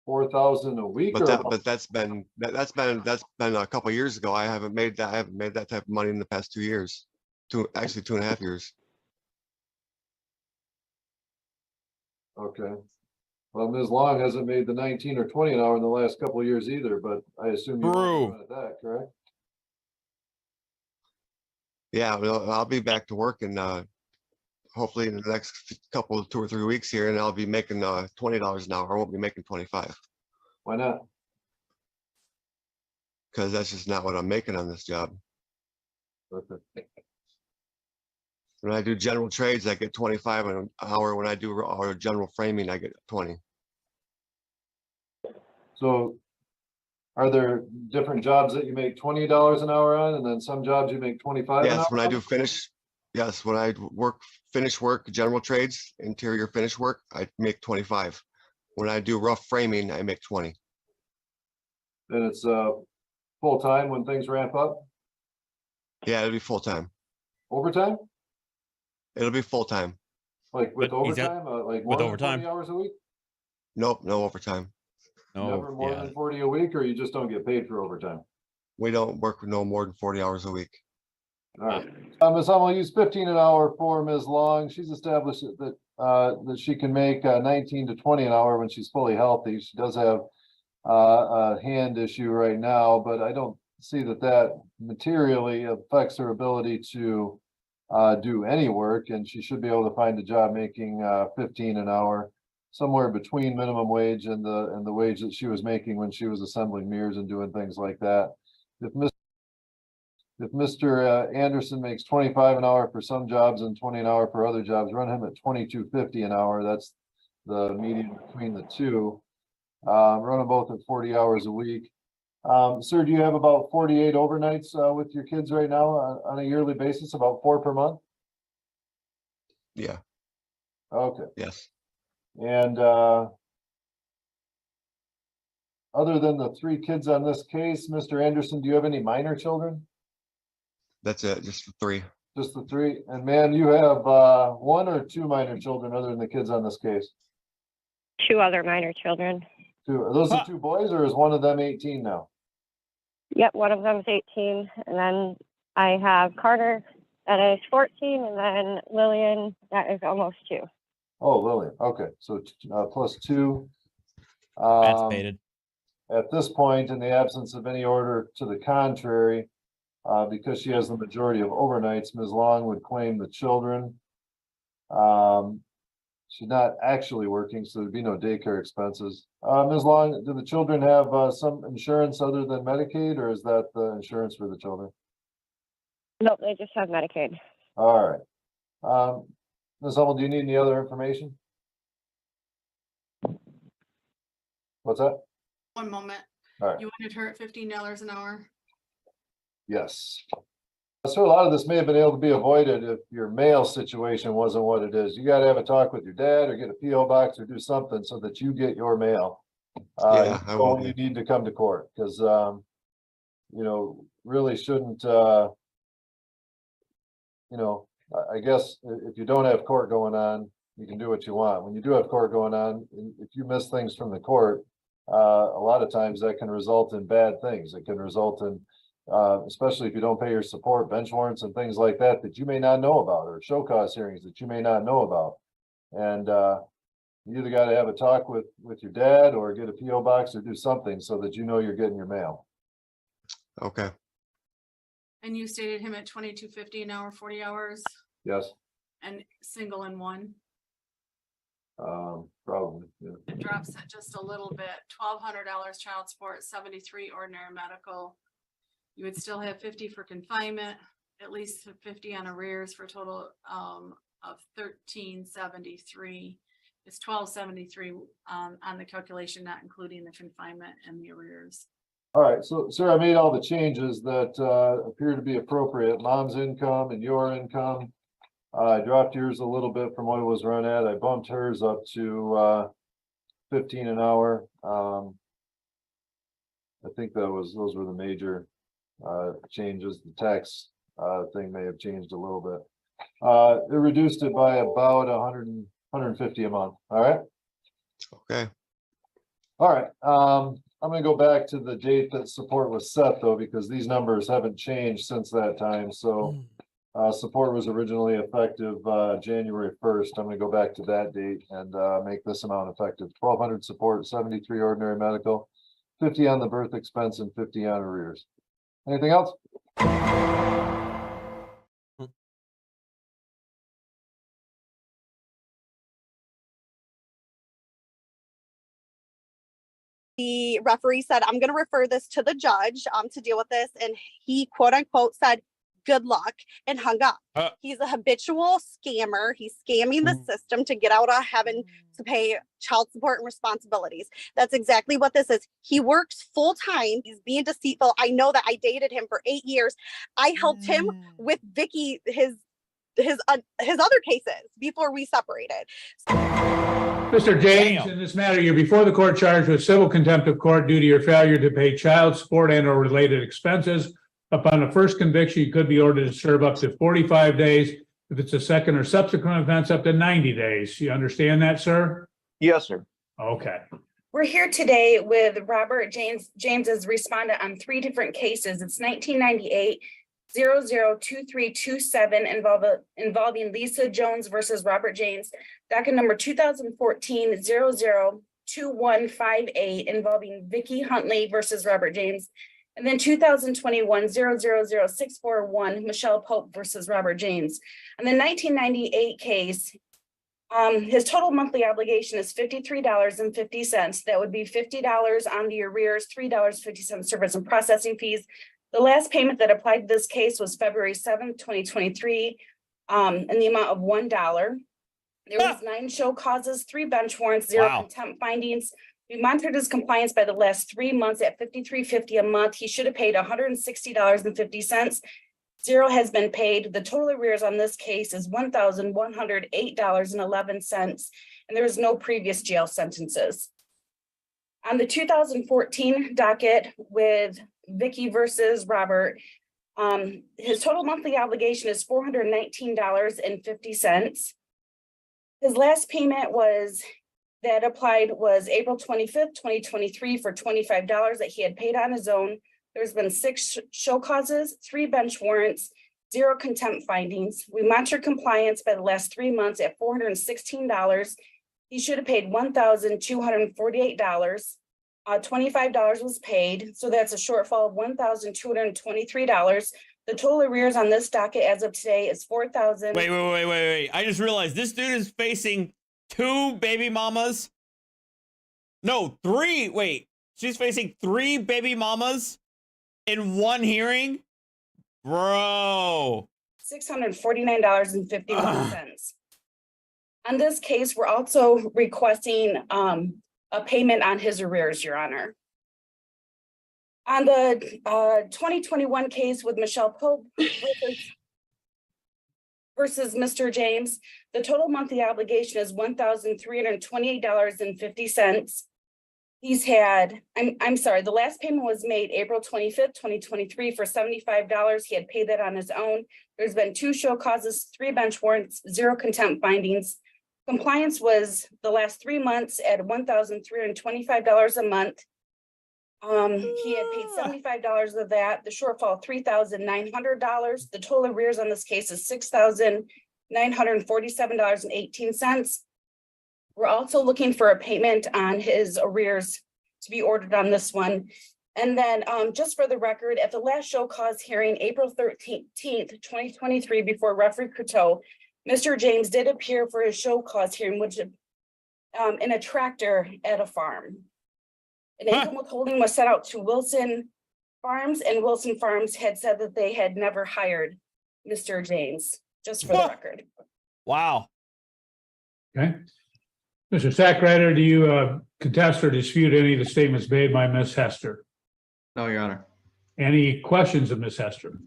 4,000 a week, but that's been a couple of years ago. I haven't made that type of money in the past 2 years. Actually 2.5 years. Okay. Well, Ms. Long hasn't made the 19 or 20 an hour in the last couple of years either, but I assume you're doing at that, correct? Yeah, well, I'll be back to work and hopefully in the next 2 or 3 weeks here, and I'll be making $20 an hour. I won't be making 25. Why not? Because that's just not what I'm making on this job. Okay. When I do general trades, I get 25 an hour. When I do general framing, I get 20. So Are there different jobs that you make $20 an hour on, and then some jobs you make 25 an hour? Yes, when I do finish, yes, when I finish work, general trades, interior finish work, I make 25. When I do rough framing, I make 20. Then it's full-time when things ramp up? Yeah, it'll be full-time. Overtime? It'll be full-time. Like with But he's got- overtime, like more with than overtime. 40 hours a week? Nope, no overtime. Never more than 40 a week, or you just don't get paid for overtime? We don't work no more than 40 hours a week. All right. Ms. Hummel, will use 15 an hour for Ms. Long. She's established that that she can make 19 to 20 an hour when she's fully healthy. She does have a hand issue right now, but I don't see that materially affects her ability to do any work, and she should be able to find a job making 15 an hour, somewhere between minimum wage and the wage that she was making when she was assembling mirrors and doing things like that. If Mr. Anderson makes 25 an hour for some jobs and 20 an hour for other jobs, run him at 22.50 an hour. That's the median between the two. Run them both at 40 hours a week. Sir, do you have about 48 overnights with your kids right now on a yearly basis, about 4 per month? Yeah. Okay. Yes. And other than the 3 kids on this case, Mr. Anderson, do you have any minor children? That's it, just the 3. Just the 3? And ma'am, you have 1 or 2 minor children other than the kids on this case? 2 other minor children. 2. Are those the 2 boys, or is one of them 18 now? Yep, one of them's 18, and then I have Carter that is 14, and then Lillian that is almost 2. Oh, Lillian. Okay, so plus 2. Emancipated. At this point, in the absence of any order to the contrary, because she has the majority of overnights, Ms. Long would claim the children. She's not actually working, so there'd be no daycare expenses. Ms. Long, do the children have some insurance other than Medicaid, or is that the insurance for the children? Nope, they just have Medicaid. All right. Ms. Hummel, do you need any other information? What's that? One moment. All right. You wanted her at $15 an hour? Yes. So a lot of this may have been able to be avoided if your mail situation wasn't what it is. You got to have a talk with your dad or get a PO box or do something so that you get your mail. Yeah, I will. You need to come to court because, you know, really shouldn't, you know, I guess if you don't have court going on, you can do what you want. When you do have court going on, if you miss things from the court, a lot of times that can result in bad things. It can result in, especially if you don't pay your support, bench warrants and things like that, that you may not know about, or show cause hearings that you may not know about. And you either got to have a talk with your dad or get a PO box or do something so that you know you're getting your mail. Okay. And you stated him at $22.50 an hour, 40 hours, Yes. and single and one. Probably. Yeah. It drops it just a little bit. $1,200 child support, 73 ordinary medical. You would still have 50 for confinement, at least 50 on arrears for a total of 1,373. It's 1,273 on the calculation, not including the confinement and the arrears. All right, so sir, I made all the changes that appear to be appropriate. Mom's income and your income. I dropped yours a little bit from what it was run at. I bumped hers up to 15 an hour. I think those were the major changes. The tax thing may have changed a little bit. It reduced it by about 150 a month. All right. Okay. All right. I'm going to go back to the date that support was set, though, because these numbers haven't changed since that time. So support was originally effective January 1st. I'm going to go back to that date and make this amount effective. 1,200 support, 73 ordinary medical, 50 on the birth expense, and 50 on arrears. Anything else? The referee said, I'm going to refer this to the judge to deal with this. And he, quote unquote, said, good luck, and hung up. He's a habitual scammer. He's scamming the system to get out of having to pay child support and responsibilities. That's exactly what this is. He works full time. He's being deceitful. I know that. I dated him for 8 years. I helped him with Vicky, his other cases before we separated. Mr. James, in this matter, you're before the court charged with civil contempt of court due to your failure to pay child support and or related expenses. Upon a first conviction, you could be ordered to serve up to 45 days. If it's a second or subsequent offense, up to 90 days. You understand that, sir? Yes, sir. Okay. We're here today with Robert James as respondent on 3 different cases. It's 1998 002327 involving Lisa Jones versus Robert James. Docket number 2014 002158 involving Vicky Huntley versus Robert James. And then 2021 000641 Michelle Pope versus Robert James. And the 1998 case, his total monthly obligation is $53.50. That would be $50 on the arrears, $3.50 service and processing fees. The last payment that applied to this case was February 7th, 2023, in the amount of $1. There was 9 show causes, 3 bench warrants, 0 contempt findings. We monitored his compliance by the last 3 months at $53.50 a month. He should have paid $160.50. 0 has been paid. The total arrears on this case is $1,108.11, and there is no previous jail sentences. On the 2014 docket with Vicky versus Robert, his total monthly obligation is $419.50. His last payment was April 25th, 2023 for $25 that he had paid on his own. There's been 6 show causes, 3 bench warrants, 0 contempt findings. We monitored compliance by the last 3 months at $416. He should have paid $1,248. $25 was paid, so that's a shortfall of $1,223. The total arrears on this docket as of today is $4,000. Wait. I just realized this dude is facing 2 baby mamas. No, 3. Wait, she's facing 3 baby mamas in 1 hearing? Bro. $649.51. On this case, we're also requesting a payment on his arrears, Your Honor. On the 2021 case with Michelle Pope versus Mr. James, the total monthly obligation is $1,328.50. He's had, I'm sorry, the last payment was made April 25th, 2023 for $75. He had paid that on his own. There's been 2 show causes, 3 bench warrants, 0 contempt findings. Compliance was the last 3 months at $1,325 a month. He had paid $75 of that. The shortfall, $3,900. The total arrears on this case is $6,947.18. We're also looking for a payment on his arrears to be ordered on this one. And then just for the record, at the last show cause hearing, April 13th, 2023, before Referee Coteau, Mr. James did appear for his show cause hearing, which in a tractor at a farm. An income withholding was sent out to Wilson Farms, and Wilson Farms had said that they had never hired Mr. James, just for the record. Wow. Okay. Mr. Stackwriter, do you contest or dispute any of the statements made by Ms. Hester? No, Your Honor. Any questions of Ms. Hester?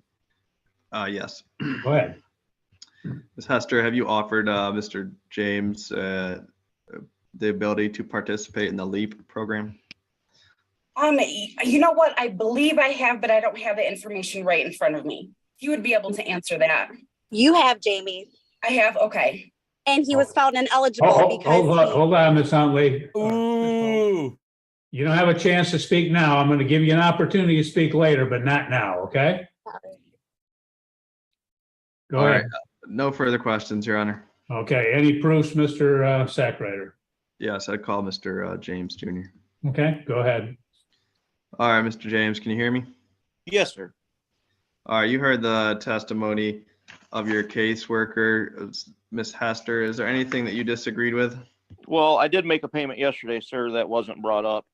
Yes. Go ahead. Ms. Hester, have you offered Mr. James the ability to participate in the LEAP program? You know what? I believe I have, but I don't have the information right in front of me. You would be able to answer that. You have, Jamie. I have, okay. And he was found ineligible because hold on, Ms. Huntley. Ooh. You don't have a chance to speak now. I'm going to give you an opportunity to speak later, but not now, okay? Go All ahead. right. No further questions, Your Honor. Okay. Any proofs, Mr. Stackwriter? Yes, I'd call Mr. James Jr. Okay, go ahead. All right, Mr. James, can you hear me? Yes, sir. All right, you heard the testimony of your caseworker, Ms. Hester. Is there anything that you disagreed with? Well, I did make a payment yesterday, sir, that wasn't brought up.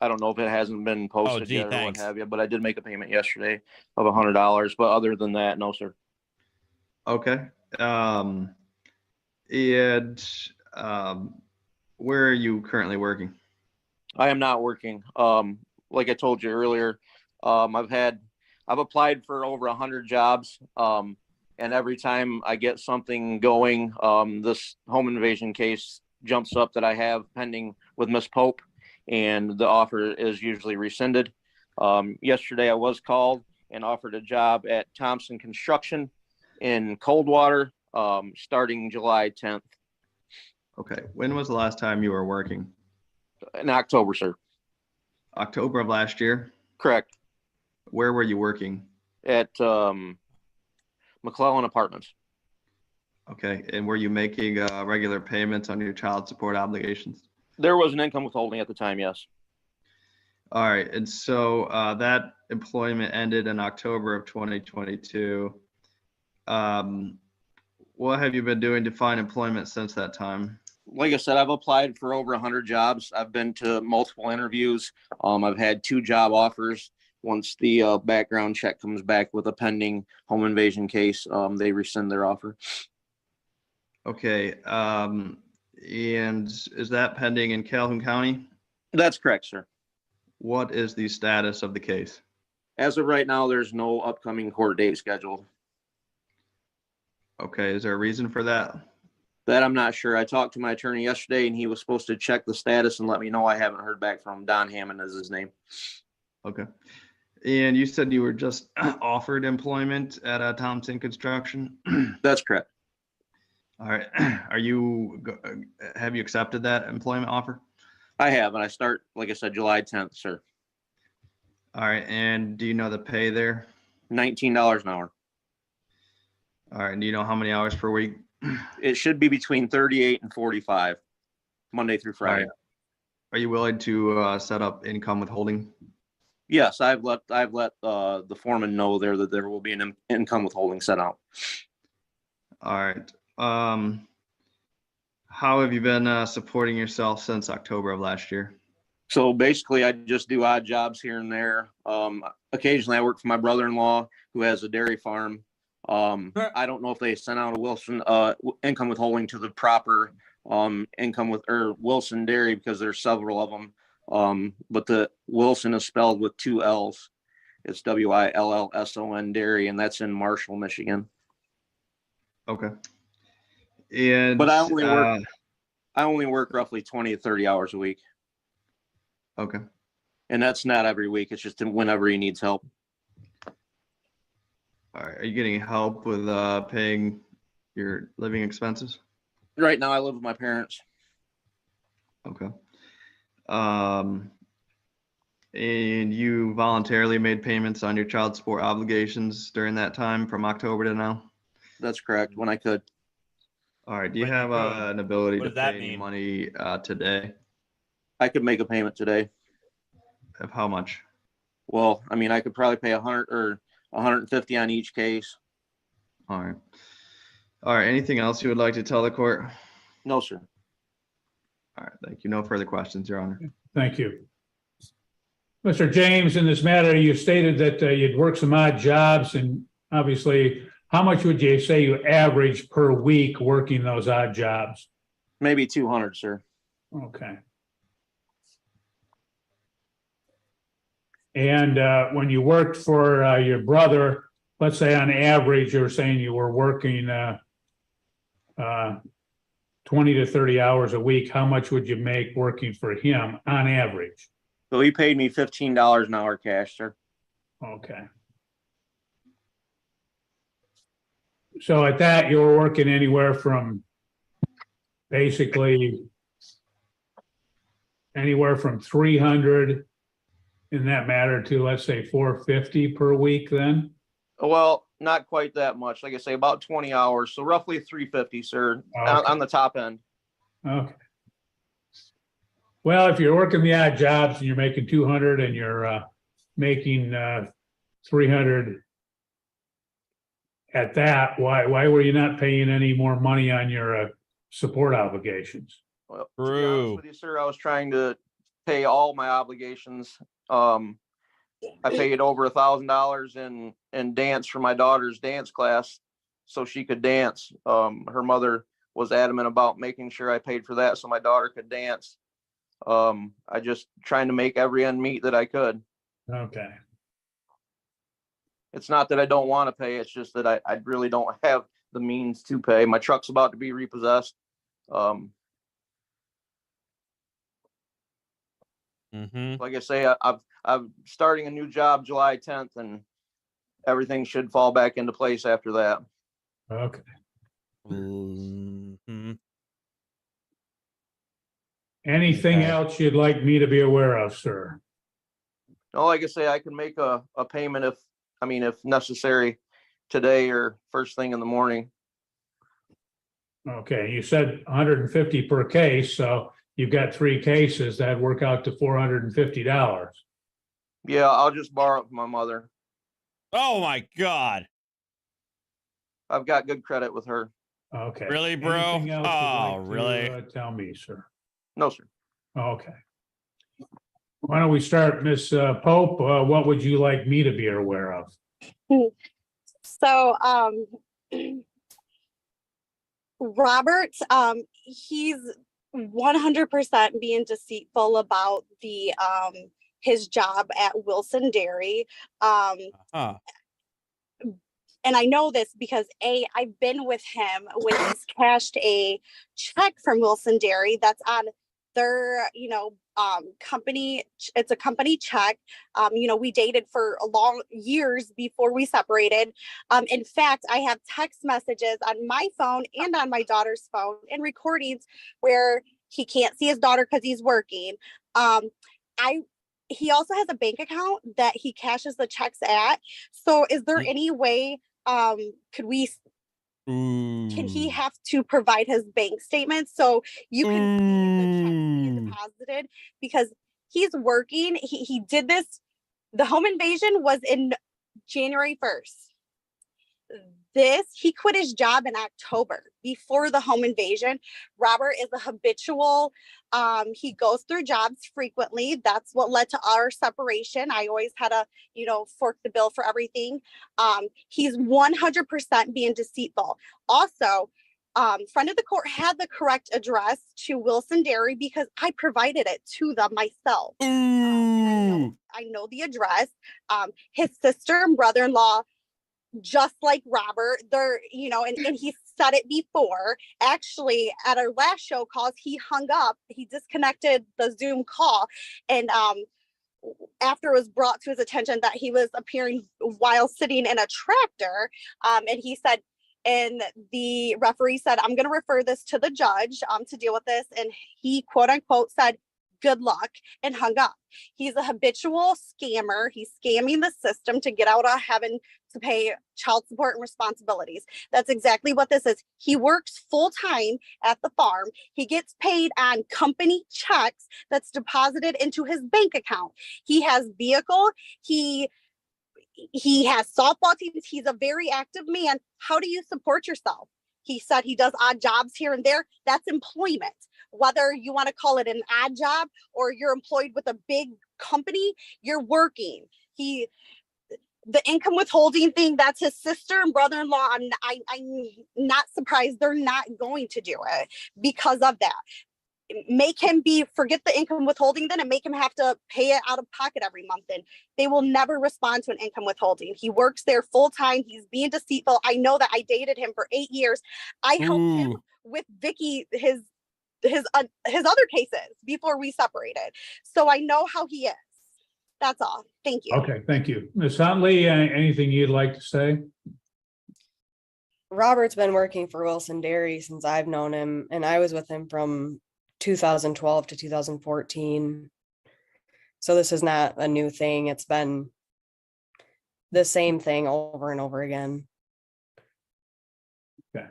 I don't know if it hasn't been posted gee, yet or what thanks. have you, but I did make a payment yesterday of $100. But other than that, no, sir. Okay. And where are you currently working? I am not working. Like I told you earlier, I've applied for over 100 jobs. And every time I get something going, this home invasion case jumps up that I have pending with Miss Pope, and the offer is usually rescinded. Yesterday I was called and offered a job at Thompson Construction in Coldwater, starting July 10th. Okay. When was the last time you were working? In October, sir. October of last year? Correct. Where were you working? At McClellan Apartments. Okay. And were you making regular payments on your child support obligations? There was an income withholding at the time, yes. All right. And so that employment ended in October of 2022. What have you been doing to find employment since that time? Like I said, I've applied for over 100 jobs. I've been to multiple interviews. I've had 2 job offers. Once the background check comes back with a pending home invasion case, they rescind their offer. Okay. And is that pending in Calhoun County? That's correct, sir. What is the status of the case? As of right now, there's no upcoming court date scheduled. Okay. Is there a reason for that? That I'm not sure. I talked to my attorney yesterday, and he was supposed to check the status and let me know. I haven't heard back from him. Don Hammond is his name. Okay. And you said you were just offered employment at Thompson Construction? That's correct. All right. Have you accepted that employment offer? I have, and I start, like I said, July 10th, sir. All right. And do you know the pay there? $19 an hour. All right. And do you know how many hours per week? It should be between 38 and 45, Monday through Friday. Right. Are you willing to set up income withholding? Yes, I've let the foreman know there that there will be an income withholding set out. All right. How have you been supporting yourself since October of last year? So basically, I just do odd jobs here and there. Occasionally, I work for my brother-in-law who has a dairy farm. I don't know if they sent out a Wilson income withholding to the proper Wilson Dairy, because there's several of them. But the Wilson is spelled with 2 L's. It's WILLSON Dairy, and that's in Marshall, Michigan. Okay. And but I only work roughly 20 to 30 hours a week. Okay. And that's not every week. It's just whenever he needs help. All right. Are you getting help with paying your living expenses? Right now, I live with my parents. Okay. And you voluntarily made payments on your child support obligations during that time from October to now? That's correct, when I could. All right. Do you have an ability to pay any mean? money today? I could make a payment today. Of how much? Well, I mean, I could probably pay 100 or 150 on each case. All right. All right. Anything else you would like to tell the court? No, sir. All right. Thank you. No further questions, Your Honor. Thank you. Mr. James, in this matter, you stated that you'd work some odd jobs, and obviously, how much would you say you average per week working those odd jobs? Maybe 200, sir. Okay. And when you worked for your brother, let's say on average, you were saying you were working 20 to 30 hours a week. How much would you make working for him on average? So he paid me $15 an hour cash, sir. Okay. So at that, you were working anywhere from basically anywhere from 300 in that matter to, let's say, 450 per week then? Well, not quite that much. Like I say, about 20 hours. So roughly 350, sir, Okay. on the top end. Okay. Well, if you're working the odd jobs and you're making 200 and you're making 300 at that, why were you not paying any more money on your support obligations? Well, to be honest with you, sir, I was trying to pay all my obligations. I paid over $1,000 in dance for my daughter's dance class so she could dance. Her mother was adamant about making sure I paid for that so my daughter could dance. I just trying to make every end meet that I could. Okay. It's not that I don't want to pay. It's just that I really don't have the means to pay. My truck's about to be repossessed. Like I say, I'm starting a new job July 10th, and everything should fall back into place after that. Okay. Anything else you'd like me to be aware of, sir? No, like I say, I can make a payment if necessary today or first thing in the morning. Okay, you said 150 per case, so you've got 3 cases. That'd work out to $450. Yeah, I'll just borrow it from my mother. Oh my God. I've got good credit with her. Okay. Really, bro? Anything else you'd like to, really? tell me, sir? No, sir. Okay. Why don't we start, Miss Pope? What would you like me to be aware of? So, Robert, he's 100% being deceitful about the his job at Wilson Dairy. And I know this because I've been with him when he's cashed a check from Wilson Dairy that's on their, company. It's a company check. We dated for a long years before we separated. In fact, I have text messages on my phone and on my daughter's phone and recordings where he can't see his daughter because he's working. He also has a bank account that he cashes the checks at. So is there any way can he have to provide his bank statement so you can see the checks being deposited? Because he's working. He did this. The home invasion was in January 1st. He quit his job in October before the home invasion. Robert is a habitual. He goes through jobs frequently. That's what led to our separation. I always had to, fork the bill for everything. He's 100% being deceitful. Also, friend of the court had the correct address to Wilson Dairy because I provided it to them myself. I know the address. His sister and brother-in-law, just like Robert, they're, and he said it before. Actually, at our last show calls, he hung up, he disconnected the Zoom call. And after it was brought to his attention that he was appearing while sitting in a tractor, and he said, and the referee said, I'm going to refer this to the judge to deal with this. And he, quote unquote, said, good luck, and hung up. He's a habitual scammer. He's scamming the system to get out of having to pay child support and responsibilities. That's exactly what this is. He works full time at the farm. He gets paid on company checks that's deposited into his bank account. He has vehicle. He has softball teams. He's a very active man. How do you support yourself? He said he does odd jobs here and there. That's employment. Whether you want to call it an odd job or you're employed with a big company, you're working. The income withholding thing, that's his sister and brother-in-law. I'm not surprised they're not going to do it because of that. Make him forget the income withholding then and make him have to pay it out of pocket every month. And they will never respond to an income withholding. He works there full time. He's being deceitful. I know that. I dated him for 8 years. I helped him with Vicky, his other cases before we separated. So I know how he is. That's all. Thank you. Okay, thank you. Ms. Huntley, anything you'd like to say? Robert's been working for Wilson Dairy since I've known him, and I was with him from 2012 to 2014. So this is not a new thing. It's been the same thing over and over again. Okay.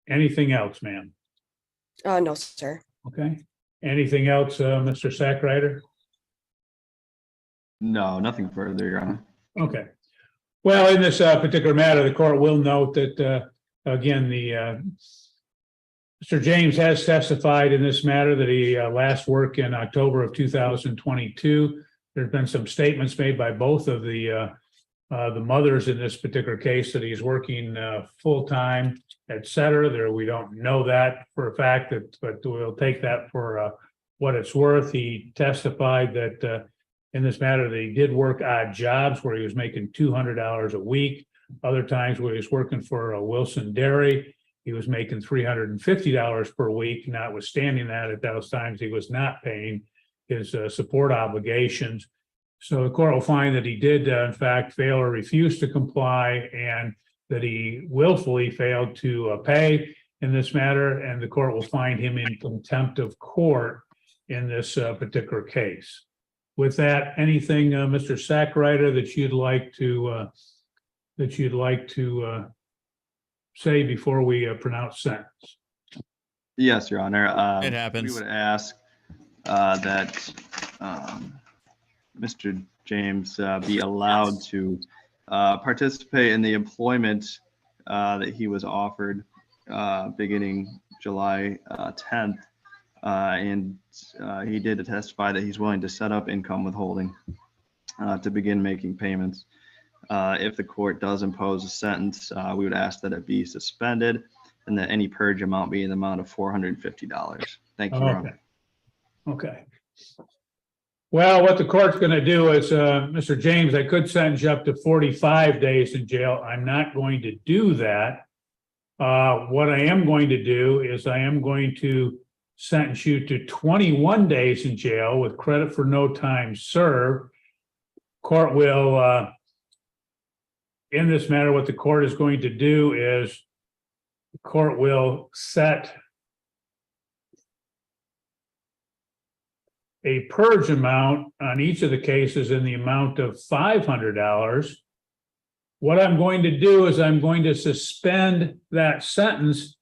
Anything else, ma'am? No, sir. Okay. Anything else, Mr. Sackrider? No, nothing further, Your Honor. Okay. Well, in this particular matter, the court will note that, again, Mr. Mr. James has testified in this matter that he last worked in October of 2022. There's been some statements made by both of the mothers in this particular case that he's working full-time, et cetera. There, we don't know that for a fact, but we'll take that for what it's worth. He testified that in this matter that he did work odd jobs where he was making $200 a week. Other times where he was working for Wilson Dairy, he was making $350 per week. Notwithstanding that, at those times he was not paying his support obligations. So the court will find that he did, in fact, fail or refuse to comply, and that he willfully failed to pay in this matter, and the court will find him in contempt of court in this particular case. With that, anything, Mr. Sackrider, that you'd like to say before we pronounce sentence? Yes, Your Honor. It happens. We would ask that Mr. James be allowed to participate in the employment that he was offered beginning July 10th. And he did testify that he's willing to set up income withholding to begin making payments. If the court does impose a sentence, we would ask that it be suspended and that any purge amount be in the amount of $450. Thank you, Your Honor. Okay. Well, what the court's going to do is, Mr. James, I could sentence you up to 45 days in jail. I'm not going to do that. What I am going to do is I am going to sentence you to 21 days in jail with credit for no time served. Court will, in this matter, what the court is going to do is the court will set a purge amount on each of the cases in the amount of $500. What I'm going to do is I'm going to suspend that sentence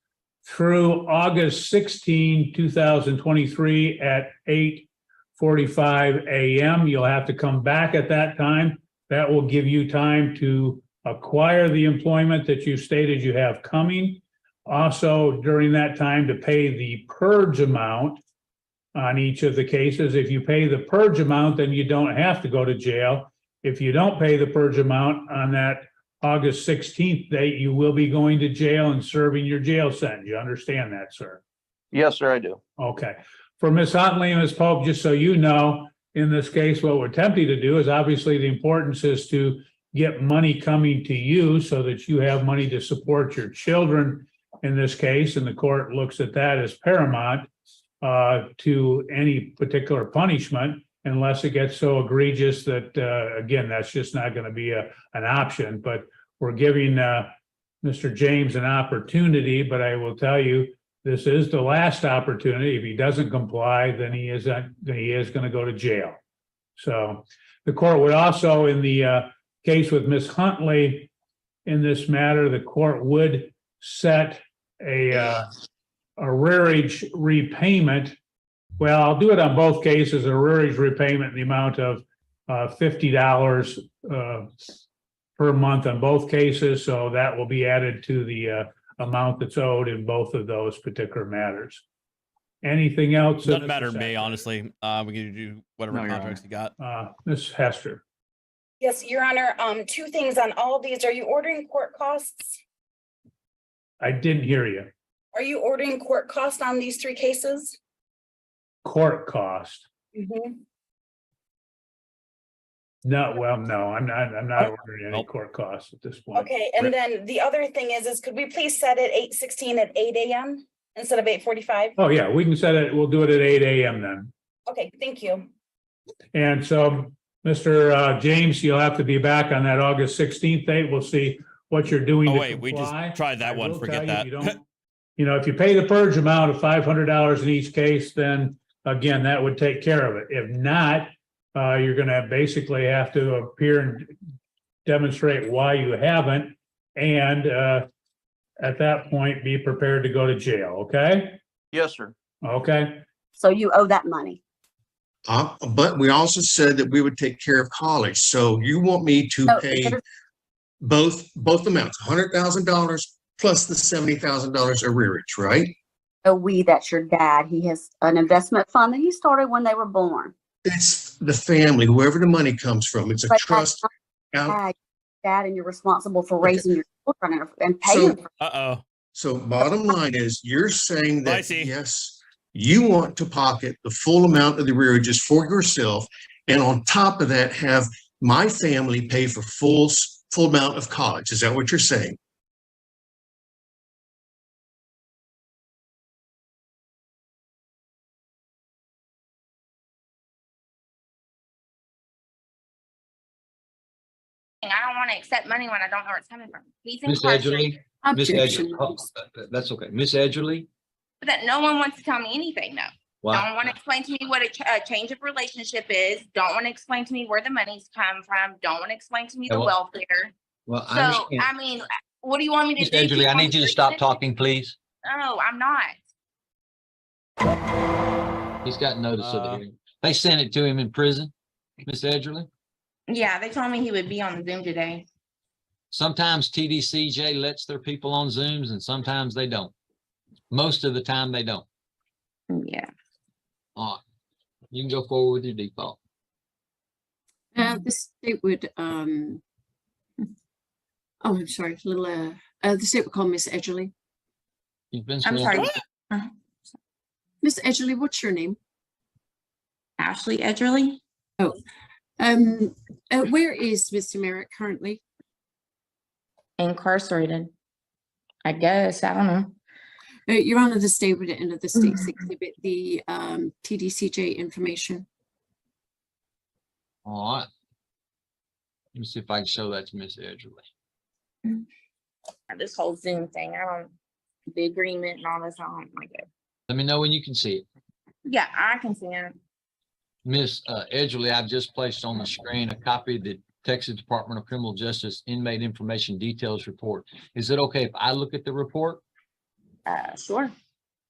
through August 16, 2023 at 8:45 a.m. You'll have to come back at that time. That will give you time to acquire the employment that you stated you have coming. Also, during that time, to pay the purge amount on each of the cases. If you pay the purge amount, then you don't have to go to jail. If you don't pay the purge amount on that August 16th date, you will be going to jail and serving your jail sentence. You understand that, sir? Yes, sir, I do. Okay. For Ms. Huntley and Ms. Pope, just so you know, in this case, what we're attempting to do is obviously the importance is to get money coming to you so that you have money to support your children in this case, and the court looks at that as paramount to any particular punishment, unless it gets so egregious that, again, that's just not going to be an option. But we're giving Mr. James an opportunity, but I will tell you, this is the last opportunity. If he doesn't comply, then he is going to go to jail. So the court would also, in the case with Ms. Huntley, in this matter, the court would set a arrearage repayment. Well, I'll do it on both cases. Arrearage repayment in the amount of $50 per month on both cases. So that will be added to the amount that's owed in both of those particular matters. Anything else? Doesn't matter to me, honestly. We can do whatever contracts you got. Ms. Hester. Yes, Your Honor. Two things on all of these. Are you ordering court costs? I didn't hear you. Are you ordering court costs on these three cases? Court cost? Mm-hmm. No, well, no, I'm not ordering any court costs at this point. Okay, and then the other thing is could we please set it 8:16 at 8 a.m. instead of 8:45? Oh, yeah, we can set it. We'll do it at 8 a.m. then. Okay, thank you. And so, Mr. James, you'll have to be back on that August 16th date. We'll see what you're doing. Oh, wait, we just tried that one. Forget that. You know, if you pay the purge amount of $500 in each case, then again, that would take care of it. If not, you're going to basically have to appear and demonstrate why you haven't, and at that point, be prepared to go to jail. Okay? Yes, sir. Okay. So you owe that money. But we also said that we would take care of college. So you want me to pay both amounts, $100,000 plus the $70,000 arrearage, right? That's your dad. He has an investment fund that he started when they were born. It's the family, whoever the money comes from. It's a But trust. Dad, and you're responsible for raising your children and paying. So bottom line is, you're saying that, yes, you want to pocket the full amount of the arrearages for yourself, and on top of that, have my family pay for full amount of college. Is that what you're saying? I don't want to accept money when I don't know where it's coming from. He's Miss incarcerated. Edgerly, Miss Edgerly, that's okay. Miss Edgerly, But that no one wants to tell me anything, though. Wow. Don't want to explain to me what a change of relationship is. Don't want to explain to me where the money's come from. Don't want to explain to me the welfare. Well, So, I mean, what do you want me to Miss do? Edgerly, I need you to stop talking, please. No, I'm not. He's got notice of the hearing. They sent it to him in prison, Miss Edgerly. Yeah, they told me he would be on the Zoom today. Sometimes TDCJ lets their people on Zooms and sometimes they don't. Most of the time they don't. Yeah. All right. You can go forward with your default. The state would, oh, I'm sorry, the state would call Miss Edgerly. You've been I'm sorry. Miss Edgerly, what's your name? Ashley Edgerly. Oh, where is Mr. Merritt currently? Incarcerated. I guess, I don't know. Your Honor, the state would enter the state's exhibit, the TDCJ information. All right. Let me see if I can show that to Miss Edgerly. This whole Zoom thing, the agreement and all this, I don't like it. Let me know when you can see it. Yeah, I can see it. Miss Edgerly, I've just placed on the screen a copy of the Texas Department of Criminal Justice Inmate Information Details Report. Is it okay if I look at the report? Sure.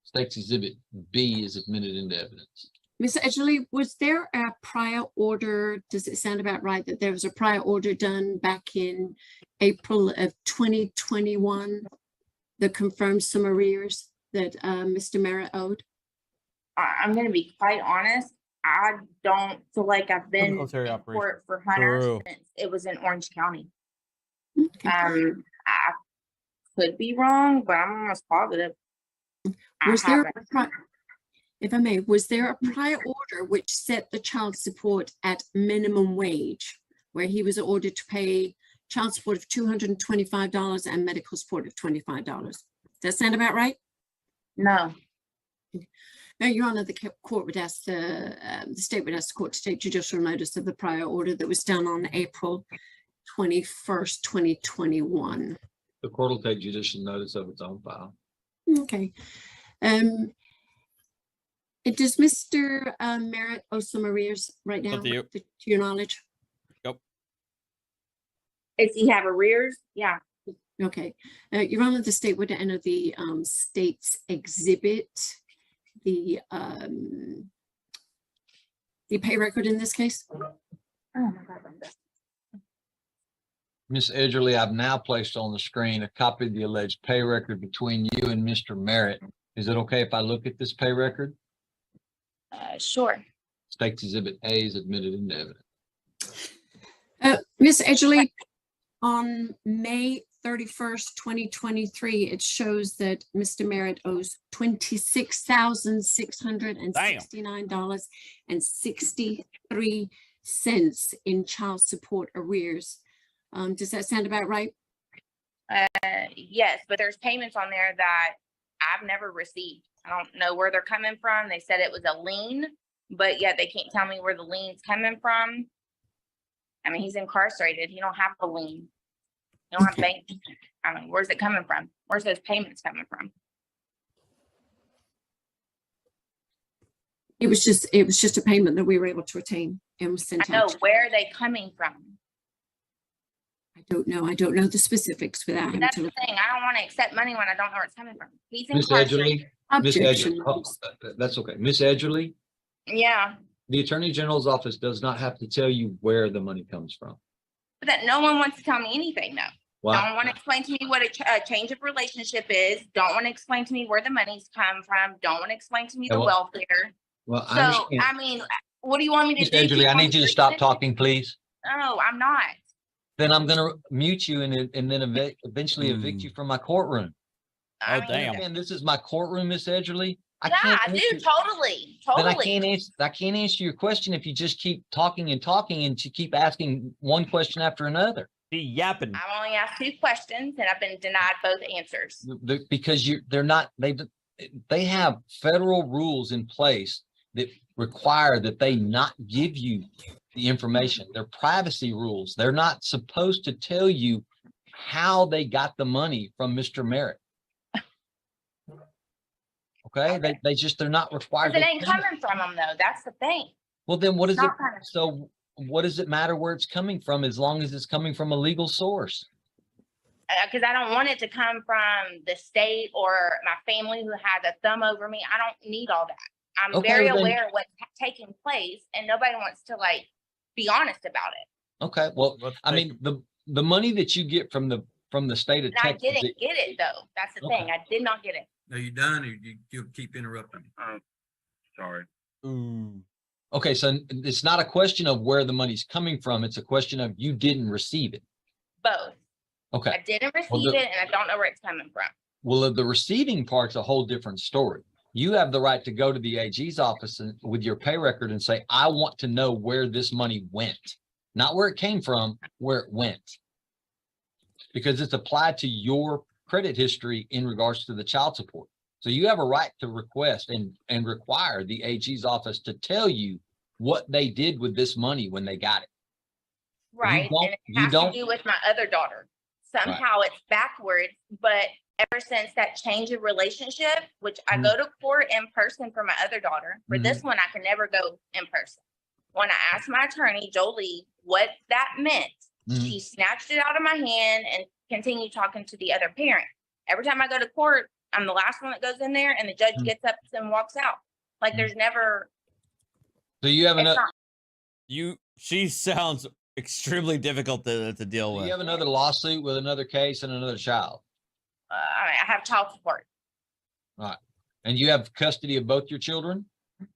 State's Exhibit B is admitted into evidence. Ms. Edgerly, was there a prior order? Does it sound about right that there was a prior order done back in April of 2021 that confirmed some arrears that Mr. Merritt owed? I'm going to be quite honest. I don't feel like I've been in court for Hunter since it was in Orange County. Okay. I could be wrong, but I'm almost positive. Was there, if I may, was there a prior order which set the child support at minimum wage, where he was ordered to pay child support of $225 and medical support of $25? Does that sound about right? No. No, Your Honor, the court would ask the state would ask the court to take judicial notice of the prior order that was done on April 21st, 2021. The court will take judicial notice of its own file. Okay. Does Mr. Merritt owe some arrears right now, to your knowledge? Nope. Does he have arrears? Yeah. Okay. Your Honor, the state would enter the state's exhibit, the pay record in this case. Oh my God. Ms. Edgerly, I've now placed on the screen a copy of the alleged pay record between you and Mr. Merritt. Is it okay if I look at this pay record? Sure. State's Exhibit A is admitted into evidence. Ms. Edgerly, on May 31st, 2023, it shows that Mr. Merritt owes $26,669.63 in child support arrears. Does that sound about right? Yes, but there's payments on there that I've never received. I don't know where they're coming from. They said it was a lien, but yet they can't tell me where the lien's coming from. I mean, he's incarcerated. He don't have a lien. He don't have bank. I mean, where's it coming from? Where's those payments coming from? It was just a payment that we were able to retain and was sent out. I know. Where are they coming from? I don't know. I don't know the specifics for that. That's the thing. I don't want to accept money when I don't know where it's coming from. He's Miss incarcerated. Edgerly, Miss Edgerly, that's okay. Miss Edgerly, Yeah, the Attorney General's office does not have to tell you where the money comes from. but that no one wants to tell me anything, though. Don't want to explain to me what a change of relationship is. Don't want to explain to me where the money's come from. Don't want to explain to me the welfare. Well, I So, understand. I mean, what do you want me to Miss do? Edgerly, Keep I on need you to stop listening? talking, please. No, I'm not. Then I'm going to mute you and then eventually evict you from my courtroom. I mean, damn. And this is my courtroom, Miss Edgerly. Yeah, I do. Totally. Then I Totally. can't answer your question if you just keep talking and talking and you keep asking one question after another. Be yapping. I've only asked 2 questions and I've been denied both answers. Because they have federal rules in place that require that they not give you the information. They're privacy rules. They're not supposed to tell you how they got the money from Mr. Merritt. Okay, they're not required. Because it ain't coming from them though. That's the thing. Well, then what is it? Not coming. So what does it matter where it's coming from as long as it's coming from a legal source? Because I don't want it to come from the state or my family who has a thumb over me. I don't need all that. I'm Okay, very well then- aware of what's taking place and nobody wants to like be honest about it. Okay, well, I mean, the money that you get from the state of And I Texas. didn't get it though. That's the thing. I did not get it. Are you done, or you'll keep interrupting? Sorry. Okay, so it's not a question of where the money's coming from. It's a question of you didn't receive it. Both. Okay. I didn't receive Well, it and I don't know where it's coming from. Well, the receiving part's a whole different story. You have the right to go to the AG's office with your pay record and say, I want to know where this money went. Not where it came from, where it went. Because it's applied to your credit history in regards to the child support. So you have a right to request and require the AG's office to tell you what they did with this money when they got it. Right. And it has to do with my other daughter. Somehow it's backwards, but ever since that change of relationship, which I go to court in person for my other daughter, for this one, I can never go in person. When I asked my attorney, Jolie, what that meant, she snatched it out of my hand and continued talking to the other parent. Every time I go to court, I'm the last one that goes in there and the judge gets up and walks out. Like there's never. So you have another. She sounds extremely difficult to deal with. You have another lawsuit with another case and another child. I have child support. All right. And you have custody of both your children?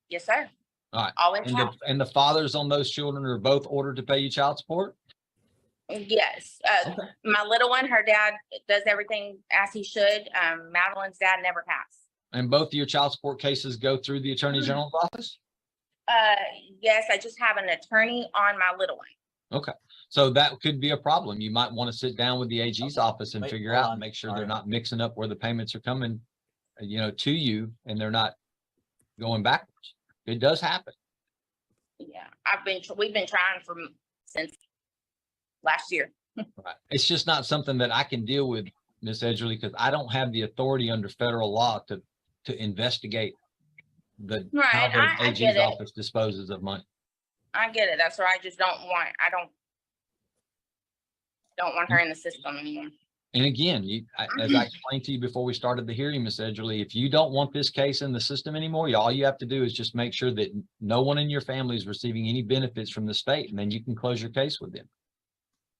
Yes, sir. All right. Always and, have. and the fathers on those children are both ordered to pay you child support? Yes. My little one, her dad does everything as he should. Madeline's dad never has. And both of your child support cases go through the Attorney General's office? Yes, I just have an attorney on my little one. Okay. So that could be a problem. You might want to sit down with the AG's office and figure out, make sure they're not mixing up where the payments are coming, to you and they're not going backwards. It does happen. Yeah, we've been trying since last year. Right. It's just not something that I can deal with, Ms. Edgerly, because I don't have the authority under federal law to investigate how the AG's office disposes of money. I get it. That's why I just don't want her in the system anymore. And again, as I explained to you before we started the hearing, Ms. Edgerly, if you don't want this case in the system anymore, all you have to do is just make sure that no one in your family is receiving any benefits from the state, and then you can close your case with them.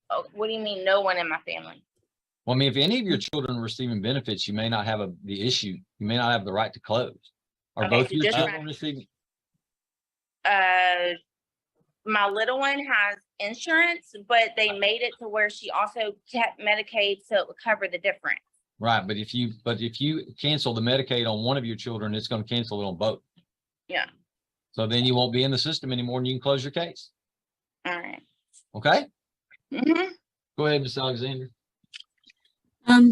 Oh, what do you mean no one in my family? Well, I mean, if any of your children are receiving benefits, you may not have the issue. You may not have the right to close. Are both your children receiving? My little one has insurance, but they made it to where she also kept Medicaid so it would cover the difference. Right, but if you cancel the Medicaid on one of your children, it's going to cancel it on both. Yeah. So then you won't be in the system anymore, and you can close your case. All right. Okay. Mm-hmm. Go ahead, Ms. Alexander.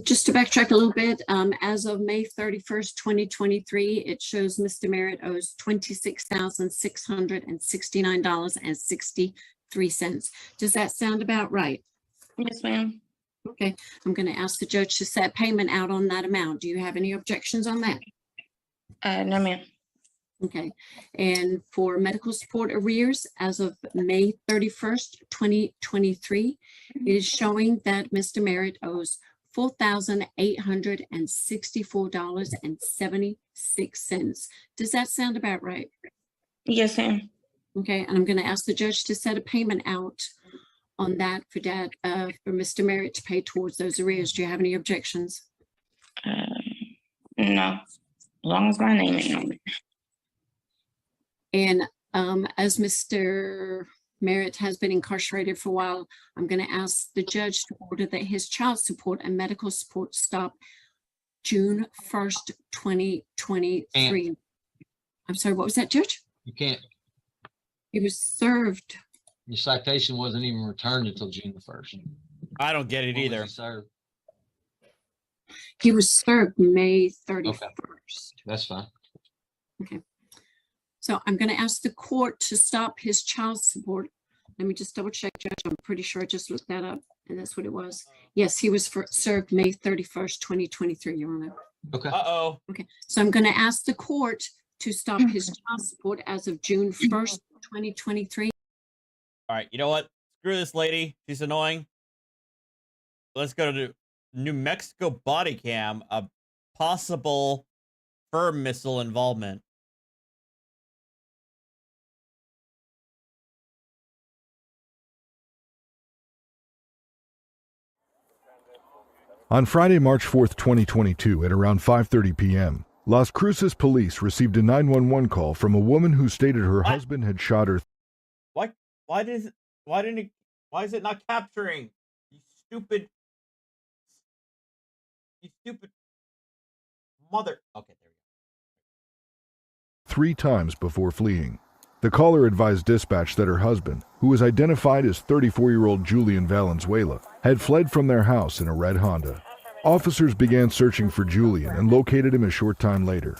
Just to backtrack a little bit, as of May 31st, 2023, it shows Mr. Merritt owes $26,669.63. Does that sound about right? Yes, ma'am. Okay, I'm going to ask the judge to set payment out on that amount. Do you have any objections on that? No, ma'am. Okay, and for medical support arrears, as of May 31st, 2023, it is showing that Mr. Merritt owes $4,864.76. Does that sound about right? Yes, ma'am. Okay, and I'm going to ask the judge to set a payment out on that for Dad, for Mr. Merritt to pay towards those arrears. Do you have any objections? No, as long as my name ain't on it. And as Mr. Merritt has been incarcerated for a while, I'm going to ask the judge to order that his child support and medical support stop June 1st, 2023. I'm sorry, what was that, Judge? You can't. He was served. Your citation wasn't even returned until June the 1st. I don't get it either. He was served May 31st. Okay. That's fine. Okay. So I'm going to ask the court to stop his child support. Let me just double check, Judge. I'm pretty sure I just looked that up, and that's what it was. Yes, he was served May 31st, 2023, Your Honor. Okay. Uh-oh. Okay. So I'm going to ask the court to stop his child support as of June 1st, 2023. All right, you know what? Screw this lady. She's annoying. Let's go to New Mexico body cam, a possible firm missile involvement. On Friday, March 4th, 2022, at around 5:30 p.m., Las Cruces police received a 911 call from a woman who stated her husband had shot her. Why is it not capturing? You stupid mother. Okay, there we go. 3 times before fleeing. The caller advised dispatch that her husband, who was identified as 34-year-old Julian Valenzuela, had fled from their house in a red Honda. Officers began searching for Julian and located him a short time later.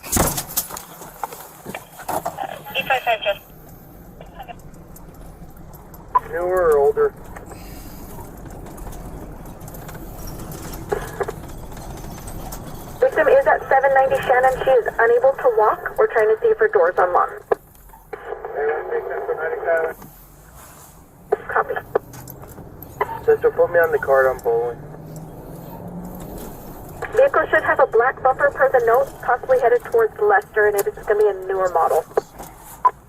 Newer or older? Victim is at 790 Shannon. She is unable to walk. We're trying to see if her door's unlocked. Copy. Sister, put me on the card. I'm bowling. Vehicle should have a black bumper per the note, possibly headed towards Leicester, and it is going to be a newer model.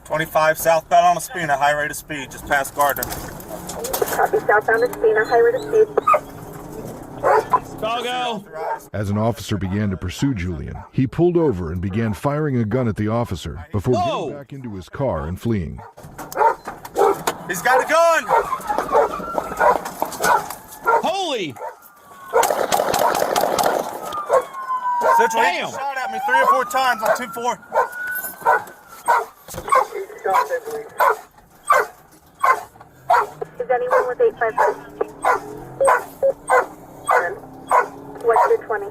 25 southbound on a Spina, high rate of speed, just past Gardner. Copy, southbound is Spina, high rate of speed. Doggo! As an officer began to pursue Julian, he pulled over and began firing a gun at the officer before getting back into his car and fleeing. He's got a gun! Holy! Central, he shot at me 3 or 4 times on 2-4. Is anyone with 856? What's your 20?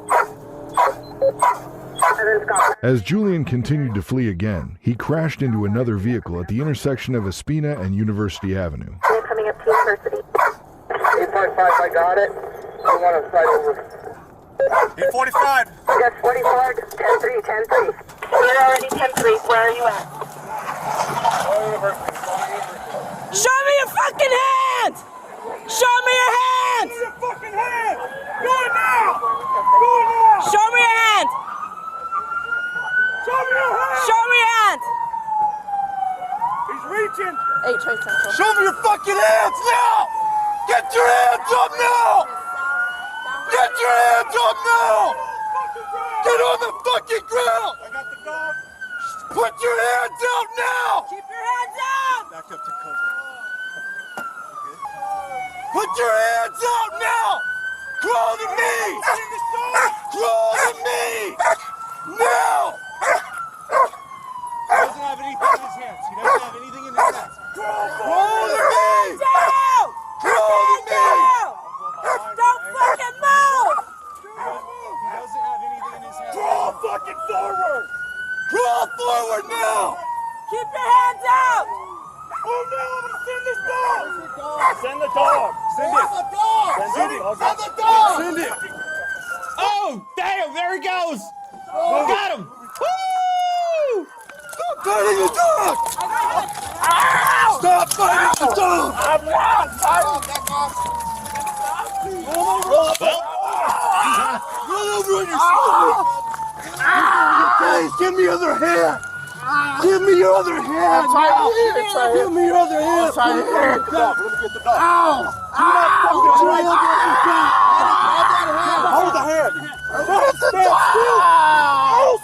As Julian continued to flee again, he crashed into another vehicle at the intersection of Espina and University Avenue. They're coming up to University. 855, I got it. I want to slide over. 845. Yes, 45, 10-3, 10-3. We're already 10-3. Where are you at? Show me your fucking hands! Show me your hands! Show me your fucking hands! Do it now! Do it now! Show me your hands! Show me your hands! Show me your hands! He's reaching! 8 Trade Central. Show me your fucking hands now! Get your hands up now! Get your hands up now! Get on the fucking ground! I got the dog. Put your hands out now! Keep your hands out! Back up to cover. Put your hands out now! Crawl to me! Crawl to me! Now! He doesn't have anything in his hands. He doesn't have anything in his hands. Crawl to me! Crawl to me! Don't fucking move! He doesn't have anything in his hands. Crawl fucking forward! Crawl forward now! Keep your hands out! Oh no, I'm gonna send this dog! Send the dog! Send it! Send the dog! Send it! Send the dog! Send it! Oh, damn, there he goes! Got him! Woo! Stop fighting the dog! Stop fighting the dog! Roll over on your stomach! Guys, give me other hand! Give me your other hand! Give me your other hand! Let me get the dog. Ow! Hold the hand! Hold the dog!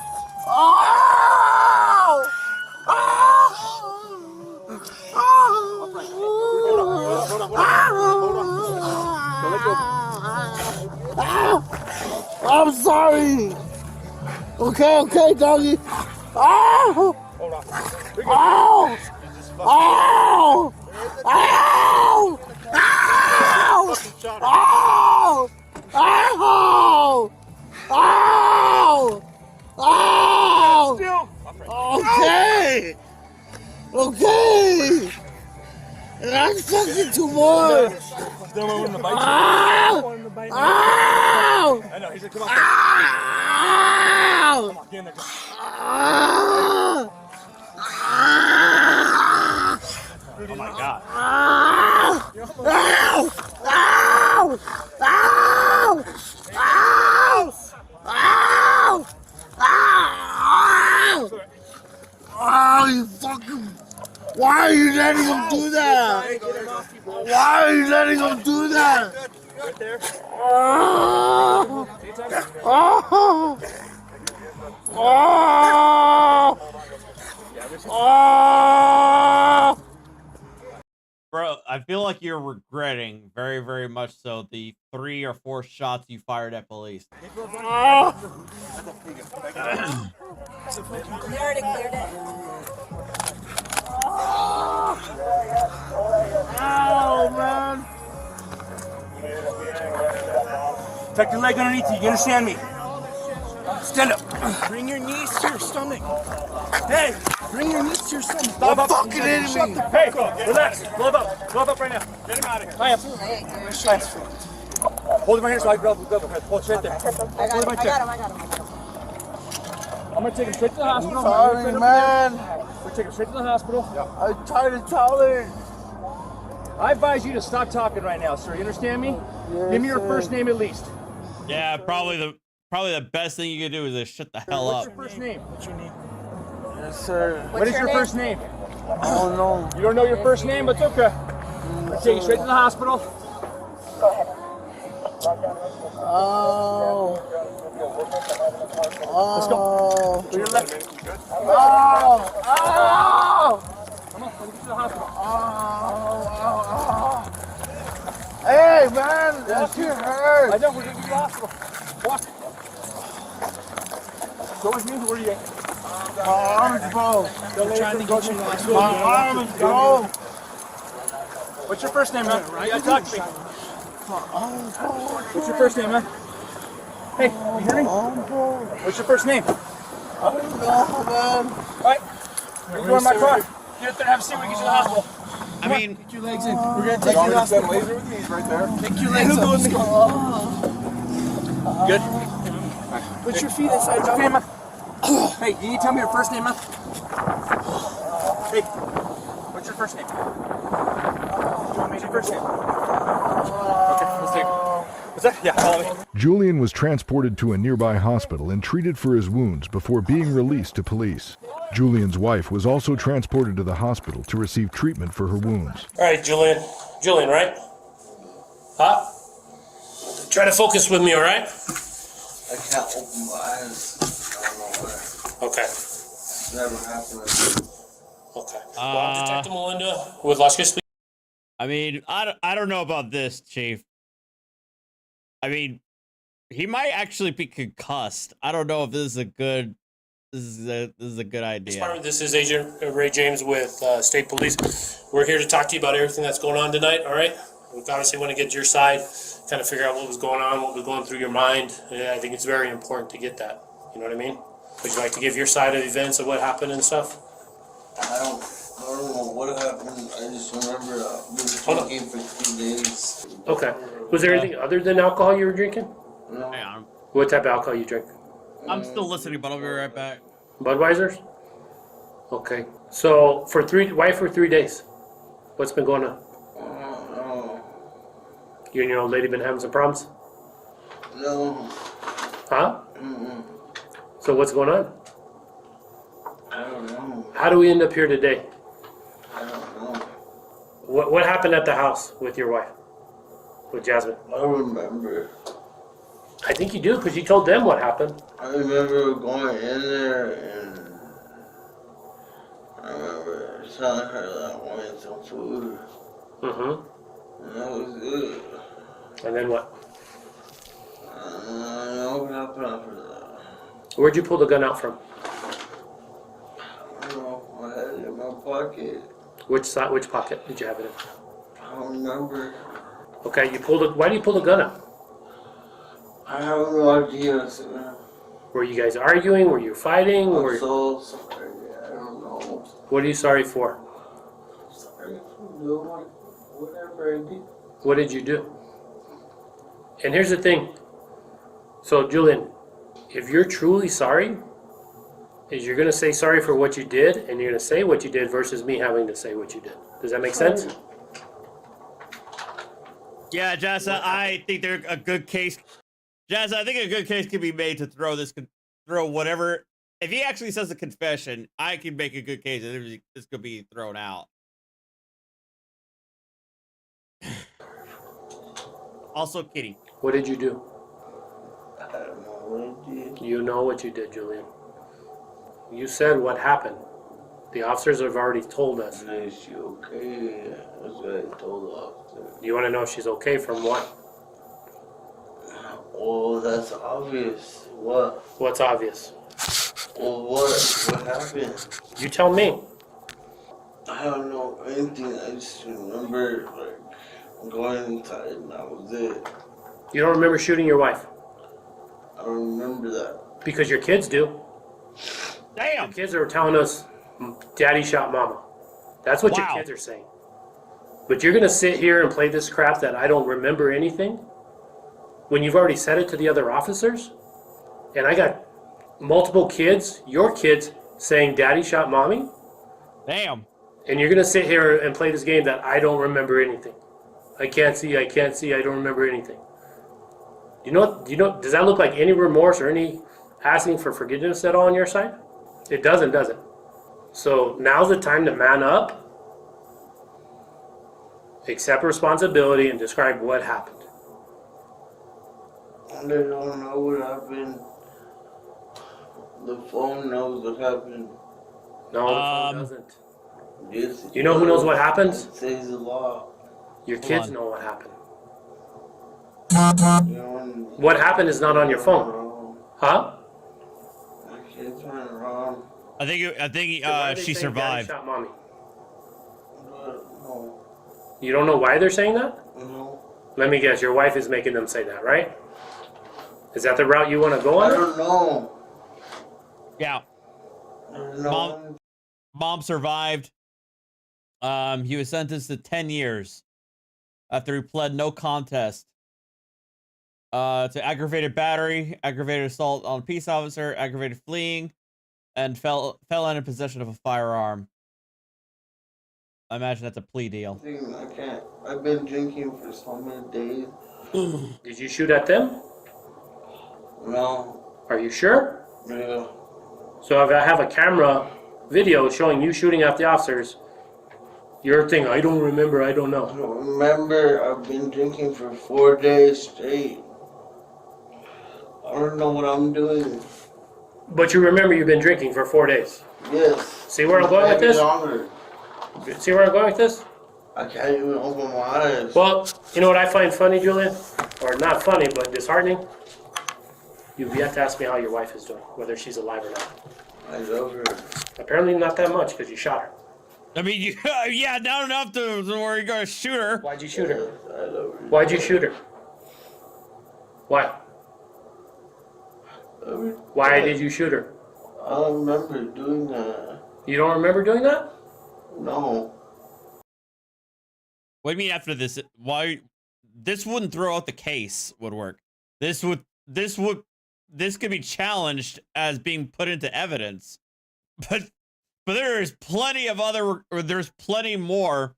I'm sorry. Okay, doggy. Ow! Ow! Ow! Ow! Ow! Ow! Ow! Ow! Ow! Okay! Okay! That's fucking too much! Ow! Ow! I know, he's like, come on. Ow! Come on, get in there. Oh my god. Ow! Ow! Ow! Ow! Ow! Ow! Oh, you fucking... Why are you letting him do that? Why are you letting him do that? Right there. Oh! Oh! Oh! Oh! Bro, I feel like you're regretting very, very much so the 3 or 4 shots you fired at police. You already cleared it. Ow, man! Tuck your leg underneath you. You understand me? Stand up. Bring your knees to your stomach. Hey, Bring your knees to your stomach. Stop fucking hitting me. Hey, relax. Glove up. Glove up right now. Get him out of here. I am. Hold my hand so I grab the glove. Hold it right there. I got him. I'm gonna take him straight to the hospital. Sorry, man. We're taking him straight to the hospital. I'm trying to tell her. I advise you to stop talking right now, sir. You understand me? Yes, Give me your sir. first name at least. Yeah, probably the best thing you can do is just shut the hell What's up. your first name? What's your name? Yes, sir. What is your first name? Oh, no. You don't know your first name, but it's okay. We'll take you straight to the hospital. Go ahead. Oh. Let's go. To your left. Oh. Oh. Come on, let's get to the hospital. Oh. Hey, man, that shit hurts. I know, we're going to the hospital. Walk. Go with me, where are you at? My arm's broke. I'm trying to get you to the hospital. My arm is broke. What's your first name, man? Yeah, talk to me. What's your first name, man? Hey, you hear me? What's your first name? I don't know, man. All right. You're going in my car. Get up there and have a seat when we get you to the hospital. I mean, Take your legs in. We're going to take you to the hospital. Laser with me, he's right there. Take your legs in. Good. Put your feet inside, What's your name, man? Hey, you need to tell me your first name, man? Hey, what's your first name? What's your first name? Okay, let's take it. What's that? Yeah, follow me. Julian was transported to a nearby hospital and treated for his wounds before being released to police. Julian's wife was also transported to the hospital to receive treatment for her wounds. All right, Julian. Julian, right? Huh? Try to focus with me, all right? I can't open my eyes. I don't know where. Okay. It's never happened. Okay. Well, I'm Detective Melinda with Las Vegas. I mean, I don't know about this, Chief. I mean, he might actually be concussed. I don't know if this is a good idea. This is Agent Ray James with State Police. We're here to talk to you about everything that's going on tonight, all right? We obviously want to get your side, kind of figure out what was going on, what was going through your mind. And I think it's very important to get that. You know what I mean? Would you like to give your side of events of what happened and stuff? I don't know what happened. I just remember we were drinking for 2 days. Okay. Was there anything other than alcohol you were drinking? No. Hang on. What type of alcohol you drink? I'm still listening, but I'll be right back. Budweiser's? Okay. So why for 3 days? What's been going on? No. You and your old lady been having some problems? No. Huh? Mm-mm. So what's going on? I don't know. how do we end up here today? I don't know. What happened at the house with your wife? With Jasmine? I don't remember. I think you do, because you told them what happened. I remember going in there and I remember telling her that I wanted some food. Mm-hmm. And that was it. And then what? I don't know what happened after that. Where'd you pull the gun out from? I don't know. I had it in my pocket. Which side? Which pocket did you have it in? I don't remember. Okay, you pulled it. Why do you pull the gun out? I have no idea. Were you guys arguing? Were you fighting? I'm so sorry. I don't know. What are you sorry for? Sorry for doing whatever I did. What did you do? And here's the thing. So, Julian, if you're truly sorry, is you're going to say sorry for what you did, and you're going to say what you did versus me having to say what you did. Does that make sense? Yeah, Jessa, I think they're a good case. Jessa, I think a good case can be made to throw whatever. If he actually says a confession, I can make a good case that this could be thrown out. Also, Kitty. What did you do? I don't know what I did. You know what you did, Julian. You said what happened. The officers have already told us. Is she okay? That's what I told the officer. You want to know if she's okay from what? Well, that's obvious. What? What's obvious? Well, what happened? You tell me. I don't know anything. I just remember like going inside and that was it. You don't remember shooting your wife? I don't remember that. Because your kids do. Damn. Your kids are telling us, Daddy shot Mama. That's what your kids are saying. But you're gonna sit here and play this crap that I don't remember anything? When you've already said it to the other officers? And I got multiple kids, your kids, saying Daddy shot Mommy? Damn. And you're gonna sit here and play this game that I don't remember anything. I can't see, I don't remember anything. Do you know, does that look like any remorse or any asking for forgiveness at all on your side? It doesn't, does it? So now's the time to man up, accept responsibility, and describe what happened. I don't know what happened. The phone knows what happened. No, the phone doesn't. Yes, You know who knows what happens? It says a lot. Your kids know what happened. You know, What happened is not on your phone. Huh? my kids went wrong. I think she survived. Shot Mommy. No. You don't know why they're saying that? No. Let me guess, your wife is making them say that, right? Is that the route you want to go on? I don't know. Yeah. I don't know. Mom survived. He was sentenced to 10 years after he pled no contest to aggravated battery, aggravated assault on a peace officer, aggravated fleeing, and fell in possession of a firearm. I imagine that's a plea deal. I can't. I've been drinking for so many days. Did you shoot at them? No. Are you sure? Yeah. So if I have a camera video showing you shooting at the officers, your thing, I don't remember, I don't know. I don't remember. I've been drinking for 4 days straight. I don't know what I'm doing. But you remember you've been drinking for 4 days. Yes. See where I'm going with this? Longer. See where I'm going with this? I can't even open my eyes. Well, you know what I find funny, Julian? Or not funny, but disheartening? You've yet to ask me how your wife is doing, whether she's alive or not. I love her. Apparently not that much, because you shot her. I mean, yeah, not enough to where you're gonna shoot her. Why'd you shoot her? I love her. Why'd you shoot her? Why? Why did you shoot her? I don't remember doing that. You don't remember doing that? No. What do you mean after this? Why? This wouldn't throw out the case. Would work. This could be challenged as being put into evidence, but there's plenty more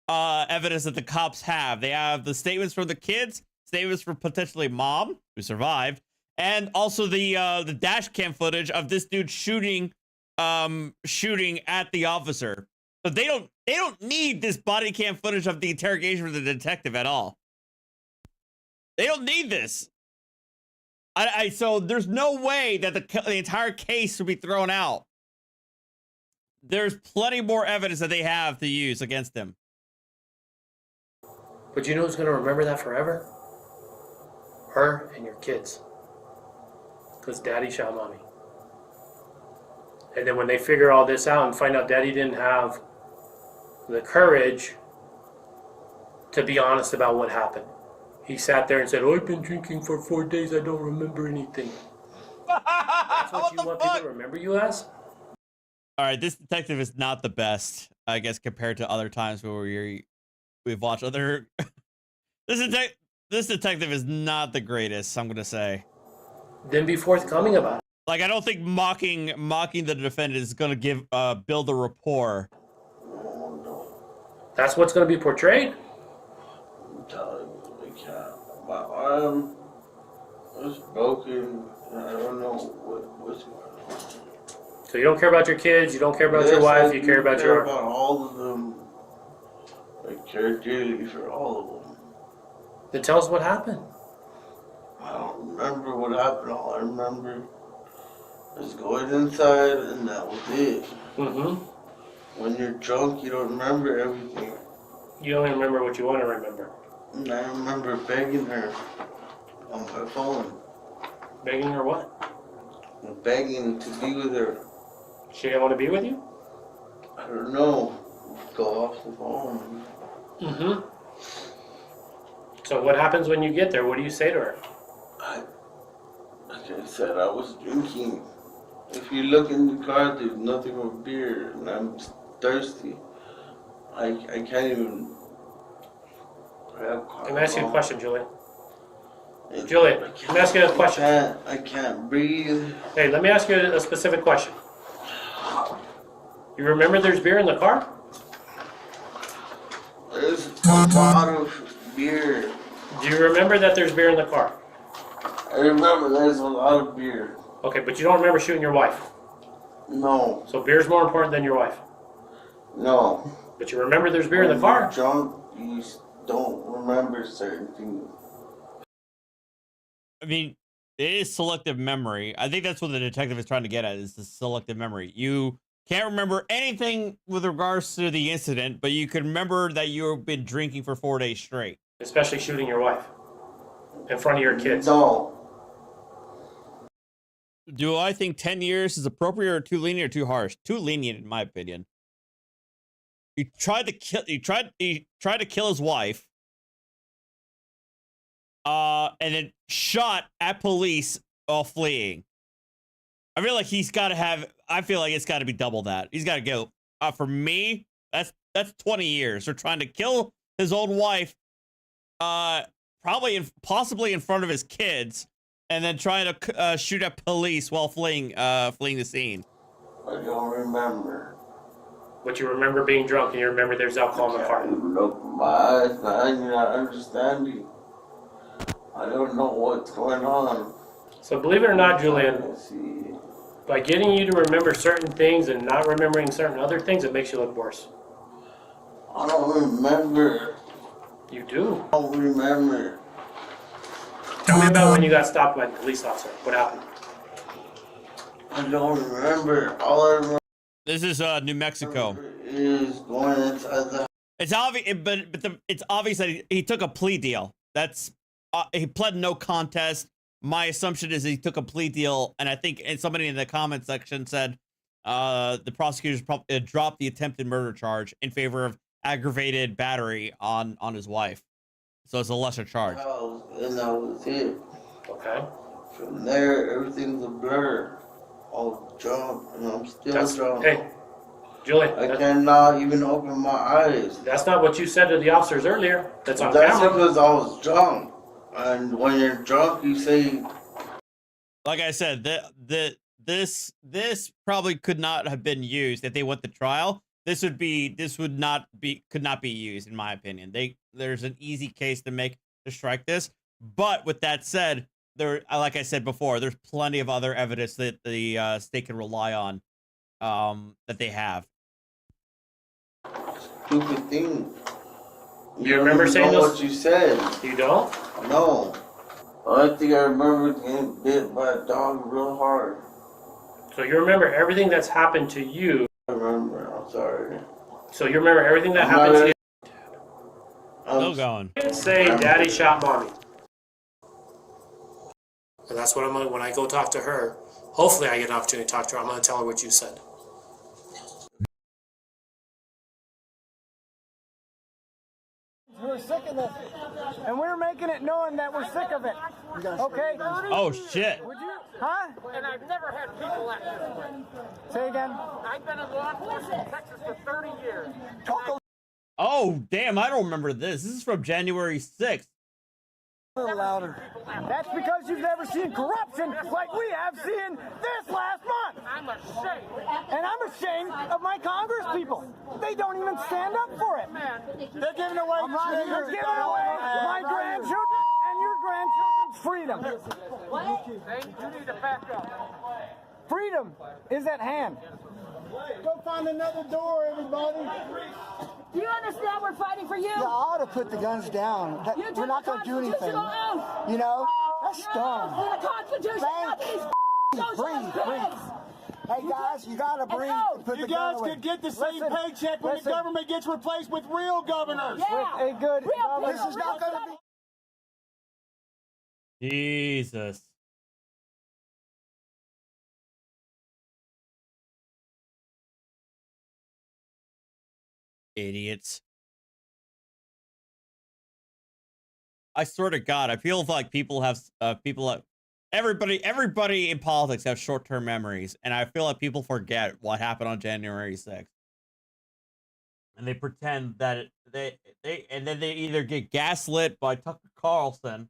evidence that the cops have. They have the statements from the kids, statements from potentially mom who survived, and also the dash cam footage of this dude shooting shooting at the officer. But they don't need this body cam footage of the interrogation of the detective at all. They don't need this. So there's no way that the entire case would be thrown out. There's plenty more evidence that they have to use against him. But you know who's gonna remember that forever? Her and your kids. Because daddy shot mommy. And then when they figure all this out and find out daddy didn't have the courage to be honest about what happened. He sat there and said, "Oh, I've been drinking for 4 days, I don't remember anything." That's what you want people to remember you as? All right, this detective is not the best, I guess, compared to other times where we've watched other... This detective is not the greatest, I'm going to say. Then be forthcoming about it. Like, I don't think mocking the defendant is going to build a rapport. That's what's going to be portrayed? I'm telling you, I can't. My arm was broken. I don't know what's going on. So you don't care about your kids, you don't care about your wife, you care about your... about all of them. I care dearly for all of them. Then tell us what happened. I don't remember what happened. All I remember is going inside, and that was it. Mm-hmm. When you're drunk, you don't remember everything. You only remember what you want to remember. And I remember begging her on my phone. Begging her what? Begging to be with her. She didn't want to be with you? I don't know. Go off the phone. Mm-hmm. So what happens when you get there? What do you say to her? Like I said, I was drinking. If you look in the car, there's nothing but beer, and I'm thirsty. I can't even grab car. Let me ask you a question, Julian. Julian, let me ask you a question. I can't breathe. Hey, let me ask you a specific question. You remember there's beer in the car? There's a lot of beer. Do you remember that there's beer in the car? I remember there's a lot of beer. Okay, but you don't remember shooting your wife? No. So beer's more important than your wife? No. But you remember there's beer in the car? When you're drunk, you don't remember certain things. I mean, it is selective memory. I think that's what the detective is trying to get at, is the selective memory. You can't remember anything with regards to the incident, but you can remember that you've been drinking for 4 days straight. Especially shooting your wife in front of your kids. No. Do I think 10 years is appropriate or too lenient or too harsh? Too lenient, in my opinion. He tried to kill his wife. And then shot at police while fleeing. I feel like he's got to have. I feel like it's got to be double that. He's got to go. For me, that's 20 years for trying to kill his own wife. Possibly in front of his kids, and then trying to shoot at police while fleeing the scene. I don't remember. But you remember being drunk, and you remember there's alcohol in the car. Look, my eyes, I'm not understanding. I don't know what's going on. So believe it or not, Julian, by getting you to remember certain things and not remembering certain other things, it makes you look worse. I don't remember. You do? I don't remember. Tell me about when you got stopped by the police officer. What happened? I don't remember. All I remember. This is New Mexico. Is going inside the. It's obvious, it's obvious that he took a plea deal. That's he pled no contest. My assumption is he took a plea deal, and I think somebody in the comment section said the prosecutors dropped the attempted murder charge in favor of aggravated battery on his wife. So it's a lesser charge. And that was it. Okay. From there, everything's a blur. All drunk, and I'm still drunk. Hey, Julian. I cannot even open my eyes. That's not what you said to the officers earlier. That's on That's camera. because I was drunk. And when you're drunk, you say. Like I said, this probably could not have been used if they went to trial. This could not be used, in my opinion. There's an easy case to strike this. But with that said, like I said before, there's plenty of other evidence that the state can rely on that they have. Stupid thing. You remember don't saying know those? what you said? You don't? No. I think I remember getting bit by a dog real hard. So you remember everything that's happened to you. I remember. I'm sorry. So you remember everything that happened to you. Still going. Say, Daddy shot Mommy. And that's what I'm gonna, when I go talk to her, hopefully I get an opportunity to talk to her, I'm gonna tell her what you said. We're sick of this, and we're making it knowing that we're sick of it. Okay? Oh shit! Would you? Huh? And I've never had people act this way. Say again. I've been in law enforcement in Texas for 30 years. Oh damn! I don't remember this. This is from January 6th. A little louder. That's because you've never seen corruption like we have seen this last month. I'm ashamed. And I'm ashamed of my Congress people. They don't even stand up for it. They're giving away my grandchildren and your grandchildren's freedom. What? You need to back up. Freedom is at hand. Go find another door, everybody. Do you understand we're fighting for you? Yeah, I ought to put the guns down. We're not going to do anything. You know? That's dumb. The Constitution, Breathe. Hey guys, you gotta breathe. Put You the gun guys away. could get the same paycheck when the government gets replaced with real governors. Yeah. Hey, good. Real This is not going to be. Jesus. Idiots. I swear to God, I feel like people have everybody in politics have short-term memories, and I feel like people forget what happened on January 6th. And they pretend that they either get gaslit by Tucker Carlson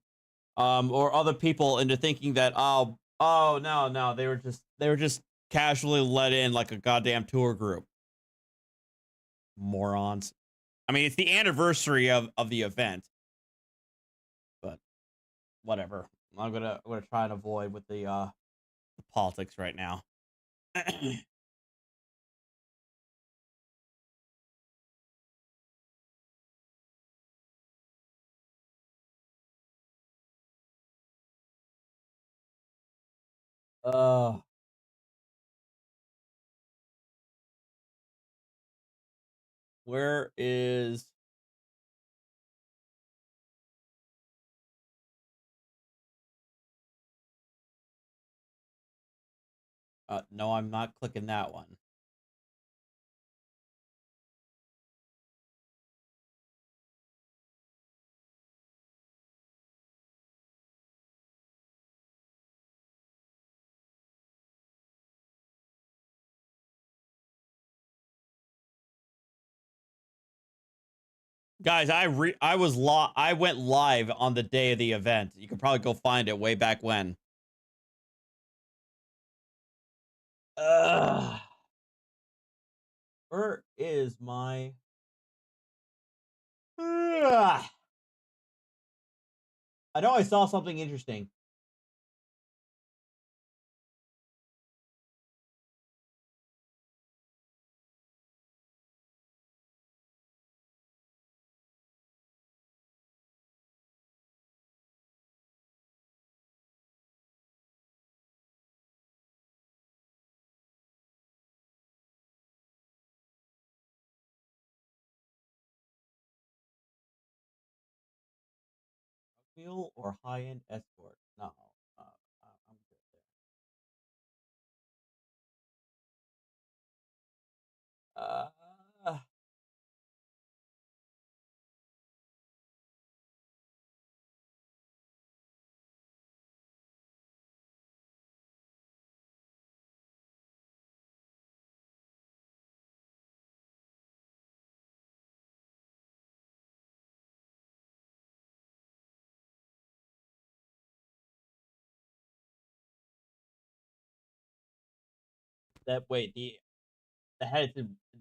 or other people into thinking that oh no, they were just casually let in like a goddamn tour group. Morons. I mean, it's the anniversary of the event. But whatever. I'm gonna try and avoid with the politics right now. Where is no, I'm not clicking that one. Guys, I went live on the day of the event. You can probably go find it way back when. Where is my I know I saw something interesting. Meal or high-end escort? No, I'm good there. That wait, the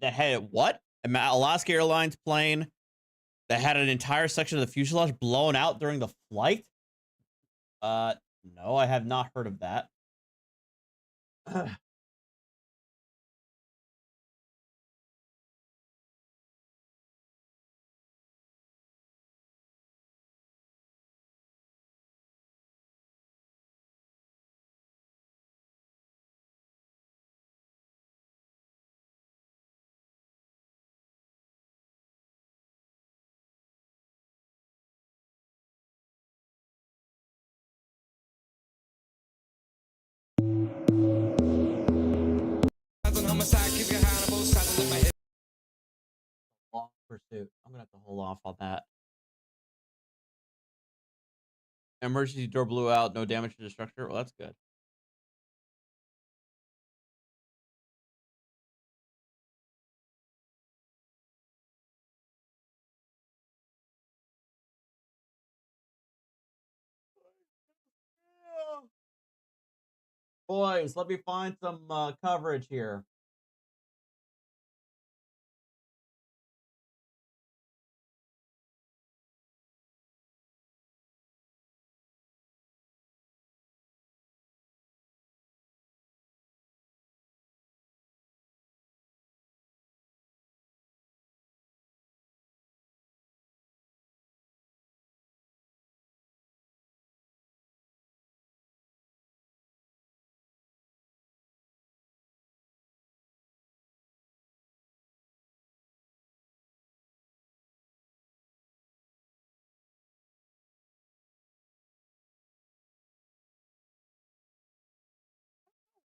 had what? Alaska Airlines plane that had an entire section of the fuselage blown out during the flight? No, I have not heard of that. Long pursuit. I'm gonna have to hold off on that. Emergency door blew out. No damage to the structure. Well, that's good. Boys, let me find some coverage here.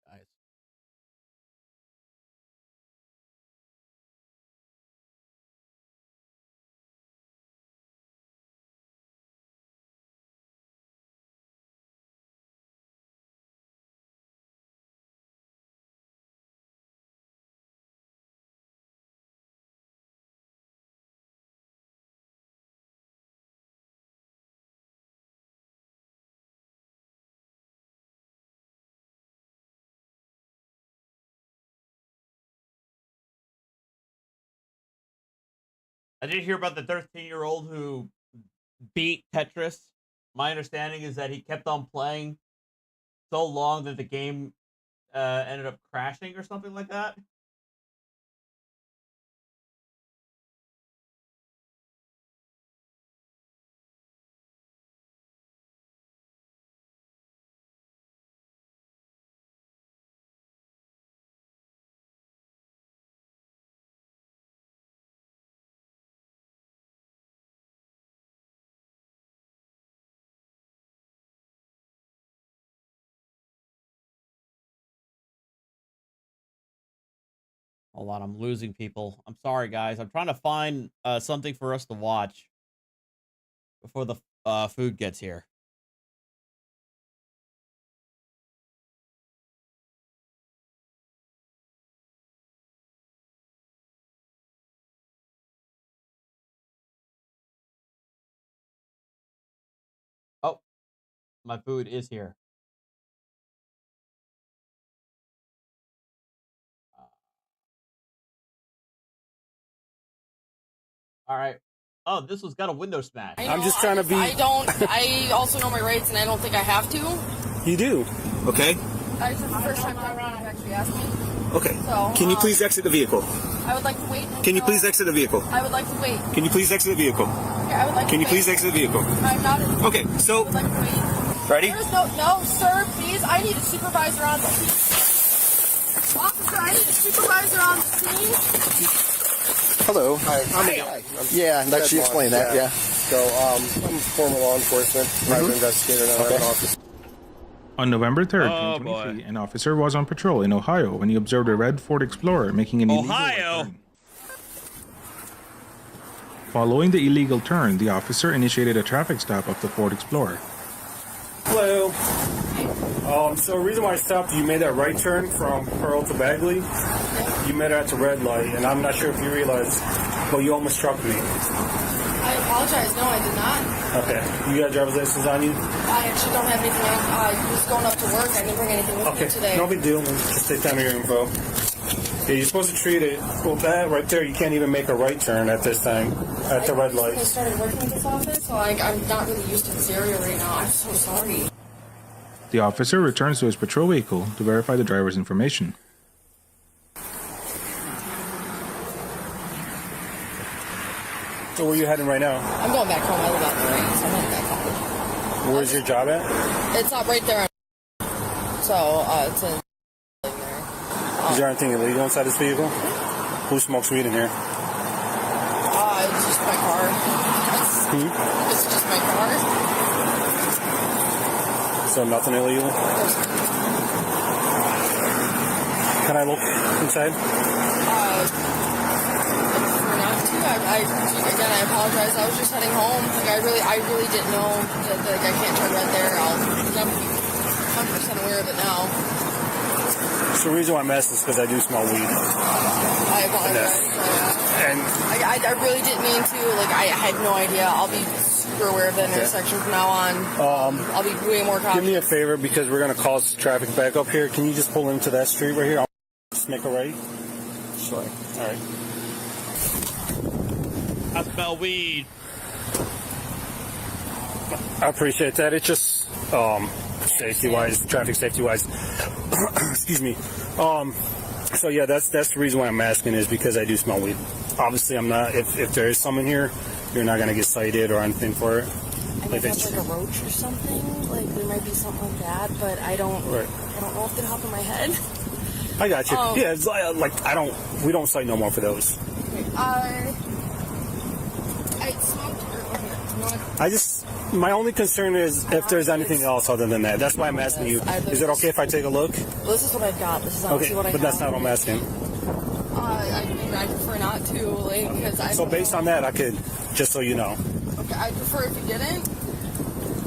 Guys. I did hear about the 13-year-old who beat Tetris. My understanding is that he kept on playing so long that the game ended up crashing or something like that. Hold on, I'm losing people. I'm sorry, guys. I'm trying to find something for us to watch before the food gets here. Oh, my food is here. All right. Oh, this one's got a window smash. I'm just trying to be. I also know my rights, and I don't think I have to. You do. Okay. This is the first time around you've actually asked me. Okay. So, can you please exit the vehicle? I would like to wait. Can you please exit the vehicle? I would like to wait. Can you please exit the vehicle? Okay, I would like Can to you please exit the vehicle? I'm not. Okay, so. I would like to wait. Ready? There's no, sir, please. I need a supervisor on the scene. Officer, I need a supervisor on the scene. Hello. Hi. Yeah, let you explain that, yeah. So, I'm former law enforcement, private investigator now. Okay. I'm an officer. On November 3rd, Oh, 2023, an officer was on patrol in Ohio when he observed a red Ford Explorer making an illegal turn. Following the illegal turn, the officer initiated a traffic stop of the Ford Explorer. Hello. So the reason why I stopped, you made that right turn from Pearl to Bagley. You met her at the red light, and I'm not sure if you realized, but you almost struck me. I apologize. No, I did not. Okay. You got a driver's license on you? I actually don't have anything. I was going up to work. I didn't bring anything with me today. No big deal. Just take down your info. Yeah, you're supposed to treat it. Well, that right there, you can't even make a right turn at this time, at the red light. I started working at this office, so I'm not really used to this area right now. I'm so sorry. The officer returns to his patrol vehicle to verify the driver's information. So where are you heading right now? I'm going back home. I live out in the rain, so I'm heading back home. Where's your job at? It's right there. So, it's in there. Is there anything illegal inside this vehicle? Who smokes weed in here? It's just my car. It's just my car. So nothing illegal? Can I look inside? Again, I apologize. I was just heading home. Like, I really didn't know that like, I can't turn red there. I'm 100% aware of it now. So the reason why I'm asking is because I do smell weed. I apologize. And I really didn't mean to. Like, I had no idea. I'll be super aware of that intersection from now on. I'll be way more cautious. Give me a favor because we're going to cause traffic back up here. Can you just pull into that street right here? I'll just make a right. Sure. All right. I smell weed. I appreciate that. It's just safety-wise, traffic safety-wise. Excuse me. So yeah, that's the reason why I'm asking is because I do smell weed. Obviously, I'm not. If there is some in here, you're not gonna get cited or anything for it. If it's like a roach or something, like there might be something like that, but I don't know off the top of my head. I got you. Yeah, it's like we don't cite no more for those. I smoked. My only concern is if there's anything else other than that. That's why I'm asking you. Is it okay if I take a look? Well, this is what I've got. This is honestly what I but have. that's not what I'm asking. I prefer not to, like, because I. So based on that, I could, just so you know. Okay, I prefer if you didn't.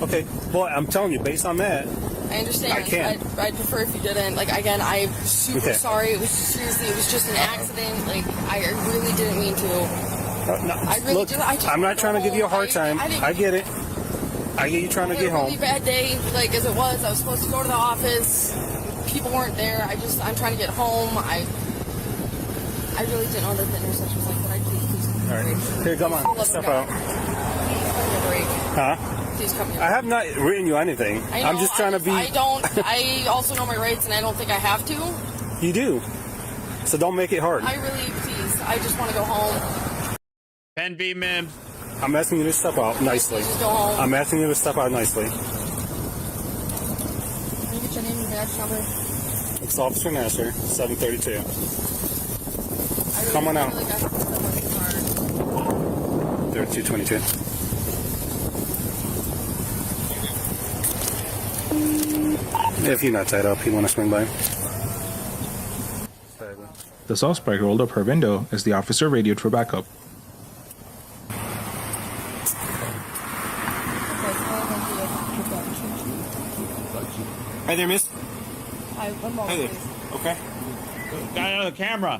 Okay, well, I'm telling you, based on that. I understand. I can't. I'd prefer if you didn't. Like, again, I'm super sorry. It was just an accident. Like, I really didn't mean to. No, look, I'm not trying to give you a hard time. I get it. I get you trying to get home. Really bad day, like as it was. I was supposed to go to the office. People weren't there. I'm trying to get home. I really didn't know that the intersection was like that. Please. All right. Here, come on. Step out. Huh? Please come here. I have not written you anything. I know, I'm just trying to be. I also know my rights, and I don't think I have to. You do. So don't make it hard. I really, please. I just want to go home. Pen B, ma'am. I'm asking you to step out nicely. Just go home. I'm asking you to step out nicely. Can you get your name and badge number? It's Officer Nasser, 732. Come on out. 3222. If you're not tied up, you want to swing by? The suspect rolled up her window as the officer radioed for backup. Hi there, miss. Hi, one moment, Hi there. please. Okay. Got another camera.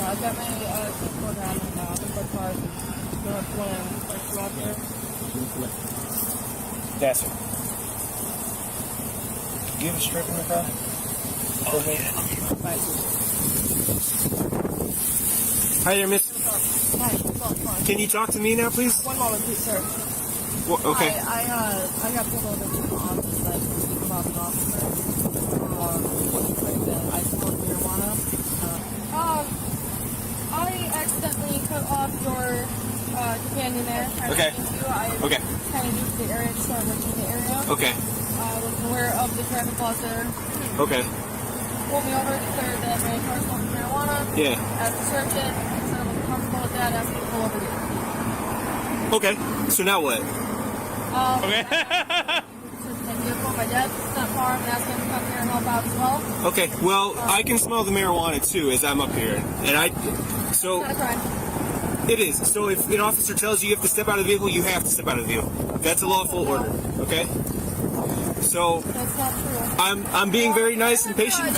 I've got my keyboard on and I've got cars. You want to like you out there? Yes, sir. Do you have a strip in the car? Oh, yeah. Hi there, miss. Hi. Can you talk to me now, please? One moment, please, sir. Well, okay. I got pulled over to the office that speak about the officer. Saying that I smoked marijuana. I accidentally cut off your companion there. Okay. Okay. Kind of used the area to start working the area. Okay. I wasn't aware of the traffic laws there. Okay. Pulled me over, declared that my car smoked marijuana. Yeah. Asked to search it. Said I wasn't comfortable with that. Asked me to pull over you. Okay. So now what? Okay. My dad's not far. I'm asking him to come here and help out as well. Okay. Well, I can smell the marijuana too as I'm up here, and so. It's not a crime. It is. So if an officer tells you you have to step out of the vehicle, you have to step out of the vehicle. That's a lawful order. Okay. So. That's not true. I'm being very nice and patient.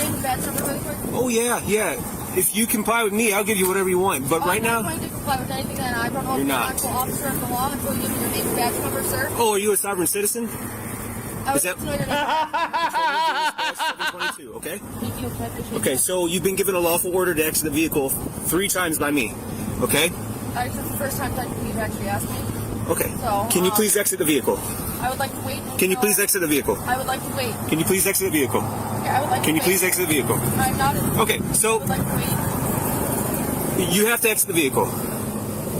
Oh yeah, yeah. If you comply with me, I'll give you whatever you want. But right now, I'm not going to comply with anything that I don't know if you're an actual officer of the law until you give me your name and badge number, sir. Oh, are you a sovereign citizen? Is that? Okay. Okay, so you've been given a lawful order to exit the vehicle 3 times by me. Okay. This is the first time that you've actually asked me. Okay. So, can you please exit the vehicle? I would like to wait. Can you please exit the vehicle? I would like to wait. Can you please exit the vehicle? Okay, I would like Can to you please exit the vehicle? I'm not. Okay, so I would like to wait. you have to exit the vehicle.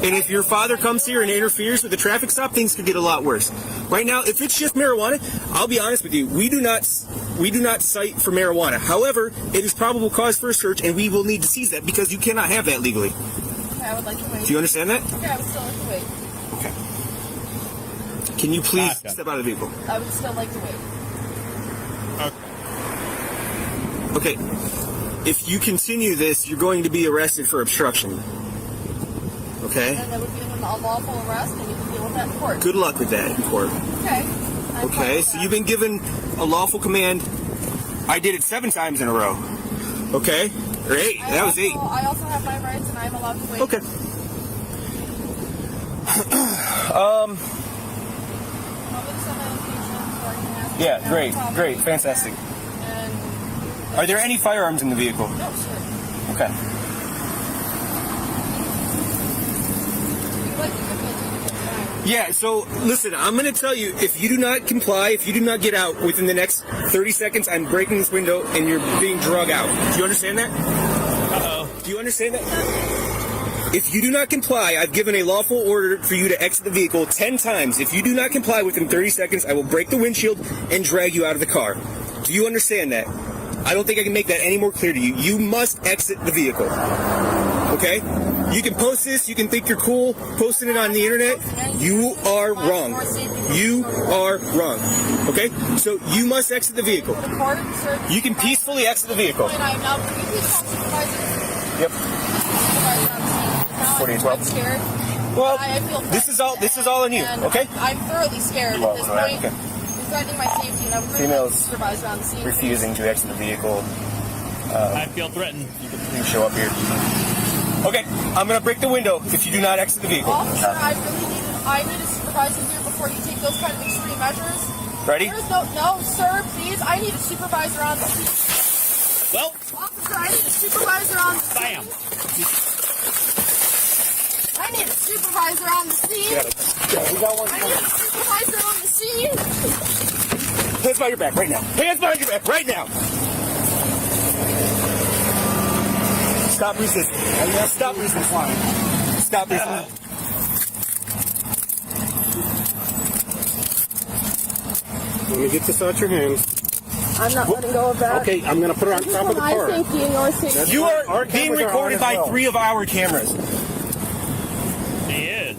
And if your father comes here and interferes with the traffic stop, things could get a lot worse. Right now, if it's just marijuana, I'll be honest with you, we do not cite for marijuana. However, it is probable cause for a search, and we will need to seize that because you cannot have that legally. Okay, I would like to wait. Do you understand that? Okay, I would still like to wait. Okay. Can you please step out of the vehicle? I would still like to wait. Okay. if you continue this, you're going to be arrested for obstruction. Okay? And that would be an unlawful arrest, and you can deal with that in court. Good luck with that in court. Okay. Okay, so you've been given a lawful command. I did it 7 times in a row. Okay? Or 8. That was 8. I also have my rights, and I'm allowed to wait. Okay. Yeah, great, fantastic. Are there any firearms in the vehicle? No, sir. Okay. Yeah, so listen, I'm going to tell you, if you do not comply, if you do not get out within the next 30 seconds, I'm breaking this window and you're being drug out. Do you understand that? Uh-oh. Do you understand that? If you do not comply, I've given a lawful order for you to exit the vehicle 10 times. If you do not comply within 30 seconds, I will break the windshield and drag you out of the car. Do you understand that? I don't think I can make that any more clear to you. You must exit the vehicle. Okay? You can post this, you can think you're cool, posting it on the internet. You are wrong. You are wrong. Okay? So you must exit the vehicle. You can peacefully exit the vehicle. Yep. 4812. Well, this is all on you, okay? I'm thoroughly scared at this point. You're threatening my safety, and I'm really supervised around the scene. Refusing to exit the vehicle. I feel threatened. You can please show up here. Okay, I'm gonna break the window if you do not exit the vehicle. Officer, I need a supervisor here before you take those kind of extreme measures. Ready? No, sir, please. I need a supervisor on the scene. Well, officer, I need a supervisor on the scene. Bam. I need a supervisor on the scene. Yeah, we got one. I need a supervisor on the scene. Hands behind your back right now. Hands behind your back right now. Stop resisting. Stop resisting. Stop resisting. Let me get this out your hands. I'm not letting go of that. Okay, I'm going to put it on top of the car. Safety and your safety. You are being recorded by 3 of our cameras. He is.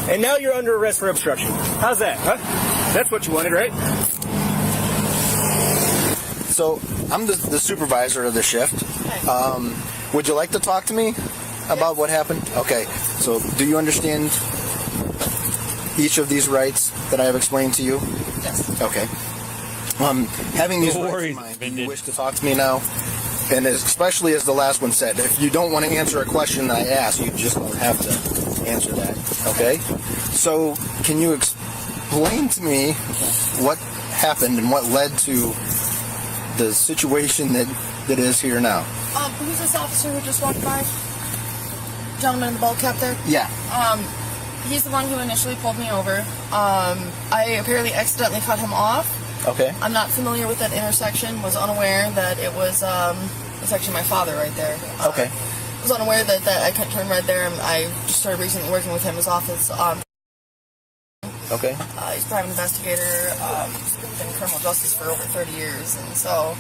And now you're under arrest for obstruction. How's that, huh? That's what you wanted, right? So, I'm the supervisor of the shift. Would you like to talk to me about what happened? Okay, so do you understand each of these rights that I have explained to you? Yes. Okay. Having these rights in mind, do you wish to talk to me now? And especially as the last one said, if you don't want to answer a question that I ask, you just don't have to answer that, okay? So, can you explain to me what happened and what led to the situation that is here now? Who's this officer who just walked by? Gentleman in the ball cap there? Yeah. He's the one who initially pulled me over. I apparently accidentally cut him off. Okay. I'm not familiar with that intersection, was unaware that it was, it's actually my father right there. Okay. Was unaware that I couldn't turn red there, and I just started recently working with him in his office. Okay. He's a private investigator, been in criminal justice for over 30 years, and so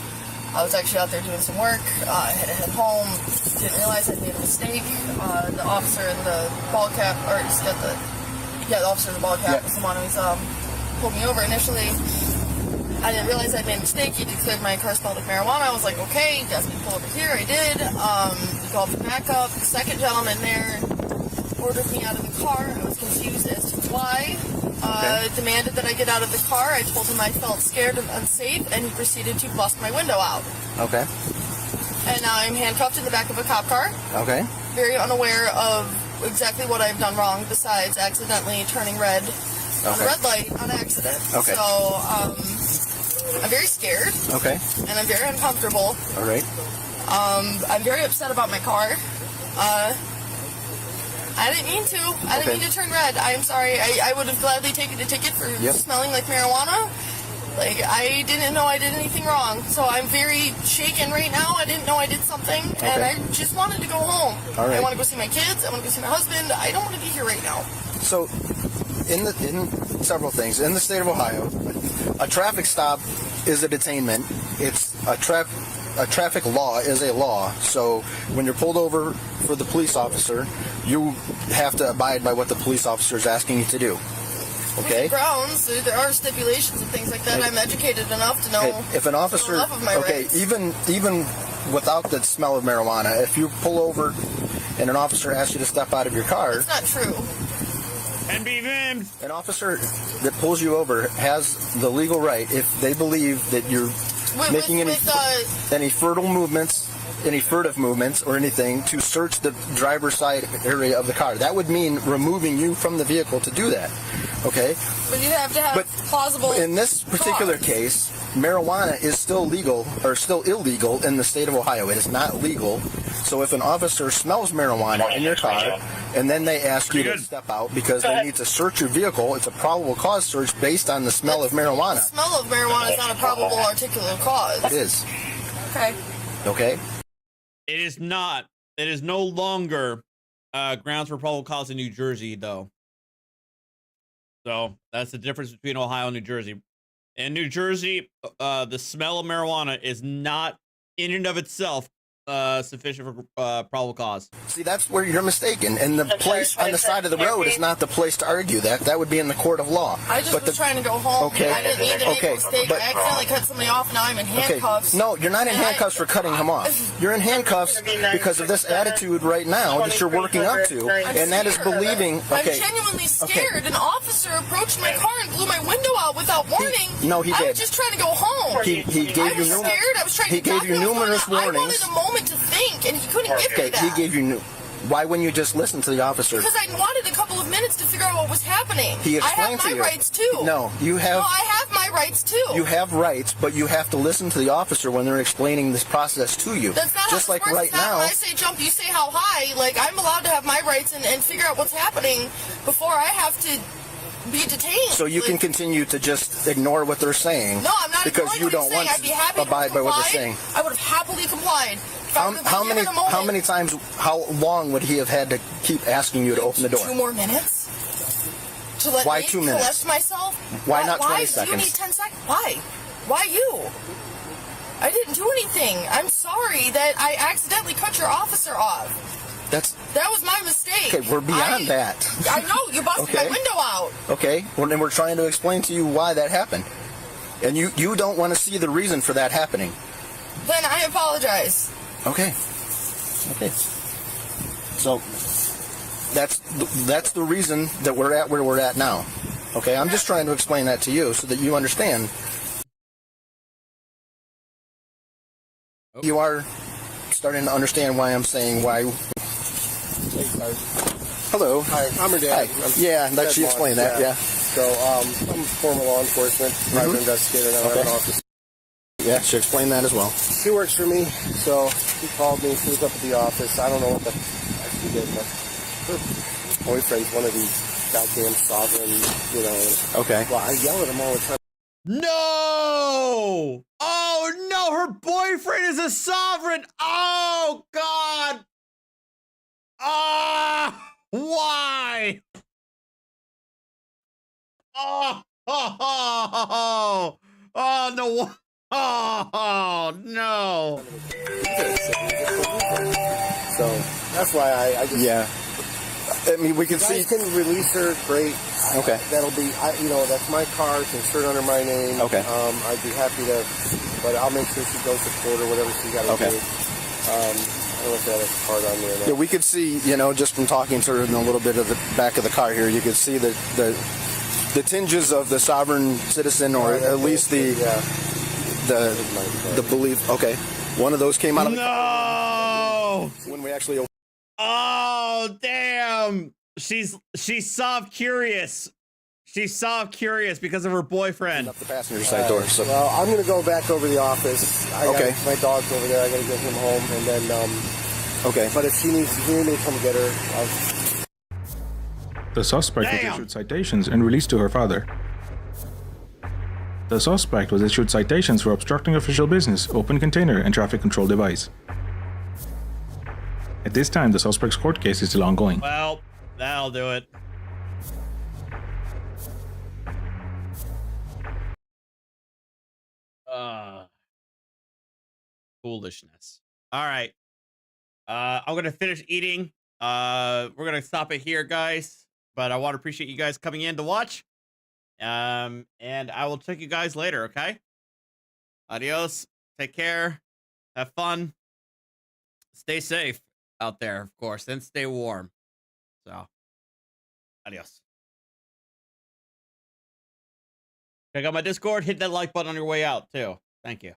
I was actually out there doing some work. I had to head home, didn't realize I'd made a mistake. The officer in the ball cap, or just got the officer in the ball cap was the one who's pulled me over initially. I didn't realize I'd made a mistake. He declared my car smelled like marijuana. I was like, okay, he asked me to pull over here. I did. We called for backup. The second gentleman there ordered me out of the car. I was confused as to why. Demanded that I get out of the car. I told him I felt scared and unsafe, and he proceeded to bust my window out. Okay. And now I'm handcuffed in the back of a cop car. Okay. Very unaware of exactly what I've done wrong, besides accidentally turning red on a red light on accident. Okay. So, I'm very scared. Okay. And I'm very uncomfortable. All right. I'm very upset about my car. I didn't mean to. I didn't mean to turn red. I'm sorry. I would have gladly taken a ticket for smelling like marijuana. Like, I didn't know I did anything wrong. So I'm very shaken right now. I didn't know I did something. And I just wanted to go home. All right. I want to go see my kids. I want to go see my husband. I don't want to be here right now. So, in several things. In the state of Ohio, a traffic stop is a detainment. It's a traffic law is a law. So when you're pulled over for the police officer, you have to abide by what the police officer is asking you to do. Okay? Grounds, there are stipulations and things like that. I'm educated enough to know if an officer, enough of my rights. even without the smell of marijuana. If you pull over and an officer asks you to step out of your car, It's not true. And be vimmed. An officer that pulls you over has the legal right, if they believe that you're making any furtive movements or anything, to search the driver's side area of the car. That would mean removing you from the vehicle to do that. Okay? But you have to have plausible. In this particular case, marijuana is still legal or still illegal in the state of Ohio. It is not legal. So if an officer smells marijuana in your car and then they ask you to step out because they need to search your vehicle, it's a probable cause search based on the smell of marijuana. The smell of marijuana is not a probable articulate cause. It is. Okay. Okay? It is not. It is no longer grounds for probable cause in New Jersey, though. So that's the difference between Ohio and New Jersey. In New Jersey, the smell of marijuana is not in and of itself sufficient for probable cause. See, that's where you're mistaken. And the place on the side of the road is not the place to argue that. That would be in the court of law. I just was trying to go home. Okay. I didn't mean to make a mistake. I accidentally cut somebody off. Now I'm in handcuffs. Okay. No, you're not in handcuffs for cutting him off. You're in handcuffs because of this attitude right now that you're working up to, and that is believing. Okay. I'm genuinely scared. An officer approached my car and blew my window out without warning. No, he did. I was just trying to go home. He gave I was scared. I was trying to gave you numerous warnings. I wanted a moment to think, and he couldn't give me that. He gave you. Why wouldn't you just listen to the officer? Because I wanted a couple of minutes to figure out what was happening. He explained to you. I have my rights too. No, you have. No, I have my rights too. You have rights, but you have to listen to the officer when they're explaining this process to you. That's not just how like this works. right now. When I say jump, you say how high. Like, I'm allowed to have my rights and figure out what's happening before I have to be detained. So you can continue to just ignore what they're saying. No, I'm not because you don't want to abide by what they're saying. I would have happily complied. How many times? How long would he have had to keep asking you to open the door? 2 more minutes. To let Why me 2 minutes? collect myself. Why not 20 Why seconds? do you need 10 seconds? Why? Why you? I didn't do anything. I'm sorry that I accidentally cut your officer off. That was my mistake. Okay, we're beyond that. I know, you busted my window out. Okay, well, then we're trying to explain to you why that happened. And you don't want to see the reason for that happening. Then I apologize. Okay. Okay. So that's the reason that we're at where we're at now. Okay, I'm just trying to explain that to you so that you understand. You are starting to understand why I'm saying why. Hello. Hi, I'm her dad. Yeah, let she explain that. Yeah. So I'm a former law enforcement, private investigator, now I have an office. Yeah, she explained that as well. He works for me, so he called me. He was up at the office. I don't know what the heck he did, but her boyfriend's one of these goddamn sovereign, Okay. Well, I yell at him all the time. No! Oh no, her boyfriend is a sovereign! Oh God! Ah! Why? Oh! Oh no! Oh no! So that's why I just. Yeah. I mean, we can see. You can release her, great. Okay. That'll be, that's my car. It's insured under my name. Okay. I'd be happy to, but I'll make sure she goes to court or whatever she's got to do. I don't know if that has a card on me or not. Yeah, we could see, just from talking sort of in a little bit of the back of the car here, you could see the tinges of the sovereign citizen, or at least the belief. Okay. One of those came out of the car when we actually opened. Oh damn! She's soft curious. She's soft curious because of her boyfriend. Up the passenger side door. So. Well, I'm gonna go back over the office. I got my dog's over there. I gotta get him home, and then okay. But if she needs to hear me, come get her. The suspect was issued citations and released to her father. The suspect was issued citations for obstructing official business, open container, and traffic control device. At this time, the suspect's court case is still ongoing. Well, that'll do it. Foolishness. All right. I'm gonna finish eating. We're gonna stop it here, guys. But I want to appreciate you guys coming in to watch. And I will check you guys later. Okay. Adios. Take care. Have fun. stay safe out there, of course, and stay warm. So, adios. Check out my Discord. Hit that like button on your way out, too. Thank you.